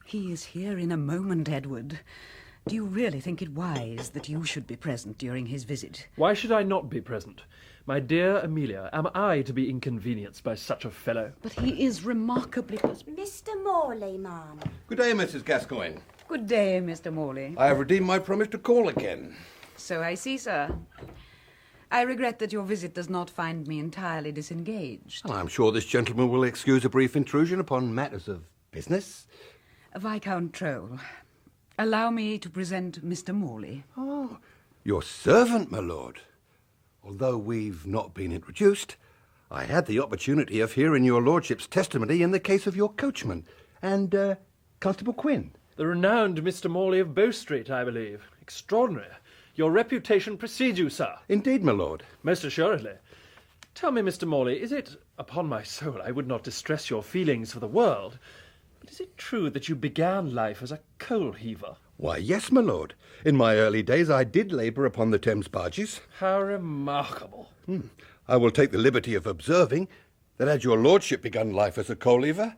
He is here in a moment, Edward. Do you really think it wise that you should be present during his visit? Why should I not be present? My dear Amelia, am I to be inconvenienced by such a fellow? But he is remarkably... Mr. Morley, ma'am. Good day, Mrs. Gascoigne. Good day, Mr. Morley. I have redeemed my promise to call again. So I see, sir. I regret that your visit does not find me entirely disengaged. Well, I'm sure this gentleman will excuse a brief intrusion upon matters of business. Viscount Troll, allow me to present Mr. Morley. Oh, your servant, my lord. Although we've not been introduced, I had the opportunity of hearing your lordship's testimony in the case of your coachman and Constable Quinn. The renowned Mr. Morley of Bow Street, I believe. Extraordinary. Your reputation precedes you, sir. Indeed, my lord. Most assuredly. Tell me, Mr. Morley, is it, upon my soul, I would not distress your feelings for the world, but is it true that you began life as a coal heaver? Why, yes, my lord. In my early days I did labour upon the Thames barges. How remarkable. I will take the liberty of observing that had your lordship begun life as a coal heaver,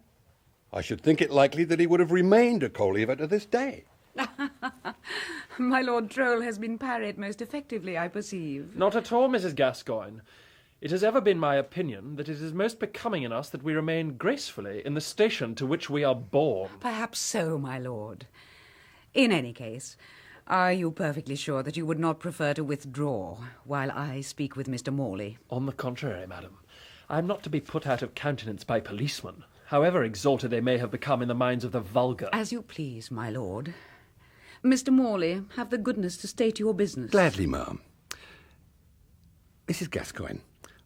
I should think it likely that he would have remained a coal heaver to this day. My Lord Troll has been parried most effectively, I perceive. Not at all, Mrs. Gascoigne. It has ever been my opinion that it is most becoming in us that we remain gracefully in the station to which we are born. Perhaps so, my lord. In any case, are you perfectly sure that you would not prefer to withdraw while I speak with Mr. Morley? On the contrary, madam. I am not to be put out of countenance by policemen, however exalted they may have become in the minds of the vulgar. As you please, my lord. Mr. Morley, have the goodness to state your business. Gladly, ma'am. Mrs. Gascoigne,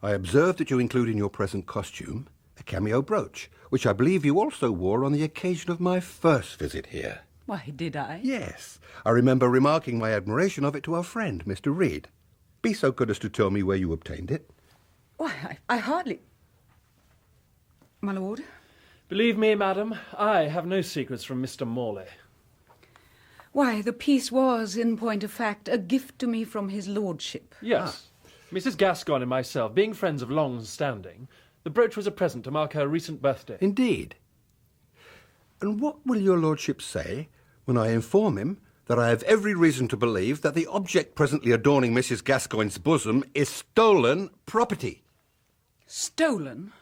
I observe that you include in your present costume a cameo brooch, which I believe you also wore on the occasion of my first visit here. Why, did I? Yes. I remember remarking my admiration of it to our friend, Mr. Reed. Be so good as to tell me where you obtained it. Why, I hardly... My lord? Believe me, madam, I have no secrets from Mr. Morley. Why, the piece was, in point of fact, a gift to me from his lordship. Yes. Mrs. Gascoigne and myself, being friends of long standing, the brooch was a present to mark her recent birthday. Indeed. And what will your lordship say when I inform him that I have every reason to believe that the object presently adorning Mrs. Gascoigne's bosom is stolen property? Stolen?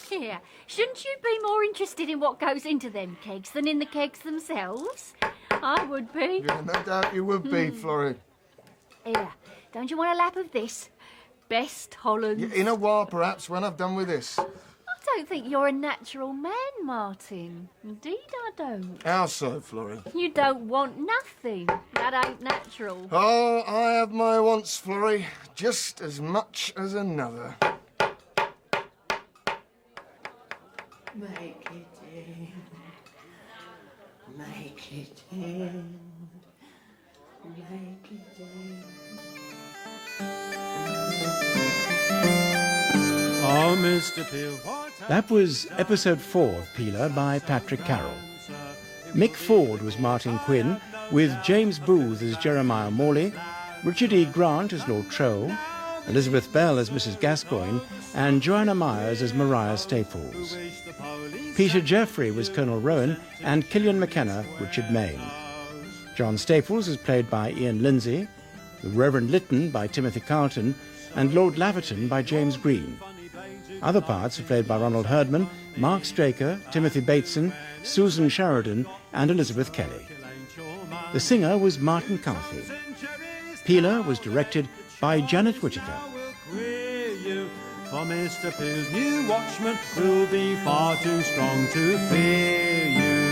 Here, shouldn't you be more interested in what goes into them kegs than in the kegs themselves? I would be. Yeah, no doubt you would be, Florrie. Here, don't you want a lap of this? Best Hollands. Yeah, in a while, perhaps, when I've done with this. I don't think you're a natural man, Martin. Indeed I don't. How so, Florrie? You don't want nothing. That ain't natural. Oh, I have my wants, Florrie, just as much as another. Make it end. Make it end. Make it end. Oh, Mr. Peel, what... That was episode 4 of Peeler by Patrick Carroll. Mick Ford was Martin Quinn, with James Booth as Jeremiah Morley, Richard E. Grant as Lord Troll, Elizabeth Bell as Mrs. Gascoigne, and Joanna Myers as Mariah Staples. Peter Jeffrey was Colonel Rowan, and Killian McKenna Richard Mayne. John Staples was played by Ian Lindsay, the Reverend Linton by Timothy Carlton, and Lord Laverton by James Green. Other parts were played by Ronald Herdman, Mark Straker, Timothy Bateson, Susan Sheridan, and Elizabeth Kelly. The singer was Martin Carthy. Peeler was directed by Janet Whittaker. For Mr. Peel's new watchman will be far too strong to fear you.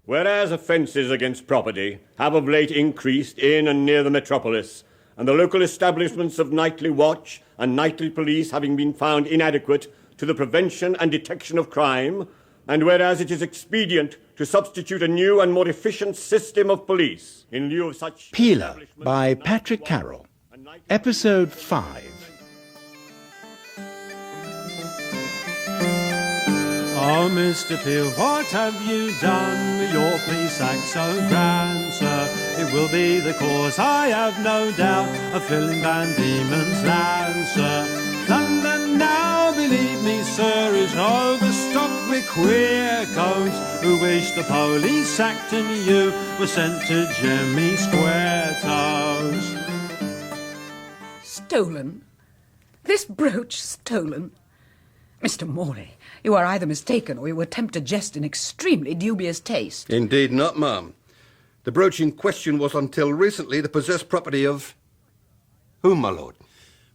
Whereas offences against property have of late increased in and near the metropolis, and the local establishments of nightly watch and nightly police having been found inadequate to the prevention and detection of crime, and whereas it is expedient to substitute a new and more efficient system of police in lieu of such... Peeler by Patrick Carroll. Episode 5. Oh, Mr. Peel, what have you done with your police act so grand, sir? It will be the cause, I have no doubt, of filling Van Diemen's land, sir. London now, believe me, sir, is overstocked with queer codes who wish the police sacked and you were sent to Jemmy Square Toes. Stolen? This brooch stolen? Mr. Morley, you are either mistaken or you attempt to jest in extremely dubious taste. Indeed not, ma'am. The brooch in question was until recently the possessed property of... whom, my lord?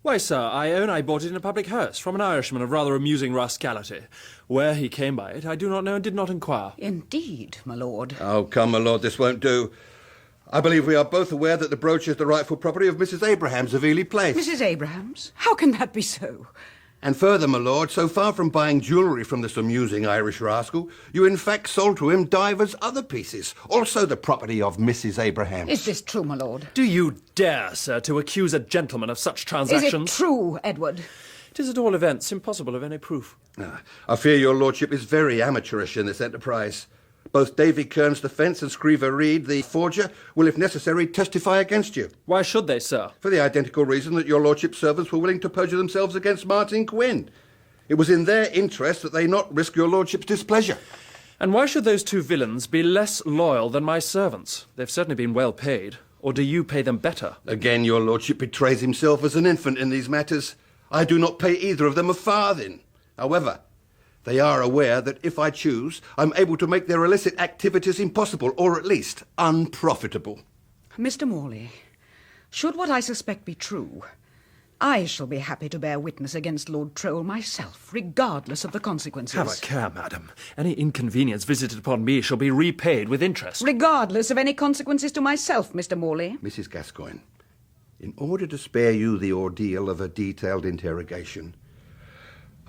Why, sir, I own I bought it in a public house from an Irishman of rather amusing rascality. Where he came by it, I do not know and did not inquire. Indeed, my lord. Oh, come, my lord, this won't do. I believe we are both aware that the brooch is the rightful property of Mrs. Abrahams of Ely Place. Mrs. Abrahams? How can that be so? And further, my lord, so far from buying jewellery from this amusing Irish rascal, you in fact sold to him divers other pieces, also the property of Mrs. Abrahams. Is this true, my lord? Do you dare, sir, to accuse a gentleman of such transactions? Is it true, Edward? It is at all events impossible of any proof. I fear your lordship is very amateurish in this enterprise. Both Davy Kearns defence and Scriver Reed, the forger, will, if necessary, testify against you. Why should they, sir? For the identical reason that your lordship's servants were willing to perjure themselves against Martin Quinn. It was in their interest that they not risk your lordship's displeasure. And why should those two villains be less loyal than my servants? They've certainly been well paid. Or do you pay them better? Again, your lordship betrays himself as an infant in these matters. I do not pay either of them a farthing. However, they are aware that if I choose, I'm able to make their illicit activities impossible, or at least unprofitable. Mr. Morley, should what I suspect be true, I shall be happy to bear witness against Lord Troll myself, regardless of the consequences. Have a care, madam. Any inconvenience visited upon me shall be repaid with interest. Regardless of any consequences to myself, Mr. Morley. Mrs. Gascoigne, in order to spare you the ordeal of a detailed interrogation,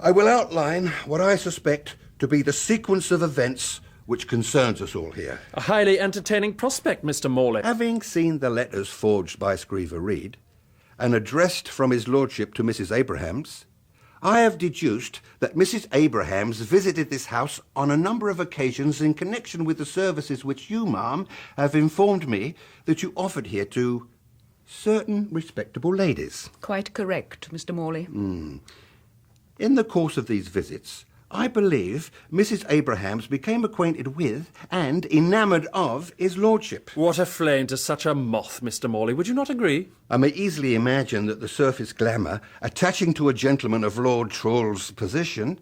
I will outline what I suspect to be the sequence of events which concerns us all here. A highly entertaining prospect, Mr. Morley. Having seen the letters forged by Scriver Reed and addressed from his lordship to Mrs. Abrahams, I have deduced that Mrs. Abrahams visited this house on a number of occasions in connection with the services which you, ma'am, have informed me that you offered here to certain respectable ladies. Quite correct, Mr. Morley. In the course of these visits, I believe Mrs. Abrahams became acquainted with and enamoured of his lordship. What a flame to such a moth, Mr. Morley. Would you not agree? I may easily imagine that the surface glamour attaching to a gentleman of Lord Troll's position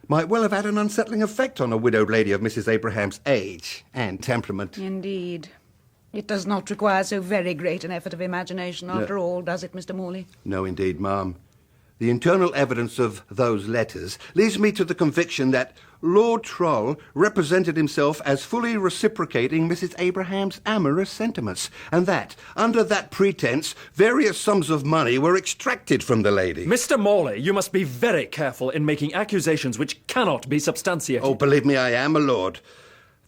might well have had an unsettling effect on a widowed lady of Mrs. Abraham's age and temperament. Indeed. It does not require so very great an effort of imagination, after all, does it, Mr. Morley? No, indeed, ma'am. The internal evidence of those letters leads me to the conviction that Lord Troll represented himself as fully reciprocating Mrs. Abraham's amorous sentiments, and that, under that pretence, various sums of money were extracted from the lady. Mr. Morley, you must be very careful in making accusations which cannot be substantiated. Oh, believe me, I am, my lord.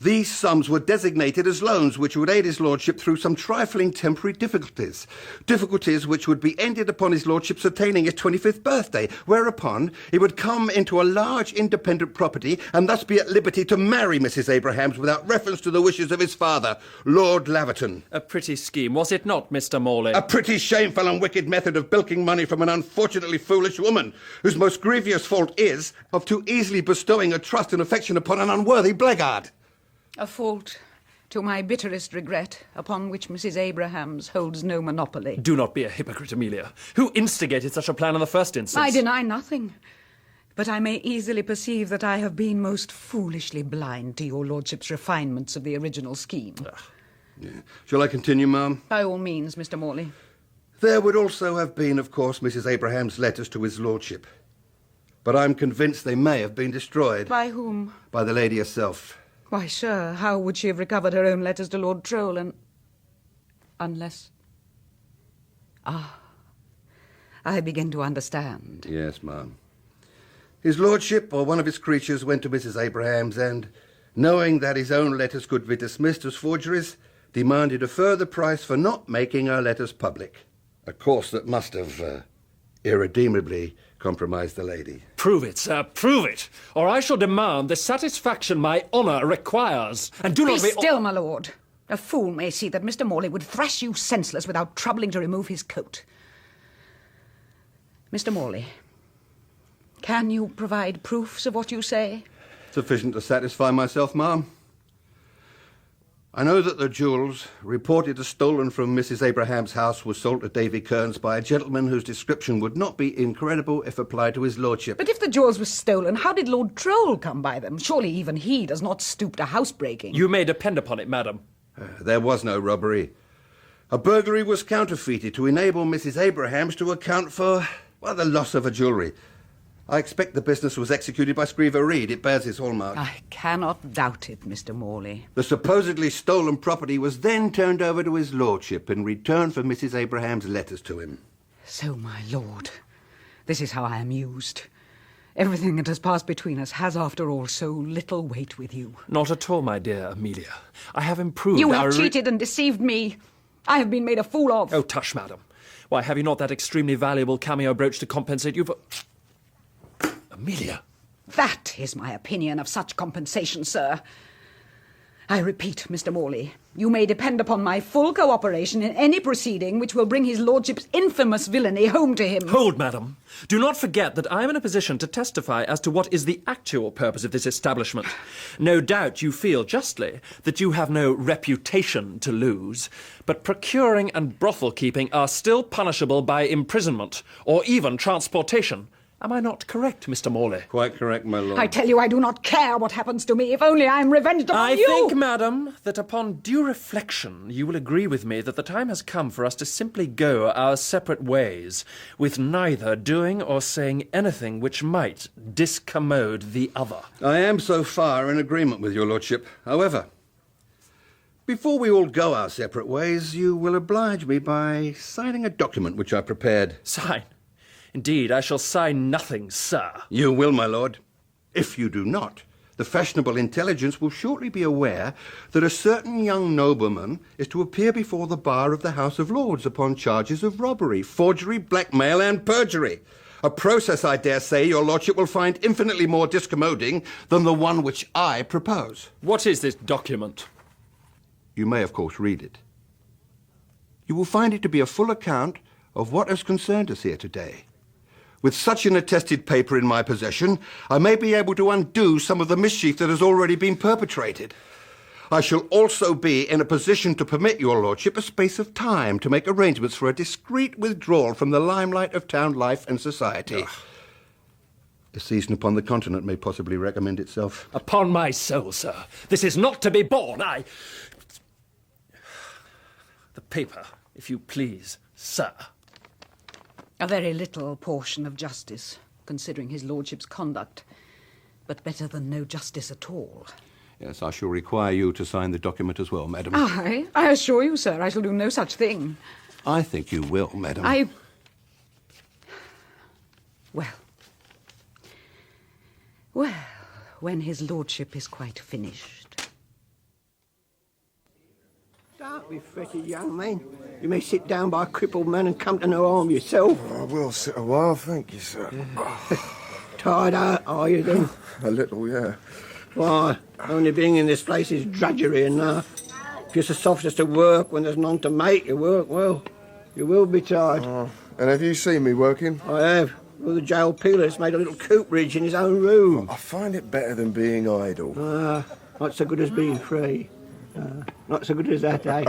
These sums were designated as loans which would aid his lordship through some trifling temporary difficulties. Difficulties which would be ended upon his lordship's attaining his 25th birthday, whereupon he would come into a large independent property and thus be at liberty to marry Mrs. Abrahams without reference to the wishes of his father, Lord Laverton. A pretty scheme, was it not, Mr. Morley? A pretty shameful and wicked method of bilking money from an unfortunately foolish woman, whose most grievous fault is of too easily bestowing her trust and affection upon an unworthy blackguard. A fault, to my bitterest regret, upon which Mrs. Abrahams holds no monopoly. Do not be a hypocrite, Amelia. Who instigated such a plan in the first instance? I deny nothing. But I may easily perceive that I have been most foolishly blind to your lordship's refinements of the original scheme. Shall I continue, ma'am? By all means, Mr. Morley. There would also have been, of course, Mrs. Abraham's letters to his lordship. But I'm convinced they may have been destroyed. By whom? By the lady herself. Why, sir, how would she have recovered her own letters to Lord Troll and... unless... I begin to understand. Yes, ma'am. His lordship or one of his creatures went to Mrs. Abrahams and, knowing that his own letters could be dismissed as forgeries, demanded a further price for not making her letters public. A course that must have irredeemably compromised the lady. Prove it, sir, prove it, or I shall demand the satisfaction my honour requires. And do not be... Be still, my lord. A fool may see that Mr. Morley would thrash you senseless without troubling to remove his coat. Mr. Morley, can you provide proofs of what you say? Sufficient to satisfy myself, ma'am. I know that the jewels, reported as stolen from Mrs. Abraham's house, were sold to Davy Kearns by a gentleman whose description would not be incredible if applied to his lordship. But if the jewels were stolen, how did Lord Troll come by them? Surely even he does not stoop to housebreaking. You may depend upon it, madam. There was no robbery. A burglary was counterfeited to enable Mrs. Abrahams to account for, well, the loss of her jewellery. I expect the business was executed by Scriver Reed. It bears his hallmark. I cannot doubt it, Mr. Morley. The supposedly stolen property was then turned over to his lordship in return for Mrs. Abraham's letters to him. So, my lord, this is how I am used. Everything that has passed between us has, after all, so little weight with you. Not at all, my dear Amelia. I have improved. You have cheated and deceived me. I have been made a fool of. Oh, tush, madam. Why, have you not that extremely valuable cameo brooch to compensate you for... Amelia. That is my opinion of such compensation, sir. I repeat, Mr. Morley, you may depend upon my full cooperation in any proceeding which will bring his lordship's infamous villainy home to him. Hold, madam. Do not forget that I am in a position to testify as to what is the actual purpose of this establishment. No doubt you feel justly that you have no reputation to lose, but procuring and brothel keeping are still punishable by imprisonment or even transportation. Am I not correct, Mr. Morley? Quite correct, my lord. I tell you, I do not care what happens to me, if only I am revenged upon you. I think, madam, that upon due reflection you will agree with me that the time has come for us to simply go our separate ways, with neither doing or saying anything which might discommode the other. I am so far in agreement with your lordship. However, before we all go our separate ways, you will oblige me by signing a document which I prepared. Sign? Indeed, I shall sign nothing, sir. You will, my lord. If you do not, the fashionable intelligence will shortly be aware that a certain young nobleman is to appear before the bar of the House of Lords upon charges of robbery, forgery, blackmail, and perjury. A process, I dare say, your lordship will find infinitely more discommoding than the one which I propose. What is this document? You may, of course, read it. You will find it to be a full account of what has concerned us here today. With such an attested paper in my possession, I may be able to undo some of the mischief that has already been perpetrated. I shall also be in a position to permit your lordship a space of time to make arrangements for a discreet withdrawal from the limelight of town life and society. The season upon the continent may possibly recommend itself. Upon my soul, sir, this is not to be borne. The paper, if you please, sir. A very little portion of justice, considering his lordship's conduct, but better than no justice at all. Yes, I shall require you to sign the document as well, madam. I assure you, sir, I shall do no such thing. I think you will, madam. Well, when his lordship is quite finished. Don't be fretty, young man. You may sit down by a crippled man and come to no harm yourself. I will sit a while, thank you, sir. Tired out, are you, then? A little, yeah. Why, only being in this place is drudgery enough. If you're so soft as to work when there's none to make you work, well, you will be tired. And have you seen me working? I have. Well, the jail peeler has made a little cooperage in his own room. I find it better than being idle. Not so good as being free. Not so good as that, eh?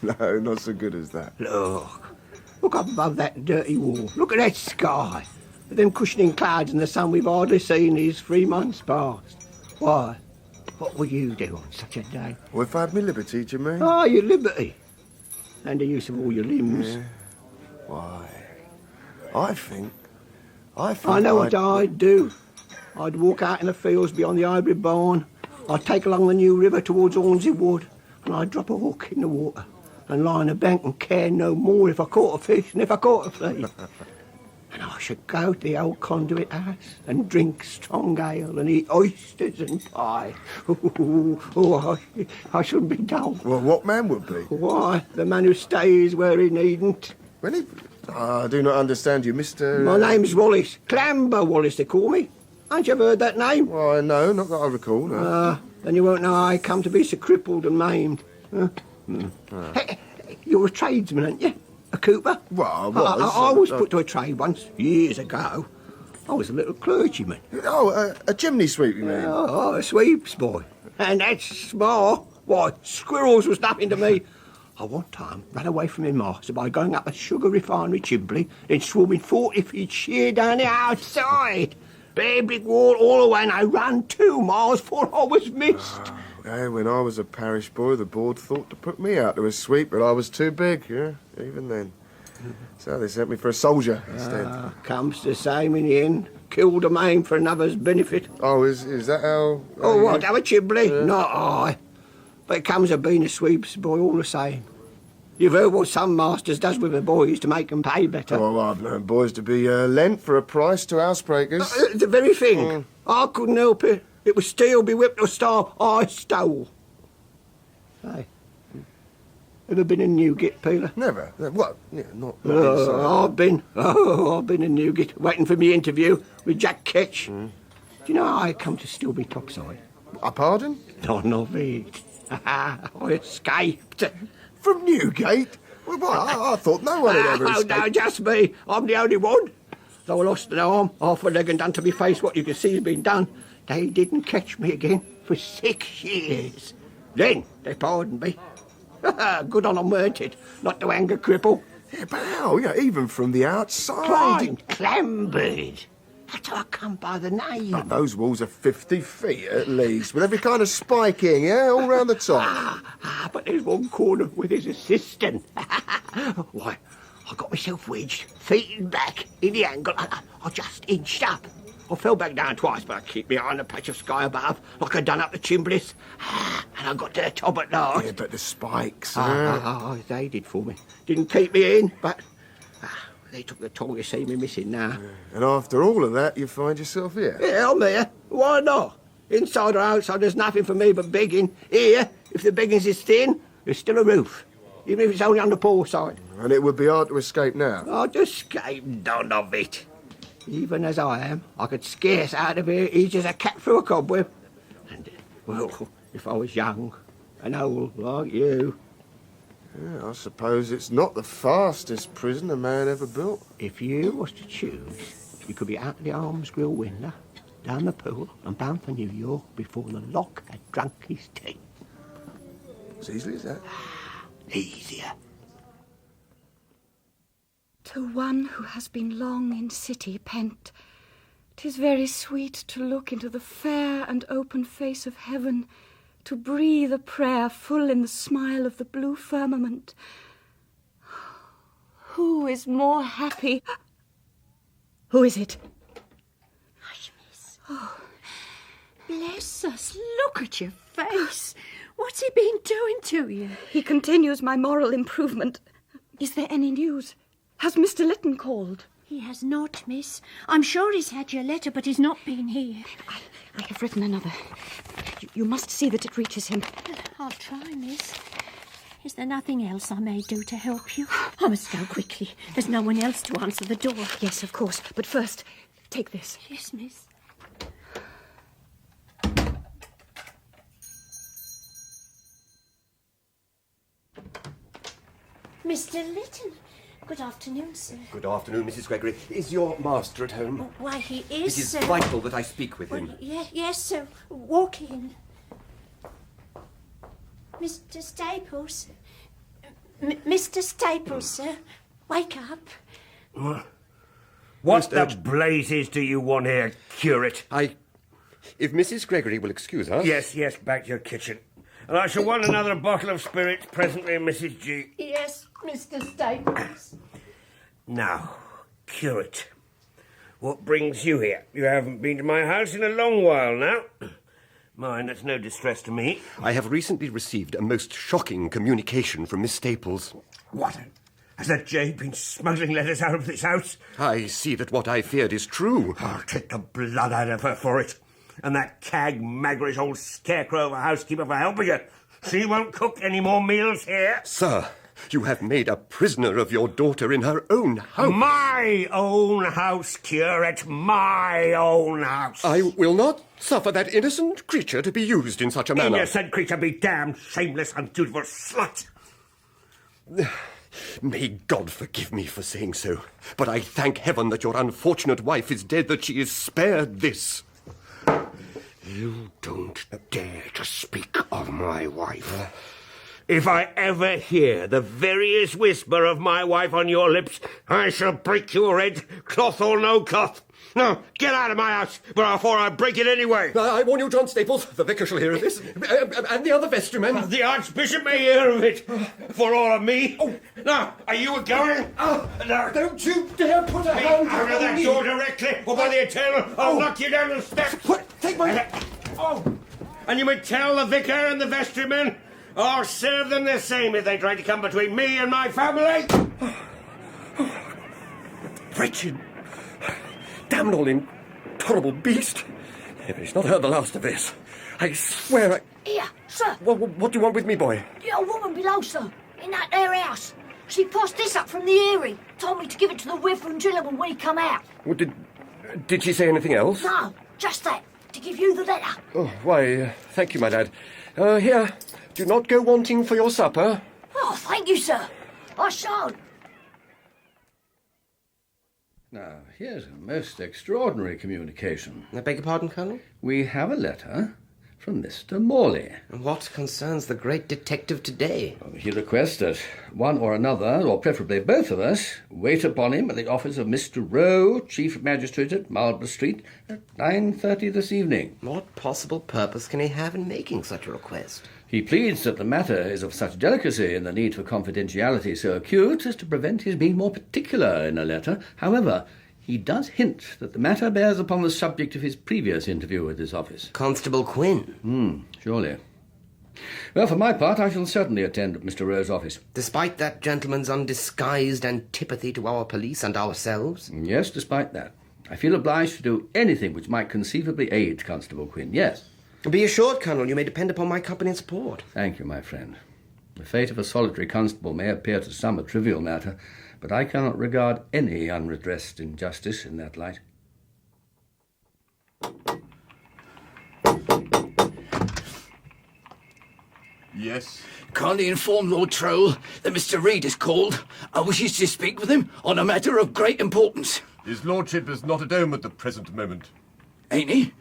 No, not so good as that. Look up above that dirty wall. Look at that sky. With them cushioning clouds and the sun we've hardly seen these 3 months past. Why, what would you do on such a day? Well, if I had my liberty, do you mean? Oh, your liberty. And the use of all your limbs. Yeah. Why, I think I know what I'd do. I'd walk out in the fields beyond the hybrid barn. I'd take along the new river towards Hornsey Wood, and I'd drop a hook in the water and lie on a bank and care no more if I caught a fish than if I caught a flea. And I should go to the old conduit house and drink strong ale and eat oysters and pie. I shouldn't be dull. Well, what man would be? Why, the man who stays where he needn't. I do not understand you, Mr... My name's Wallace. Clamber Wallace, they call me. Ain't you ever heard that name? Why, no, not that I recall, no. Then you won't know how I come to be so crippled and maimed. Hey, you're a tradesman, aren't you? A cooper? Well, I was put to a trade once, years ago. I was a little clergyman. Oh, a chimney sweep, you mean? Oh, a sweeps boy. And that's small. Why, squirrels was nothing to me. I one time ran away from my master by going up a sugar refinery chimney, then swarming 40 feet sheer down the outside. Bare brick wall all the way, and I ran 2 miles before I was missed. When I was a parish boy, the board thought to put me out to a sweep, but I was too big, yeah, even then. So they sent me for a soldier instead. Comes to the same in the end. Killed a man for another's benefit. Oh, is that how... Oh, what, have a chimney? Not I. But it comes of being a sweeps boy all the same. You've heard what some masters does with the boys to make them pay better. Oh, well, I've known boys to be lent for a price to housebreakers. The very thing. I couldn't help it. It was steal, be whipped or starve. I stole. Hey, ever been in Newgate, Peeler? Never. What? Yeah, not I've been. I've been in Newgate, waiting for me interview with Jack Ketch. Do you know how I come to still be topside? Pardon? None of it. I escaped. From Newgate? Well, I thought no one had ever escaped. Oh, no, just me. I'm the only one. Though I lost an arm, half a leg and done to me face what you can see has been done, they didn't catch me again for 6 years. Then they pardoned me. Good on them, weren't it? Not to hang a cripple. Yeah, but how? Yeah, even from the outside. Climbed, clambered. That's how I come by the name. But those walls are 50 feet at least, with every kind of spiking, yeah, all round the top. But there's one corner with his assistant. Why, I got myself wedged, feet and back, in the angle. I just inched up. I fell back down twice, but I kept my eye on the patch of sky above, like I'd done up the chimblies. And I got to the top at last. Yeah, but the spikes, they did for me. Didn't keep me in, but they took the toll. You see me missing now. And after all of that, you find yourself here? Yeah, I'm here. Why not? Inside or outside, there's nothing for me but begging. Here, if the beggings is thin, there's still a roof, even if it's only on the poor side. And it would be hard to escape now? I'd escape none of it. Even as I am, I could scarce out of here easy as a cat through a cobweb. And, well, if I was young and old like you... Yeah, I suppose it's not the fastest prison a man ever built. If you was to choose, you could be out of the Arms Grill window, down the pool, and bound for New York before the lock had drunk his tea. As easily as that? Easier. To one who has been long in city pent, 'tis very sweet to look into the fair and open face of heaven, to breathe a prayer full in the smile of the blue firmament. Who is more happy? Who is it? Hush, miss. Oh, bless us. Look at your face. What's he been doing to you? He continues my moral improvement. Is there any news? Has Mr. Linton called? He has not, miss. I'm sure he's had your letter, but he's not been here. I have written another. You must see that it reaches him. I'll try, miss. Is there nothing else I may do to help you? I must go quickly. There's no one else to answer the door. Yes, of course. But first, take this. Yes, miss. Mr. Linton. Good afternoon, sir. Good afternoon, Mrs. Gregory. Is your master at home? Why, he is, It is sir. vital that I speak with him. Yes, sir. Walk in. Mr. Staples. Mr. Staples, sir. Wake up. What the blazes do you want here, curate? If Mrs. Gregory will excuse us... Yes, back to your kitchen. And I shall want another bottle of spirits presently, Mrs. G. Yes, Mr. Staples. Now, curate, what brings you here? You haven't been to my house in a long while now. Mind, that's no distress to me. I have recently received a most shocking communication from Miss Staples. What? Has that jade been smuggling letters out of this house? I see that what I feared is true. I'll take the blood out of her for it. And that cag maggerish old scarecrow of a housekeeper for helping her. She won't cook any more meals here. Sir, you have made a prisoner of your daughter in her own house. My own house, curate. My own house. I will not suffer that innocent creature to be used in such a manner. Innocent creature be damned, shameless, undutiful slut. May God forgive me for saying so, but I thank heaven that your unfortunate wife is dead, that she is spared this. You don't dare to speak of my wife. If I ever hear the veriest whisper of my wife on your lips, I shall break your head, cloth or no cloth. No, get out of my house before I break it anyway. I warn you, John Staples, the vicar shall hear of this, and the other vestrymen. The Archbishop may hear of it, for all of me. Oh. Now, are you going? No. Don't you dare put a hand out of that door directly, or by the eternal, I'll knock you down the steps. Take my... And you may tell the vicar and the vestrymen, I'll serve them the same if they try to come between me and my family. Wretched, damned intolerable beast. If he's not heard the last of this, I swear I... Here, sir. What do you want with me, boy? The old woman below, sir, in that there house. She passed this up from the earring. Told me to give it to the reverend gentleman when he come out. Well, did she say anything else? No, just that. To give you the letter. Oh, why, thank you, my lad. Here, do not go wanting for your supper. Oh, thank you, sir. I shan't. Now, here's a most extraordinary communication. I beg your pardon, Colonel? We have a letter from Mr. Morley. What concerns the great detective today? He requests that one or another, or preferably both of us, wait upon him at the office of Mr. Rowe, Chief Magistrate at Marlborough Street, at 9:30 this evening. What possible purpose can he have in making such a request? He pleads that the matter is of such delicacy and the need for confidentiality so acute as to prevent his being more particular in a letter. However, he does hint that the matter bears upon the subject of his previous interview with his office. Constable Quinn? Surely. Well, for my part, I shall certainly attend at Mr. Rowe's office. Despite that gentleman's undisguised antipathy to our police and ourselves? Yes, despite that. I feel obliged to do anything which might conceivably aid Constable Quinn, yes. Be assured, Colonel, you may depend upon my company and support. Thank you, my friend. The fate of a solitary constable may appear to some a trivial matter, but I cannot regard any unredressed injustice in that light. Yes? Kindly inform Lord Troll that Mr. Reed is called and wishes to speak with him on a matter of great importance. His lordship is not at home at the present moment. Ain't he?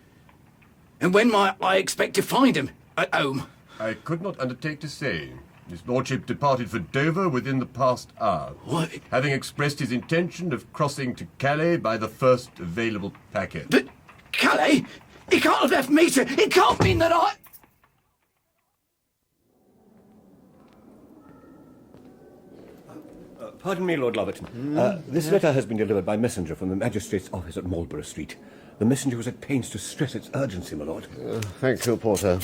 And when might I expect to find him at home? I could not undertake to say. His lordship departed for Dover within the past hour. What? Having expressed his intention of crossing to Calais by the first available packet. But Calais? He can't have left me to... It can't mean that I... Pardon me, Lord Laverton. This letter has been delivered by messenger from the magistrate's office at Marlborough Street. The messenger was at pains to stress its urgency, my lord. Thank you, Porter.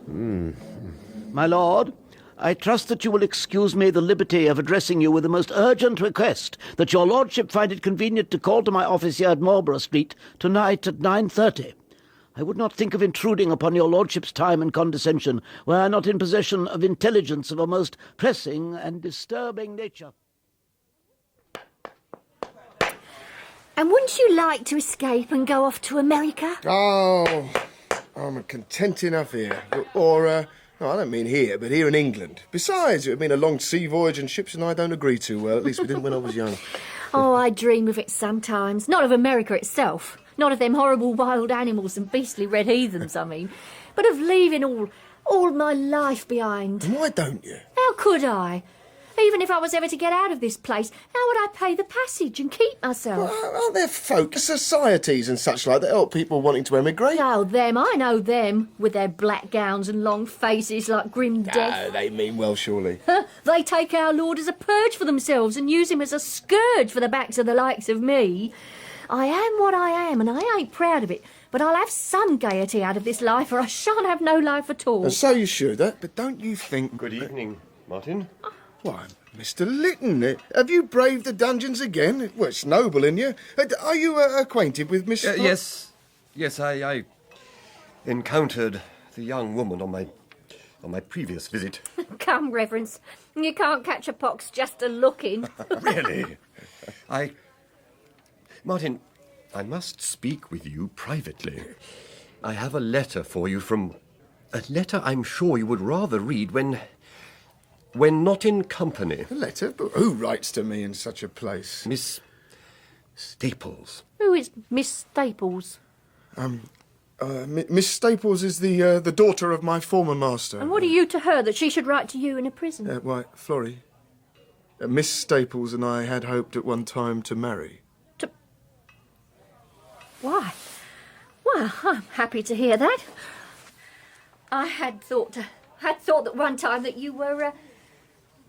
My lord, I trust that you will excuse me the liberty of addressing you with the most urgent request that your lordship find it convenient to call to my office here at Marlborough Street tonight at 9:30. I would not think of intruding upon your lordship's time and condescension were I not in possession of intelligence of a most pressing and disturbing nature. And wouldn't you like to escape and go off to America? Oh, I'm content enough here. Or, no, I don't mean here, but here in England. Besides, it would mean a long sea voyage and ships and I don't agree too well. At least we didn't when I was young. Oh, I dream of it sometimes. Not of America itself. Not of them horrible wild animals and beastly red heathens, I mean. But of leaving all my life behind. Why don't you? How could I? Even if I was ever to get out of this place, how would I pay the passage and keep myself? Well, aren't there folk, societies and such like that help people wanting to emigrate? Oh, them, I know them, with their black gowns and long faces like grim death. They mean well, surely. They take our Lord as a purge for themselves and use him as a scourge for the backs of the likes of me. I am what I am, and I ain't proud of it, but I'll have some gaiety out of this life, or I shan't have no life at all. And so you should, but don't you think... Good evening, Martin. Why, Mr. Linton, have you braved the dungeons again? Well, it's noble in you. Are you acquainted with Miss... Yes, I encountered the young woman on my previous visit. Come, Reverence, you can't catch a pox just a looking. Really? Martin, I must speak with you privately. I have a letter for you from... A letter I'm sure you would rather read when when not in company. A letter? But who writes to me in such a place? Miss Staples. Who is Miss Staples? Miss Staples is the daughter of my former master. And what are you to her that she should write to you in a prison? Why, Florrie, Miss Staples and I had hoped at one time to marry. Why? Well, I'm happy to hear that. I had thought that one time that you were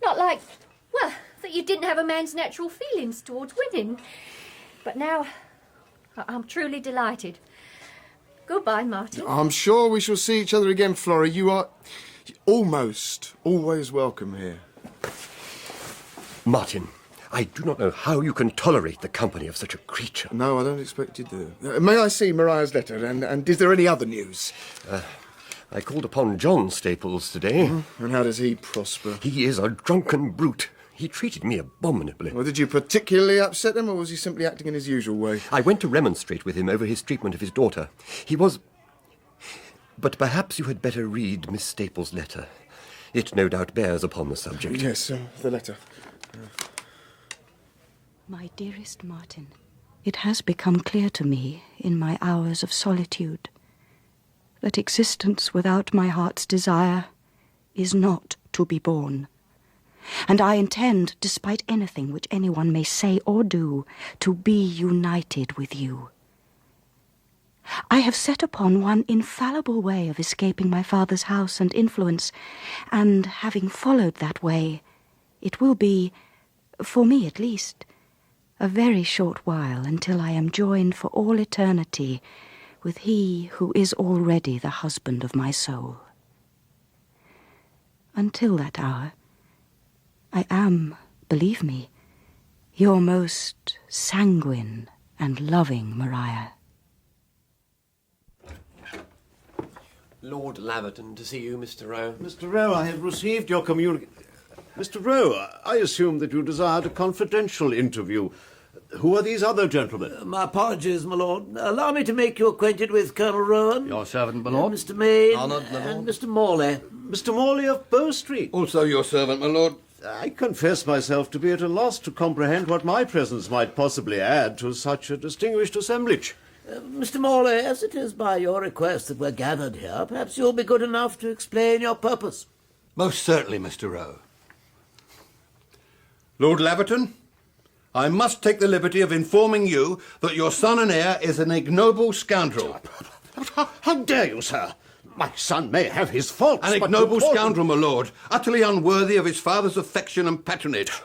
not like, well, that you didn't have a man's natural feelings towards women. But now, I'm truly delighted. Goodbye, Martin. I'm sure we shall see each other again, Florrie. You are almost always welcome here. Martin, I do not know how you can tolerate the company of such a creature. No, I don't expect you to. May I see Mariah's letter, and is there any other news? I called upon John Staples today. And how does he prosper? He is a drunken brute. He treated me abominably. Well, did you particularly upset him, or was he simply acting in his usual way? I went to remonstrate with him over his treatment of his daughter. He was... But perhaps you had better read Miss Staples' letter. It no doubt bears upon the subject. Yes, the letter. My dearest Martin, it has become clear to me in my hours of solitude that existence without my heart's desire is not to be borne. And I intend, despite anything which anyone may say or do, to be united with you. I have set upon one infallible way of escaping my father's house and influence, and having followed that way, it will be, for me at least, a very short while until I am joined for all eternity with he who is already the husband of my soul. Until that hour, I am, believe me, your most sanguine and loving Mariah. Lord Laverton to see you, Mr. Rowe. Mr. Rowe, I have received your Mr. Rowe, I assume that you desired a confidential interview. Who are these other gentlemen? My apologies, my lord. Allow me to make you acquainted with Colonel Rowan. Your servant, my lord. Mr. Maine. Honoured, my lord. And Mr. Morley. Mr. Morley of Bow Street. Also your servant, my lord. I confess myself to be at a loss to comprehend what my presence might possibly add to such a distinguished assemblage. Mr. Morley, as it is by your request that we're gathered here, perhaps you'll be good enough to explain your purpose. Most certainly, Mr. Rowe. Lord Laverton, I must take the liberty of informing you that your son and heir is an ignoble scoundrel. How dare you, sir? My son may have his faults, An ignoble scoundrel, my lord, utterly unworthy of his father's affection and patronage.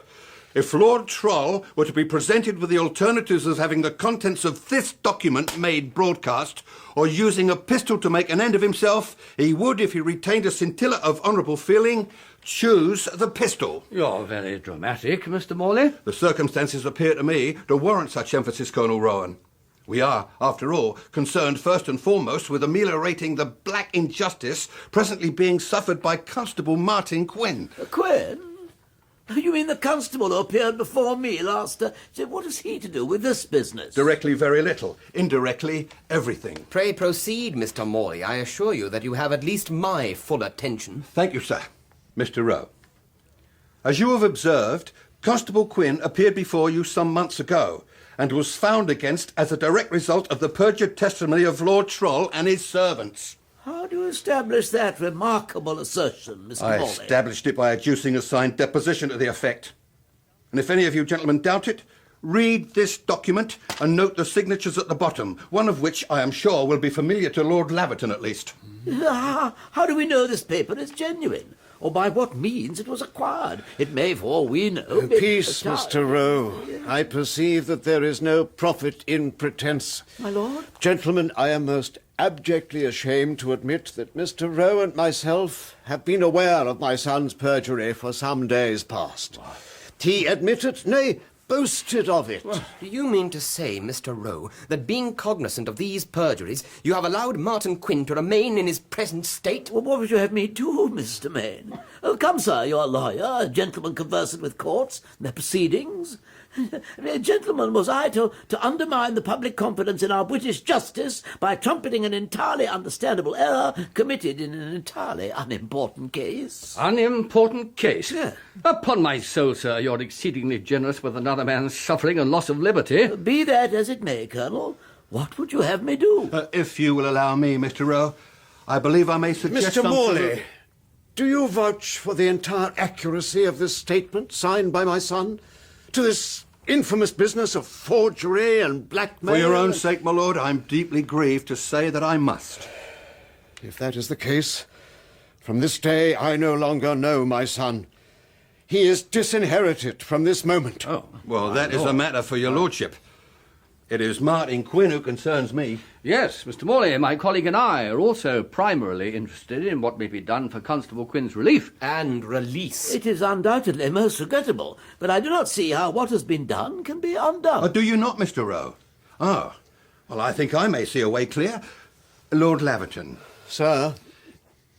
If Lord Troll were to be presented with the alternatives of having the contents of this document made broadcast, or using a pistol to make an end of himself, he would, if he retained a scintilla of honourable feeling, choose the pistol. You're very dramatic, Mr. Morley. The circumstances appear to me to warrant such emphasis, Colonel Rowan. We are, after all, concerned first and foremost with ameliorating the black injustice presently being suffered by Constable Martin Quinn. Quinn? You mean the constable who appeared before me last... what has he to do with this business? Directly, very little. Indirectly, everything. Pray proceed, Mr. Morley. I assure you that you have at least my full attention. Thank you, sir. Mr. Rowe. As you have observed, Constable Quinn appeared before you some months ago and was found against as a direct result of the perjured testimony of Lord Troll and his servants. How do you establish that remarkable assertion, Mr. I Morley? established it by adducing a signed deposition to the effect. And if any of you gentlemen doubt it, read this document and note the signatures at the bottom, one of which I am sure will be familiar to Lord Laverton at least. How do we know this paper is genuine? Or by what means it was acquired? It may, for all we know... Peace, Mr. Rowe. I perceive that there is no profit in pretence. My lord? Gentlemen, I am most abjectly ashamed to admit that Mr. Rowe and myself have been aware of my son's perjury for some days past. He admitted, nay, boasted of it. Do you mean to say, Mr. Rowe, that being cognizant of these perjuries, you have allowed Martin Quinn to remain in his present state? Well, what would you have me do, Mr. Maine? Oh, come, sir, you're a lawyer, a gentleman conversant with courts and their proceedings. Gentlemen, was I to undermine the public confidence in our British justice by trumpeting an entirely understandable error committed in an entirely unimportant case? Unimportant case? Yeah. Upon my soul, sir, you're exceedingly generous with another man's suffering and loss of liberty. Be that as it may, Colonel, what would you have me do? If you will allow me, Mr. Rowe, I believe I may suggest Mr. Morley, do you vouch for the entire accuracy of this statement signed by my son to this infamous business of forgery and blackmail? For your own sake, my lord, I'm deeply grieved to say that I must. If that is the case, from this day I no longer know my son. He is disinherited from this moment. Oh, well, that is a matter for your lordship. It is Martin Quinn who concerns me. Yes, Mr. Morley, my colleague and I are also primarily interested in what may be done for Constable Quinn's relief. And release. It is undoubtedly most regrettable, but I do not see how what has been done can be undone. Do you not, Mr. Rowe? Ah, well, I think I may see a way clear. Lord Laverton. Sir?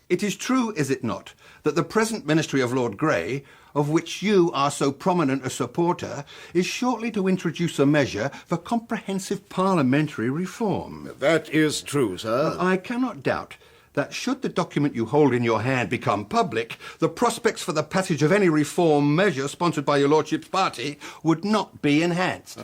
It is true, is it not, that the present ministry of Lord Grey, of which you are so prominent a supporter, is shortly to introduce a measure for comprehensive parliamentary reform? That is true, sir. I cannot doubt that should the document you hold in your hand become public, the prospects for the passage of any reform measure sponsored by your lordship's party would not be enhanced.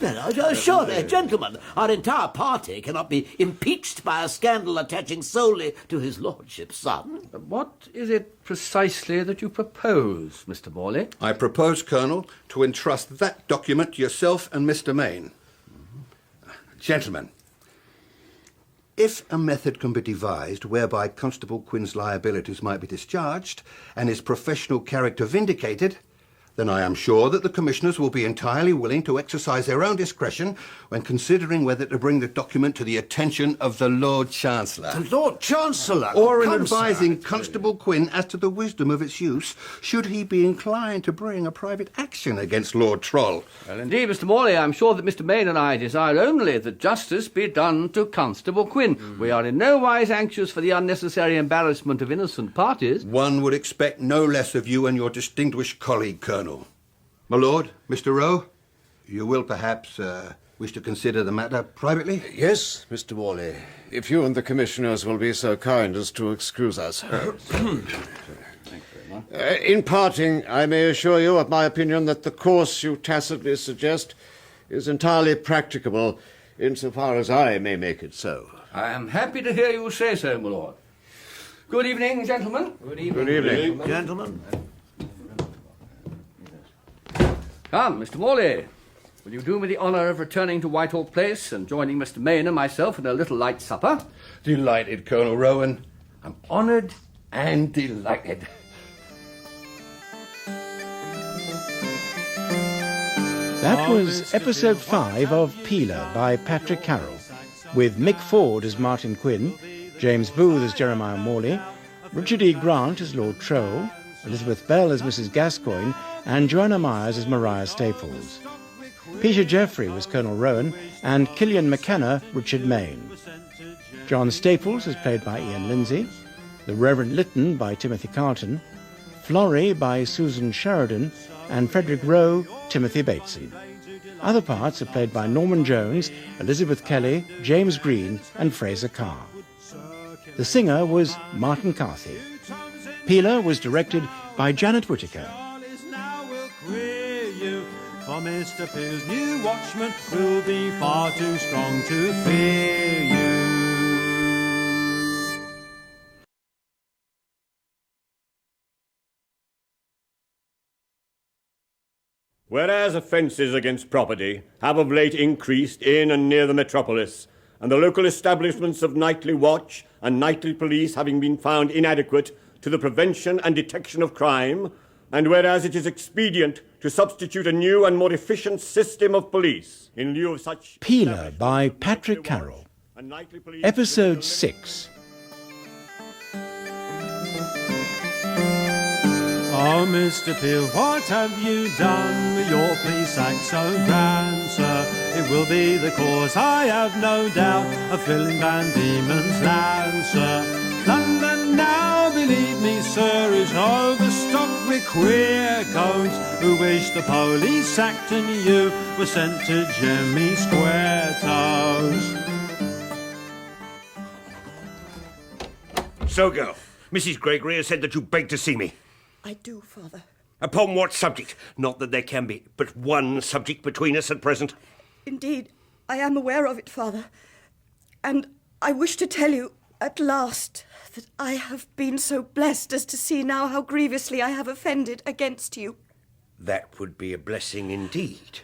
Surely, gentlemen, our entire party cannot be impeached by a scandal attaching solely to his lordship's son. What is it precisely that you propose, Mr. Morley? I propose, Colonel, to entrust that document to yourself and Mr. Main. Gentlemen, if a method can be devised whereby Constable Quinn's liabilities might be discharged and his professional character vindicated, then I am sure that the Commissioners will be entirely willing to exercise their own discretion when considering whether to bring the document to the attention of the Lord Chancellor. The Lord Chancellor? Or in advising Constable Quinn as to the wisdom of its use, should he be inclined to bring a private action against Lord Troll. Well, indeed, Mr. Morley, I'm sure that Mr. Main and I desire only that justice be done to Constable Quinn. We are in no wise anxious for the unnecessary embarrassment of innocent parties. One would expect no less of you and your distinguished colleague, Colonel. My lord, Mr. Rowe, you will perhaps wish to consider the matter privately? Yes, Mr. Morley, if you and the Commissioners will be so kind as to excuse us. In parting, I may assure you of my opinion that the course you tacitly suggest is entirely practicable, insofar as I may make it so. I am happy to hear you say so, my lord. Good evening, gentlemen. Good evening. Good evening. Gentlemen. Come, Mr. Morley, will you do me the honour of returning to Whitehall Place and joining Mr. Main and myself in a little light supper? Delighted, Colonel Rowan. I'm honoured and delighted. That was episode 5 of Peeler by Patrick Carroll, with Mick Ford as Martin Quinn, James Booth as Jeremiah Morley, Richard E. Grant as Lord Troll, Elizabeth Bell as Mrs. Gascoigne, and Joanna Myers as Mariah Staples. Peter Jeffrey was Colonel Rowan, and Killian McKenna Richard Main. John Staples was played by Ian Lindsay, the Reverend Linton by Timothy Carlton, Florrie by Susan Sheridan, and Frederick Rowe, Timothy Bateson. Other parts are played by Norman Jones, Elizabeth Kelly, James Green, and Fraser Carr. The singer was Martin Carthy. Peeler was directed by Janet Whittaker. For Mr. Peel's new watchman will be far too strong to fear you. Whereas offences against property have of late increased in and near the metropolis, and the local establishments of nightly watch and nightly police having been found inadequate to the prevention and detection of crime, and whereas it is expedient to substitute a new and more efficient system of police in lieu of such... Peeler by Patrick Carroll. Episode 6. Oh, Mr. Peel, what have you done with your police act so grand, sir? It will be the cause, I have no doubt, of filling Van Diemen's land, sir. London Now believe me, sir, is overstocked with queer codes who wish the police sacked and you were sent to Jemmy Square Toes. So, girl, Mrs. Gregory has said that you beg to see me. I do, Father. Upon what subject? Not that there can be but one subject between us at present. Indeed, I am aware of it, Father. And I wish to tell you, at last, that I have been so blessed as to see now how grievously I have offended against you. That would be a blessing indeed.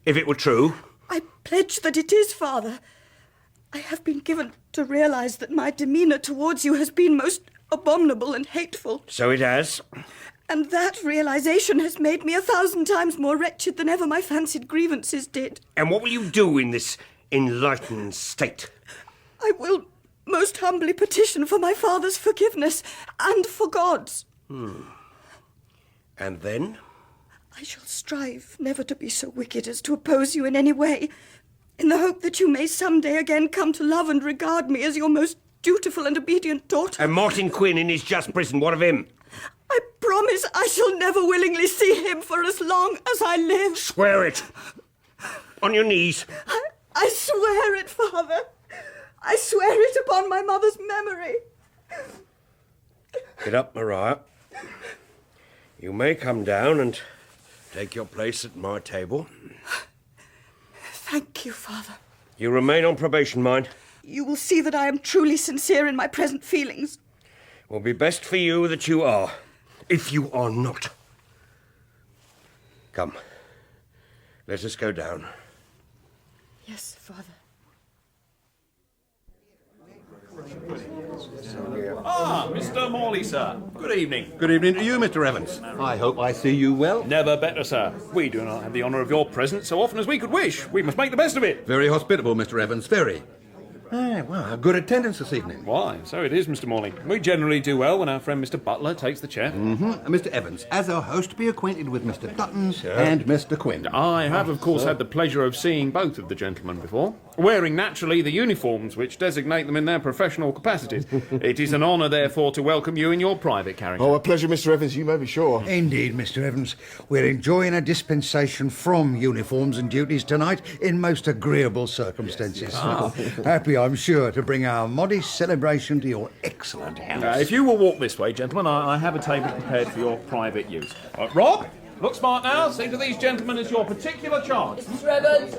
If it were true. I pledge that it is, Father. I have been given to realise that my demeanour towards you has been most abominable and hateful. So it has. And that realisation has made me 1,000 times more wretched than ever my fancied grievances did. And what will you do in this enlightened state? I will most humbly petition for my father's forgiveness and for God's. And then? I shall strive never to be so wicked as to oppose you in any way, in the hope that you may some day again come to love and regard me as your most dutiful and obedient daughter. And Martin Quinn in his just prison, what of him? I promise I shall never willingly see him for as long as I live. Swear it. On your knees. I swear it, Father. I swear it upon my mother's memory. Get up, Mariah. You may come down and take your place at my table. Thank you, Father. You remain on probation, mind. You will see that I am truly sincere in my present feelings. It will be best for you that you are, if you are not. Come. Let us go down. Yes, Father. Ah, Mr. Morley, sir. Good evening. Good evening to you, Mr. Evans. I hope I see you well. Never better, sir. We do not have the honour of your presence so often as we could wish. We must make the best of it. Very hospitable, Mr. Evans, very. Well, a good attendance this evening. Why, so it is, Mr. Morley. We generally do well when our friend Mr. Butler takes the chair. Mr. Evans, as our host, be acquainted with Mr. Dutton and Mr. Quinn. I have, of course, had the pleasure of seeing both of the gentlemen before, wearing naturally the uniforms which designate them in their professional capacities. It is an honour, therefore, to welcome you in your private character. Oh, a pleasure, Mr. Evans, you may be sure. Indeed, Mr. Evans. We're enjoying a dispensation from uniforms and duties tonight in most agreeable circumstances. Happy, I'm sure, to bring our modest celebration to your excellent house. If you will walk this way, gentlemen, I have a table prepared for your private use. Rob, look smart now. See to these gentlemen as your particular charge. Mr. Evans!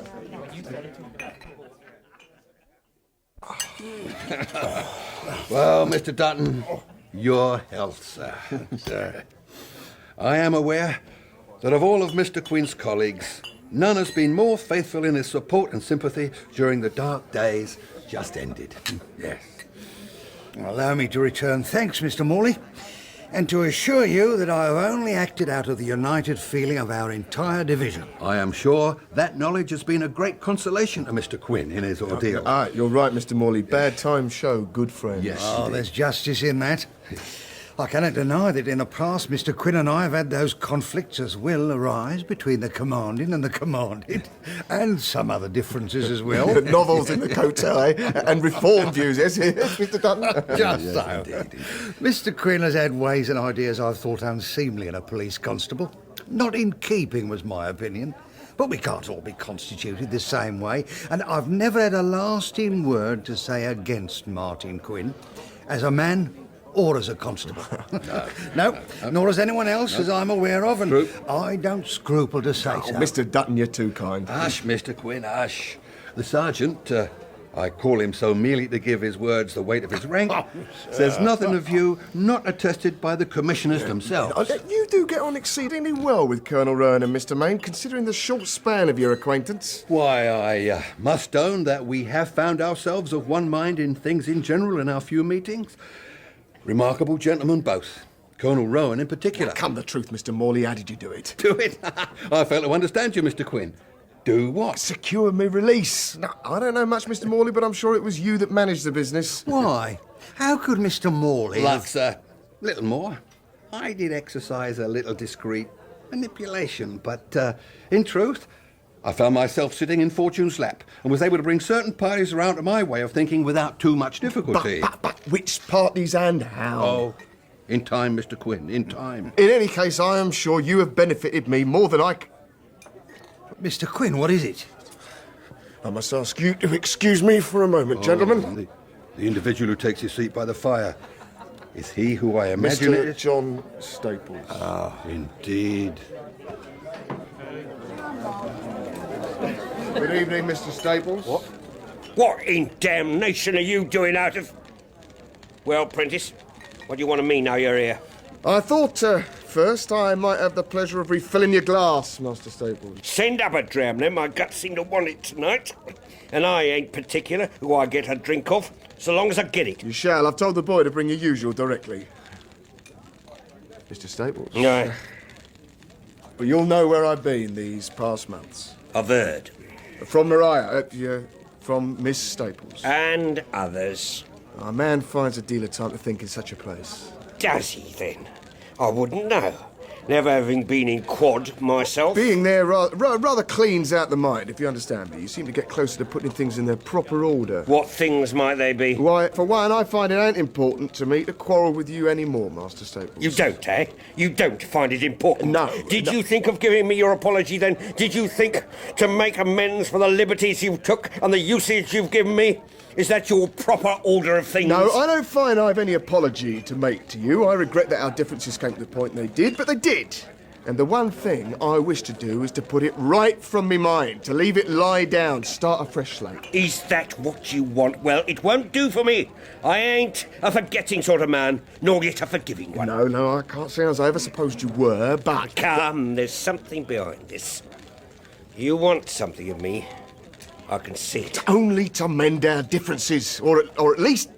Well, Mr. Dutton, your health, sir. I am aware that of all of Mr. Quinn's colleagues, none has been more faithful in his support and sympathy during the dark days just ended. Yes. Allow me to return thanks, Mr. Morley, and to assure you that I have only acted out of the united feeling of our entire division. I am sure that knowledge has been a great consolation to Mr. Quinn in his ordeal. You're right, Mr. Morley. Bad times show good friends. Yes. Oh, there's justice in that. I cannot deny that in the past Mr. Quinn and I have had those conflicts as will arise between the commanding and the commanded, and some other differences as well. Novels in the coattail, eh? And reform views, yes, Mr. Dutton? Just so. Indeed. Mr. Quinn has had ways and ideas I've thought unseemly in a police constable. Not in keeping, was my opinion. But we can't all be constituted the same way, and I've never had a lasting word to say against Martin Quinn, as a man or as a constable. No, nor as anyone else as I'm aware of, and I don't scruple to say so. Mr. Dutton, you're too kind. Hush, Mr. Quinn, hush. The sergeant, I call him so merely to give his words the weight of his rank, says nothing of you not attested by the commissioners themselves. You do get on exceedingly well with Colonel Rowan and Mr. Main, considering the short span of your acquaintance. Why, I must own that we have found ourselves of one mind in things in general in our few meetings. Remarkable gentlemen both. Colonel Rowan in particular. Come the truth, Mr. Morley, how did you do it? Do it? I fail to understand you, Mr. Quinn. Do what? Secure me release. Now, I don't know much, Mr. Morley, but I'm sure it was you that managed the business. Why? How could Mr. Morley... Luck, sir. Little more. I did exercise a little discreet manipulation, but in truth, I found myself sitting in Fortune's lap and was able to bring certain parties around to my way of thinking without too much difficulty. But which parties and how? Oh, in time, Mr. Quinn, in time. In any case, I am sure you have benefited me more than I... Mr. Quinn, what is it? I must ask you to excuse me for a moment, gentlemen. The individual who takes his seat by the fire. Is he who I imagine it Mr. is? John Staples. Ah, indeed. Good evening, Mr. Staples. What in damnation are you doing out of... Well, Prentice, what do you want of me now you're here? I thought, first I might have the pleasure of refilling your glass, Master Staples. Send up a dram, then. My guts seem to want it tonight. And I ain't particular who I get a drink of, so long as I get it. You shall. I've told the boy to bring your usual directly. Mr. Staples? Aye. Well, you'll know where I've been these past months. I've heard. From Mariah, from Miss Staples. And others. A man finds a deal of time to think in such a place. Does he, then? I wouldn't know. Never having been in quad myself. Being there rather cleans out the mind, if you understand me. You seem to get closer to putting things in their proper order. What things might they be? Why, for one, I find it ain't important to me to quarrel with you anymore, Master Staples. You don't, eh? You don't find it important? No. Did you think of giving me your apology, then? Did you think to make amends for the liberties you took and the usage you've given me? Is that your proper order of things? No, I don't find I've any apology to make to you. I regret that our differences came to the point they did, but they did. And the one thing I wish to do is to put it right from me mind, to leave it lie down, start a fresh slate. Is that what you want? Well, it won't do for me. I ain't a forgetting sort of man, nor yet a forgiving one. No, I can't say as I ever supposed you were, but... Come, there's something behind this. You want something of me. I can see it. Only to mend our differences, or at least...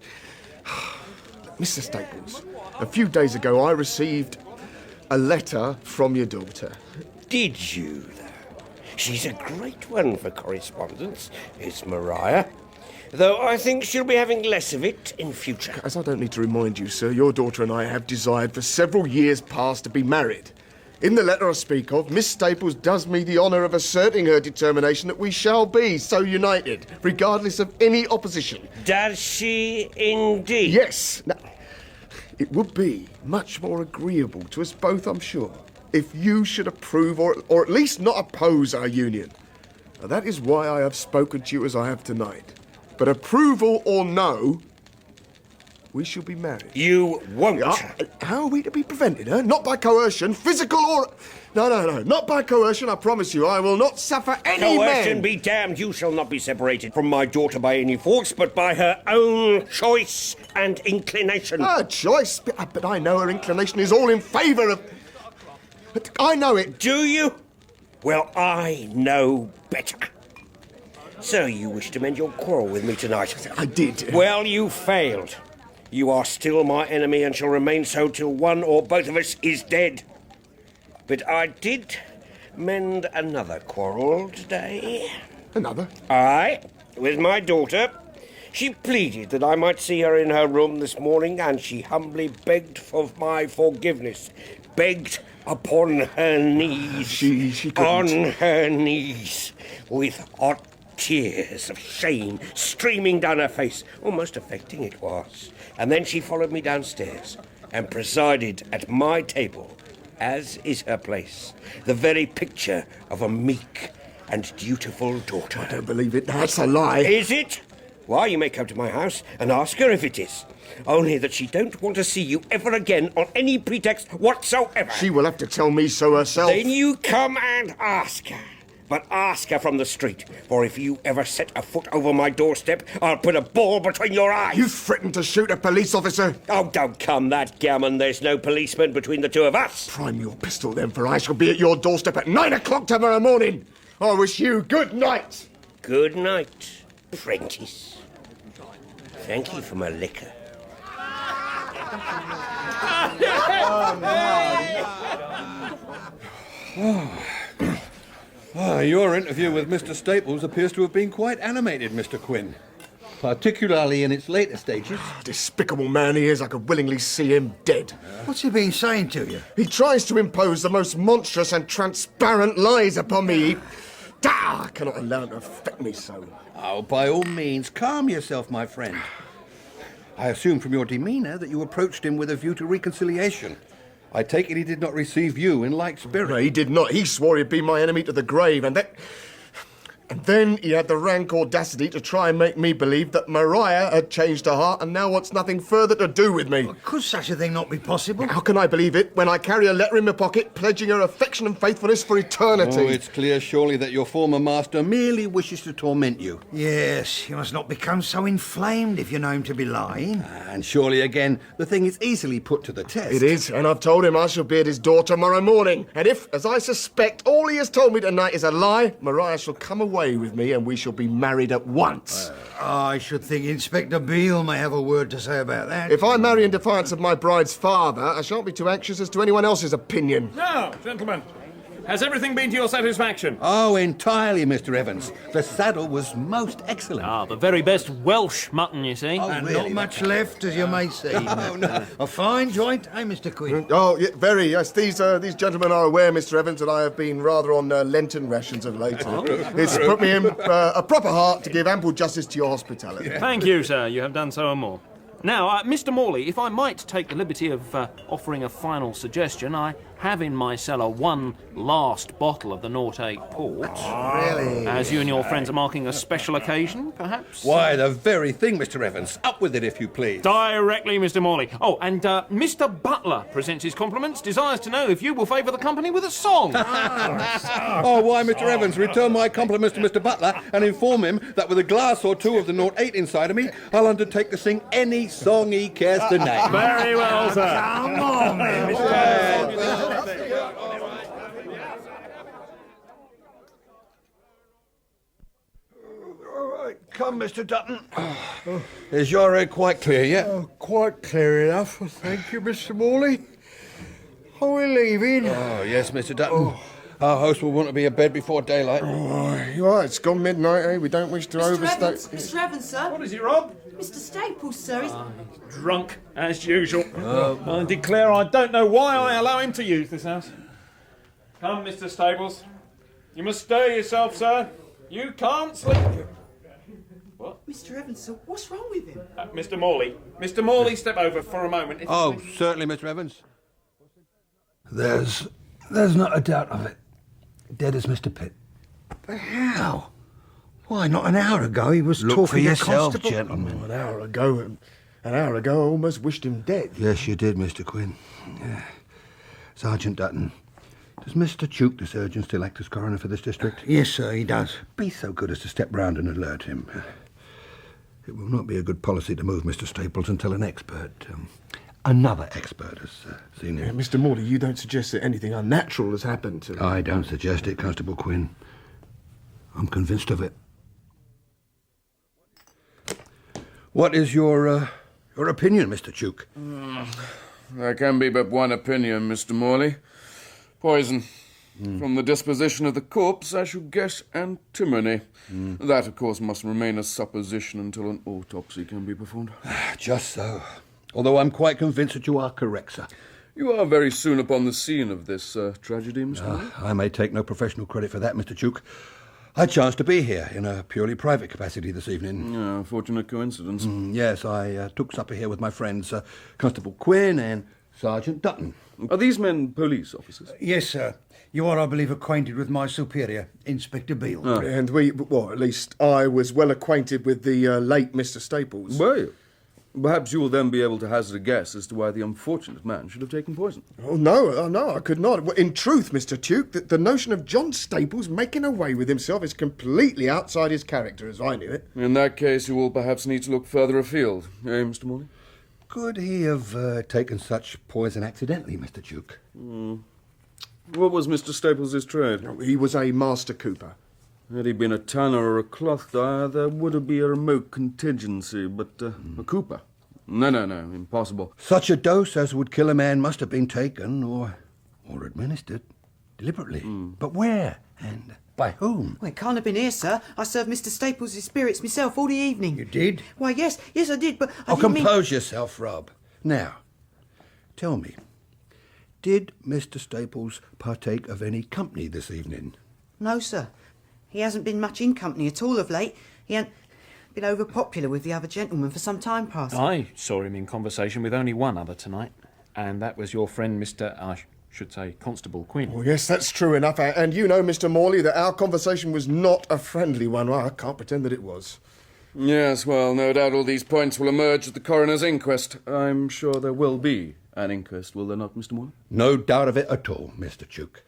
Mr. Staples, a few days ago I received a letter from your daughter. Did you, though? She's a great one for correspondence, is Mariah. Though I think she'll be having less of it in future. As I don't need to remind you, sir, your daughter and I have desired for several years past to be married. In the letter I speak of, Miss Staples does me the honour of asserting her determination that we shall be so united, regardless of any opposition. Does she indeed? Yes. Now, it would be much more agreeable to us both, I'm sure, if you should approve or at least not oppose our union. Now, that is why I have spoken to you as I have tonight. But approval or no, we shall be married. You won't. How are we to be prevented, huh? Not by coercion, physical or... No. Not by coercion, I promise you. I will not suffer any Coercion be damned. You shall not be separated from my daughter by any force, but by her own choice and inclination. Her choice? But I know her inclination is all in favour of... I know it. Do you? Well, I know better. So you wish to mend your quarrel with me tonight? I did. Well, you failed. You are still my enemy and shall remain so till one or both of us is dead. But I did mend another quarrel today. Another? Aye, with my daughter. She pleaded that I might see her in her room this morning, and she humbly begged for my forgiveness. Begged upon her knees. She couldn't. On her knees, with hot tears of shame streaming down her face. Almost affecting it was. And then she followed me downstairs and presided at my table, as is her place, the very picture of a meek and dutiful daughter. I don't believe it. That's a lie. Is it? Why, you may come to my house and ask her if it is. Only that she don't want to see you ever again on any pretext whatsoever. She will have to tell me so herself. Then you come and ask her. But ask her from the street, for if you ever set a foot over my doorstep, I'll put a ball between your eyes. You threatened to shoot a police officer. Oh, don't come that gammon. There's no policeman between the two of us. Prime your pistol then, for I shall be at your doorstep at 9 o'clock tomorrow morning. I wish you good night. Good night, Prentice. Thank you for my liquor. Your interview with Mr. Staples appears to have been quite animated, Mr. Quinn. Particularly in its later stages. Despicable man he is, I could willingly see him dead. What's he been saying to you? He tries to impose the most monstrous and transparent lies upon me. I cannot allow it to affect me so. Oh, by all means, calm yourself, my friend. I assume from your demeanour that you approached him with a view to reconciliation. I take it he did not receive you in like spirit. No, he did not. He swore he'd be my enemy to the grave, and then he had the rank audacity to try and make me believe that Mariah had changed her heart and now wants nothing further to do with me. Well, could such a thing not be possible? How can I believe it when I carry a letter in my pocket pledging her affection and faithfulness for eternity? Oh, it's clear, surely, that your former master merely wishes to torment you. Yes, you must not become so inflamed if you know him to be lying. And surely, again, the thing is easily put to the test. It is, and I've told him I shall be at his door tomorrow morning. And if, as I suspect, all he has told me tonight is a lie, Mariah shall come away with me and we shall be married at once. I should think Inspector Beale may have a word to say about that. If I marry in defiance of my bride's father, I shan't be too anxious as to anyone else's opinion. Now, gentlemen, has everything been to your satisfaction? Oh, entirely, Mr. Evans. The saddle was most excellent. Ah, the very best Welsh mutton, you see. And really, not much left, as you may see. No. A fine joint, eh, Mr. Quinn? Oh, yeah, very, yes. These gentlemen are aware, Mr. Evans, that I have been rather on Linton rations of late. It's put me in a proper heart to give ample justice to your hospitality. Thank you, sir. You have done so and more. Now, Mr. Morley, if I might take the liberty of offering a final suggestion, I have in my cellar one last bottle of the 08 port. Really? As you and your friends are marking a special occasion, perhaps? Why, the very thing, Mr. Evans. Up with it, if you please. Directly, Mr. Morley. Oh, and Mr. Butler presents his compliments, desires to know if you will favour the company with a song. Oh, why, Mr. Evans, return my compliments to Mr. Butler and inform him that with a glass or two of the 08 inside of me, I'll undertake to sing any song he cares to name. Very well, sir. Come on, man. Come, Mr. Dutton. Is your head quite clear yet? Oh, quite clear enough. Thank you, Mr. Morley. Are we leaving? Oh, yes, Mr. Dutton. Our host will want to be in bed before daylight. You're right, it's gone midnight, eh? We don't wish to overstay... Mr. Evans, sir. What is it, Rob? Mr. Staples, sir. He's Drunk, as usual. I declare I don't know why I allow him to use this house. Come, Mr. Staples. You must stir yourself, sir. You can't sleep. What? Mr. Evans, sir, what's wrong with him? Mr. Morley. Mr. Morley, step over for a moment. Oh, certainly, Mr. Evans. There's not a doubt of it. Dead as Mr. Pitt. But how? Why, not an hour ago he was Look talking for yourself, to Constable. gentlemen. An hour ago I almost wished him dead. Yes, you did, Mr. Quinn. Yeah. Sergeant Dutton, does Mr. Tuke, the surgeon, still act as coroner for this district? Yes, sir, he does. Be so good as to step round and alert him. It will not be a good policy to move Mr. Staples until an expert, another expert has seen him. Mr. Morley, you don't suggest that anything unnatural has happened to him? I don't suggest it, Constable Quinn. I'm convinced of it. What is your opinion, Mr. Tuke? There can be but one opinion, Mr. Morley. Poison. From the disposition of the corpse, I should guess antimony. That, of course, must remain a supposition until an autopsy can be performed. Just so. Although I'm quite convinced that you are correct, sir. You are very soon upon the scene of this tragedy, Mr. Morley. I may take no professional credit for that, Mr. Tuke. I chanced to be here in a purely private capacity this evening. Yeah, fortunate coincidence. Yes, I took supper here with my friends, Constable Quinn and Sergeant Dutton. Are these men police officers? Yes, sir. You are, I believe, acquainted with my superior, Inspector Beale. And at least I was well acquainted with the late Mr. Staples. Were you? Perhaps you will then be able to hazard a guess as to why the unfortunate man should have taken poison. Oh, no, I could not. In truth, Mr. Tuke, the notion of John Staples making away with himself is completely outside his character, as I knew it. In that case, you will perhaps need to look further afield. Eh, Mr. Morley? Could he have taken such poison accidentally, Mr. Tuke? What was Mr. Staples' trade? He was a master cooper. Had he been a tanner or a cloth dyer, there would be a remote contingency, but a cooper? No, impossible. Such a dose as would kill a man must have been taken or administered deliberately. But where and by whom? Well, it can't have been here, sir. I served Mr. Staples' spirits myself all the evening. You did? Why, yes, I did, but I didn't compose yourself, Rob. Now, tell me, did Mr. Staples partake of any company this evening? No, sir. He hasn't been much in company at all of late. He hasn't been over-popular with the other gentlemen for some time past. I saw him in conversation with only one other tonight, and that was your friend, I should say, Constable Quinn. Well, yes, that's true enough. And you know, Mr. Morley, that our conversation was not a friendly one. Well, I can't pretend that it was. Yes, well, no doubt all these points will emerge at the coroner's inquest. I'm sure there will be an inquest, will there not, Mr. Morley? No doubt of it at all, Mr. Tuke.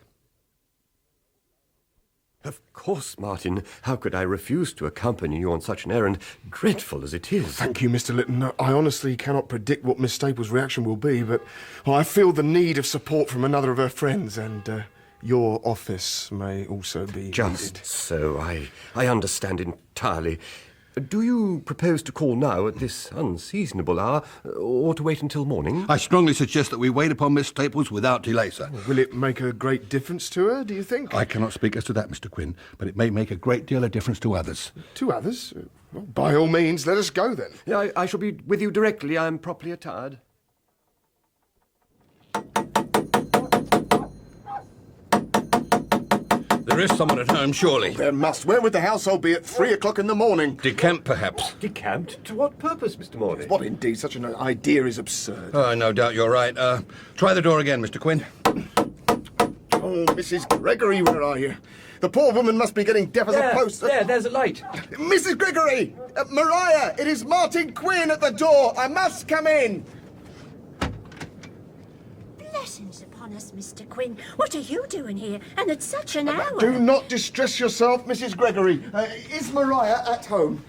Of course, Martin. How could I refuse to accompany you on such an errand, dreadful as it is? Thank you, Mr. Linton. I honestly cannot predict what Miss Staples' reaction will be, but I feel the need of support from another of her friends, and your office may also be Just needed. so. I understand entirely. Do you propose to call now at this unseasonable hour, or to wait until morning? I strongly suggest that we wait upon Miss Staples without delay, sir. Will it make a great difference to her, do you think? I cannot speak as to that, Mr. Quinn, but it may make a great deal of difference to others. To others? Well, by all means, let us go then. Yeah, I shall be with you directly. I am properly attired. There is someone at home, surely. There must. Where would the household be at 3 o'clock in the morning? Decamped, perhaps. Decamped? To what purpose, Mr. Morley? What indeed? Such an idea is absurd. Oh, no doubt you're right. Try the door again, Mr. Quinn. Oh, Mrs. Gregory, where are you? The poor woman must be getting deaf as a post. There's a light. Mrs. Gregory! Mariah! It is Martin Quinn at the door! I must come in! Blessings upon us, Mr. Quinn. What are you doing here? And at such an hour? Do not distress yourself, Mrs. Gregory. Is Mariah at home?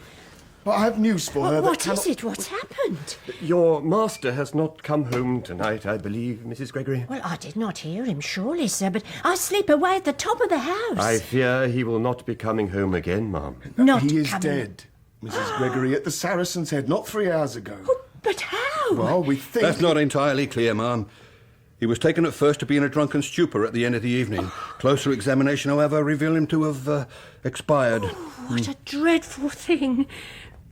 Well, I have news for her. What is it? What's happened? Your master has not come home tonight, I believe, Mrs. Gregory. Well, I did not hear him, surely, sir, but I sleep away at the top of the house. I fear he will not be coming home again, ma'am. He is dead, Mrs. Gregory, at the Saracen's Head, not 3 hours ago. Oh, but how? Well, we think... That's not entirely clear, ma'am. He was taken at first to be in a drunken stupor at the end of the evening. Closer examination, however, revealed him to have expired. Oh, what a dreadful thing.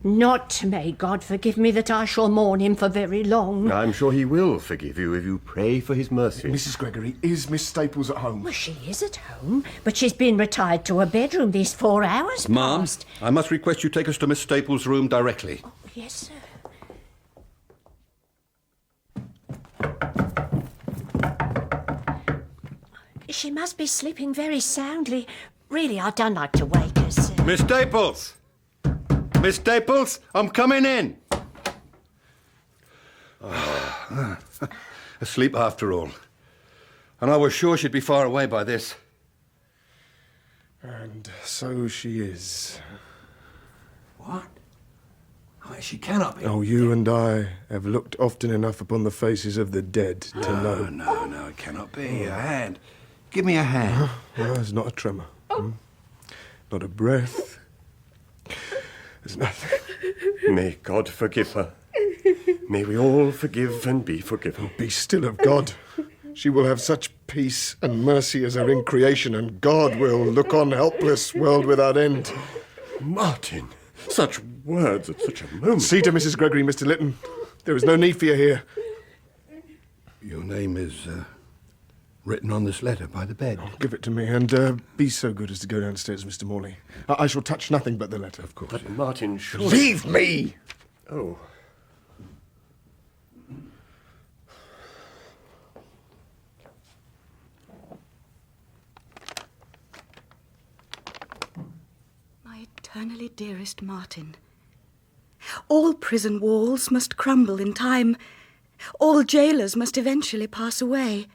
Not, may God forgive me, that I shall mourn him for very long. I'm sure he will forgive you if you pray for his mercy. Mrs. Gregory, is Miss Staples at home? Well, she is at home, but she's been retired to her bedroom these 4 hours Ma'am, past. I must request you take us to Miss Staples' room directly. Oh, yes, sir. She must be sleeping very soundly. Really, I don't like to wake her, sir. Miss Staples! Miss Staples, I'm coming in. Asleep after all. And I was sure she'd be far away by this. And so she is. What? She cannot be. Oh, you and I have looked often enough upon the faces of the dead to know. No, it cannot be. A hand. Give me a hand. No, there's not a tremor. Not a breath. There's nothing. May God forgive her. May we all forgive and be forgiven. Be still of God. She will have such peace and mercy as her in creation, and God will look on helpless, world without end. Martin, such words at such a moment. See to Mrs. Gregory, Mr. Linton. There is no need for you here. Your name is written on this letter by the bed. Give it to me, and be so good as to go downstairs, Mr. Morley. I shall touch nothing but the letter. Of course. But Martin, surely... Leave me! Oh. My eternally dearest Martin, all prison walls must crumble in time. All jailers must eventually pass away.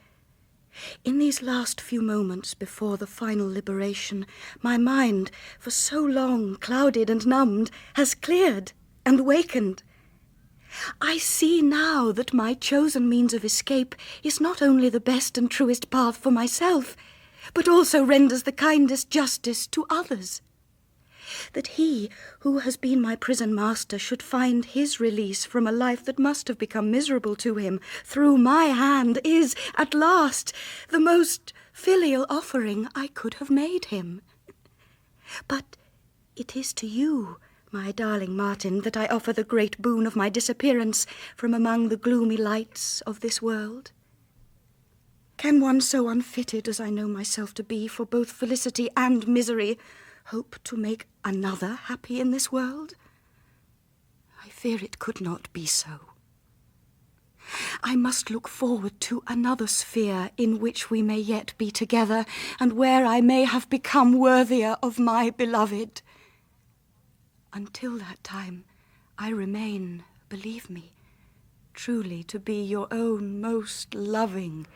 In these last few moments before the final liberation, my mind, for so long clouded and numbed, has cleared and wakened. I see now that my chosen means of escape is not only the best and truest path for myself, but also renders the kindest justice to others. That he who has been my prison master should find his release from a life that must have become miserable to him through my hand is, at last, the most filial offering I could have made him. But it is to you, my darling Martin, that I offer the great boon of my disappearance from among the gloomy lights of this world. Can one so unfitted as I know myself to be for both felicity and misery hope to make another happy in this world? I fear it could not be so. I must look forward to another sphere in which we may yet be together, and where I may have become worthier of my beloved. Until that time, I remain, believe me, truly to be your own most loving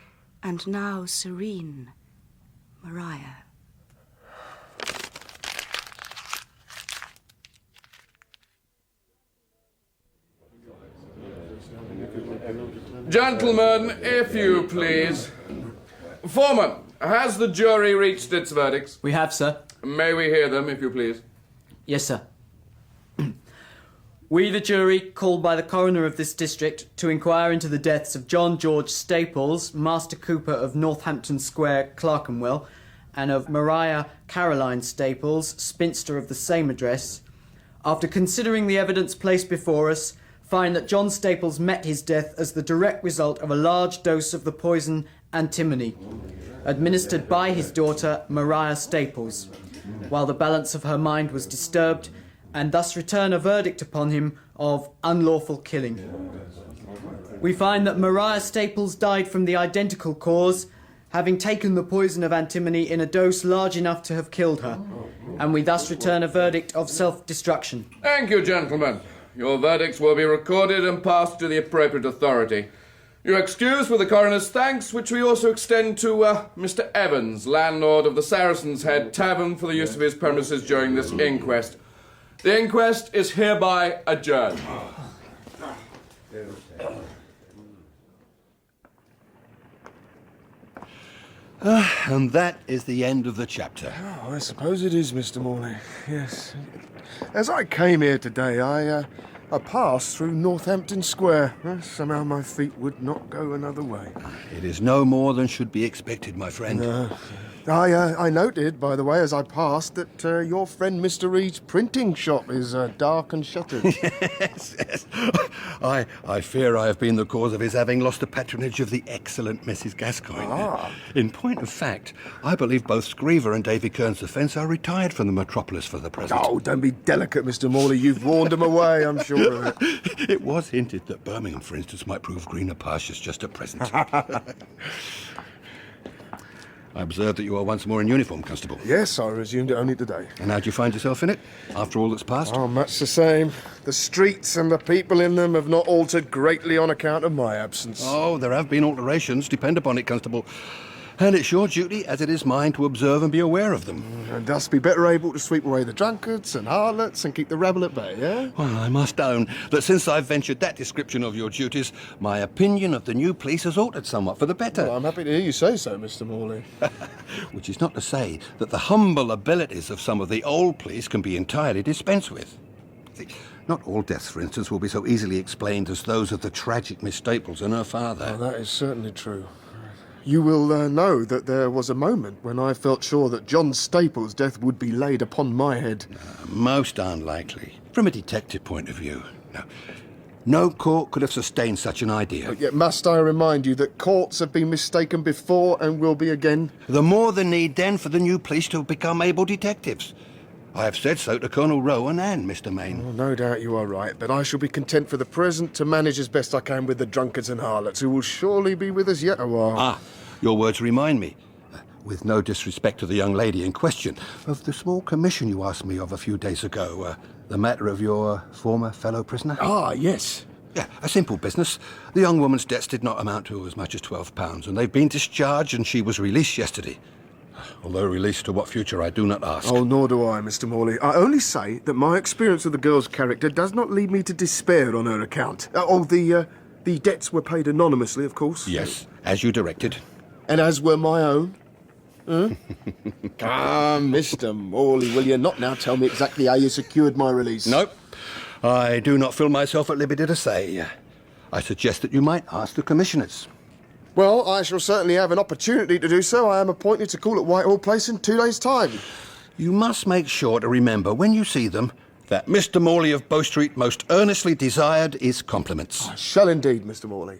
and now serene Mariah. Gentlemen, if you please. Foreman, has the jury reached its verdicts? We have, sir. May we hear them, if you please? Yes, sir. We, the jury, called by the coroner of this district to inquire into the deaths of John George Staples, Master Cooper of Northampton Square, Clerkenwell, and of Mariah Caroline Staples, spinster of the same address, after considering the evidence placed before us, find that John Staples met his death as the direct result of a large dose of the poison antimony, administered by his daughter Mariah Staples, while the balance of her mind was disturbed, and thus return a verdict upon him of unlawful killing. We find that Mariah Staples died from the identical cause, having taken the poison of antimony in a dose large enough to have killed her, and we thus return a verdict of self-destruction. Thank you, gentlemen. Your verdicts will be recorded and passed to the appropriate authority. You're excused with the coroner's thanks, which we also extend to Mr. Evans, landlord of the Saracen's Head Tavern, for the use of his premises during this inquest. The inquest is hereby adjourned. And that is the end of the chapter. Oh, I suppose it is, Mr. Morley. Yes. As I came here today, I passed through Northampton Square. Somehow my feet would not go another way. It is no more than should be expected, my friend. I noted, by the way, as I passed, that your friend Mr. Reed's printing shop is dark and shuttered. Yes. I fear I have been the cause of his having lost the patronage of the excellent Mrs. Gascoigne. In point of fact, I believe both Scriver and Davy Kern's defence are retired from the metropolis for the present. Oh, don't be delicate, Mr. Morley. You've warned them away, I'm sure of it. It was hinted that Birmingham, for instance, might prove greener pastures just at present. I observe that you are once more in uniform, Constable. Yes, I resumed it only today. And how do you find yourself in it, after all that's passed? Oh, much the same. The streets and the people in them have not altered greatly on account of my absence. Oh, there have been alterations, depend upon it, Constable. And it's your duty, as it is mine, to observe and be aware of them. And thus be better able to sweep away the drunkards and harlots and keep the rabble at bay, yeah? Well, I must own that since I've ventured that description of your duties, my opinion of the new police has altered somewhat for the better. Well, I'm happy to hear you say so, Mr. Morley. Which is not to say that the humble abilities of some of the old police can be entirely dispensed with. See, not all deaths, for instance, will be so easily explained as those of the tragic Miss Staples and her father. Oh, that is certainly true. You will know that there was a moment when I felt sure that John Staples' death would be laid upon my head. Most unlikely, from a detective point of view. No court could have sustained such an idea. But yet must I remind you that courts have been mistaken before and will be again? The more the need, then, for the new police to become able detectives. I have said so to Colonel Rowan and Mr. Main. Well, no doubt you are right, but I shall be content for the present to manage as best I can with the drunkards and harlots, who will surely be with us yet a while. Your words remind me, with no disrespect to the young lady in question, of the small commission you asked me of a few days ago, the matter of your former fellow prisoner. Yes. Yeah, a simple business. The young woman's debts did not amount to as much as £12, and they've been discharged, and she was released yesterday. Although released to what future I do not ask. Oh, nor do I, Mr. Morley. I only say that my experience of the girl's character does not lead me to despair on her account. The debts were paid anonymously, of course. Yes, as you directed. And as were my own. Come, Mr. Morley, will you not now tell me exactly how you secured my release? Nope. I do not feel myself at liberty to say. I suggest that you might ask the commissioners. Well, I shall certainly have an opportunity to do so. I am appointed to call at Whitehall Place in 2 days' time. You must make sure to remember, when you see them, that Mr. Morley of Bow Street most earnestly desired is compliments. I shall indeed, Mr. Morley.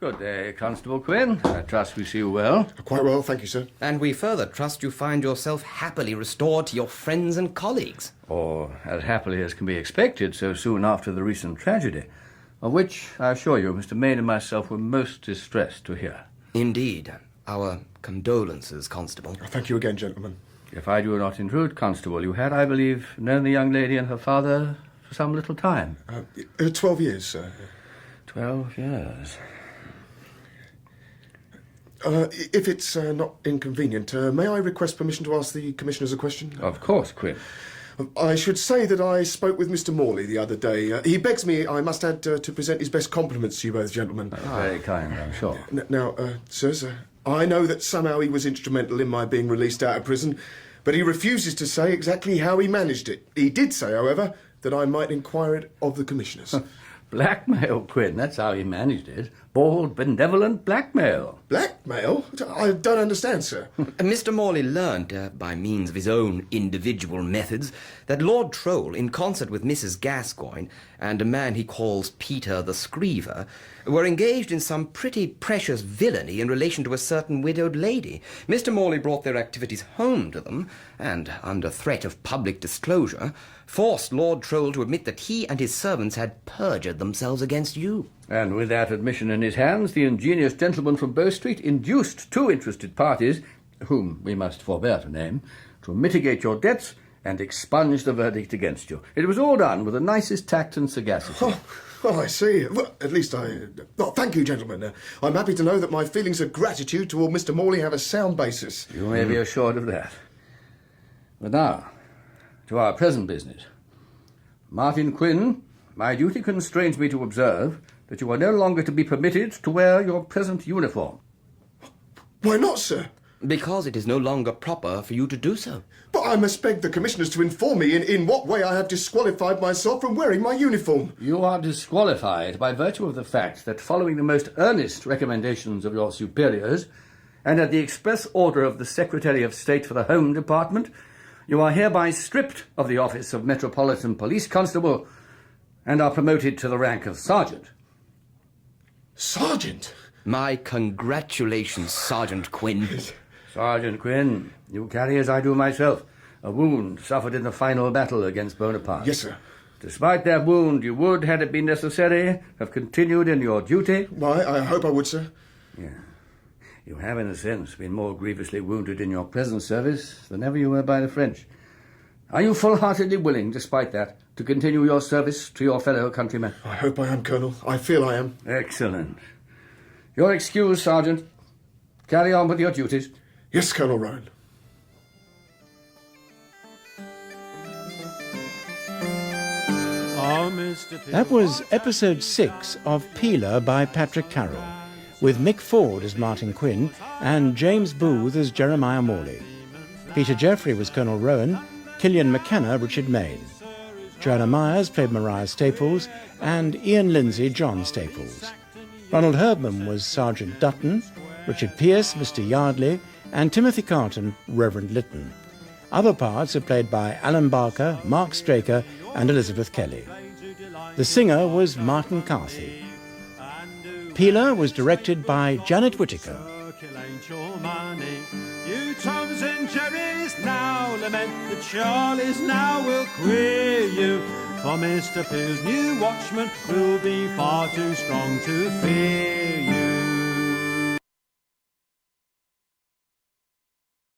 Good day, Constable Quinn. I trust we see you well. Quite well, thank you, sir. And we further trust you find yourself happily restored to your friends and colleagues. Or as happily as can be expected so soon after the recent tragedy, of which, I assure you, Mr. Main and myself were most distressed to hear. Indeed. Our condolences, Constable. Thank you again, gentlemen. If I do not intrude, Constable, you had, I believe, known the young lady and her father for some little time. 12 years, sir. 12 years. If it's not inconvenient, may I request permission to ask the Commissioners a question? Of course, Quinn. I should say that I spoke with Mr. Morley the other day. He begs me, I must add, to present his best compliments to you both, gentlemen. Very kind, I'm sure. Now, sirs, I know that somehow he was instrumental in my being released out of prison, but he refuses to say exactly how he managed it. He did say, however, that I might inquire it of the Commissioners. Blackmail, Quinn, that's how he managed it. Bold, benevolent blackmail. Blackmail? I don't understand, sir. Mr. Morley learned, by means of his own individual methods, that Lord Troll, in concert with Mrs. Gascoigne and a man he calls Peter the Scriver, were engaged in some pretty precious villainy in relation to a certain widowed lady. Mr. Morley brought their activities home to them, and, under threat of public disclosure, forced Lord Troll to admit that he and his servants had perjured themselves against you. And with that admission in his hands, the ingenious gentleman from Bow Street induced two interested parties, whom we must forbear to name, to mitigate your debts and expunge the verdict against you. It was all done with the nicest tact and sagacity. Oh, I see. Well, at least thank you, gentlemen. I'm happy to know that my feelings of gratitude toward Mr. Morley have a sound basis. You may be assured of that. But now, to our present business. Martin Quinn, my duty constrains me to observe that you are no longer to be permitted to wear your present uniform. Why not, sir? Because it is no longer proper for you to do so. But I must beg the Commissioners to inform me in what way I have disqualified myself from wearing my uniform. You are disqualified by virtue of the fact that, following the most earnest recommendations of your superiors, and at the express order of the Secretary of State for the Home Department, you are hereby stripped of the office of Metropolitan Police Constable and are promoted to the rank of Sergeant. Sergeant? My congratulations, Sergeant Quinn. Sergeant Quinn, you carry, as I do myself, a wound suffered in the final battle against Bonaparte. Yes, sir. Despite that wound, you would, had it been necessary, have continued in your duty. Why, I hope I would, sir. Yeah. You have, in a sense, been more grievously wounded in your present service than ever you were by the French. Are you full-heartedly willing, despite that, to continue your service to your fellow countrymen? I hope I am, Colonel. I feel I am. Excellent. Your excuse, Sergeant. Carry on with your duties. Yes, Colonel Rowan. That was episode 6 of Peeler by Patrick Carroll, with Mick Ford as Martin Quinn and James Booth as Jeremiah Morley. Peter Jeffrey was Colonel Rowan, Killian McKenna Richard Main. Joanna Myers played Mariah Staples, and Ian Lindsay John Staples. Ronald Herdman was Sergeant Dutton, Richard Pearce Mr. Yardley, and Timothy Carton Reverend Linton. Other parts are played by Alan Barker, Mark Straker, and Elizabeth Kelly. The singer was Martin Carthy. Peeler was directed by Janet Whittaker. You Toms and Jerrys now lament that Charlies now will queer you. For Mr. Peel's new watchman will be far too strong to fear you.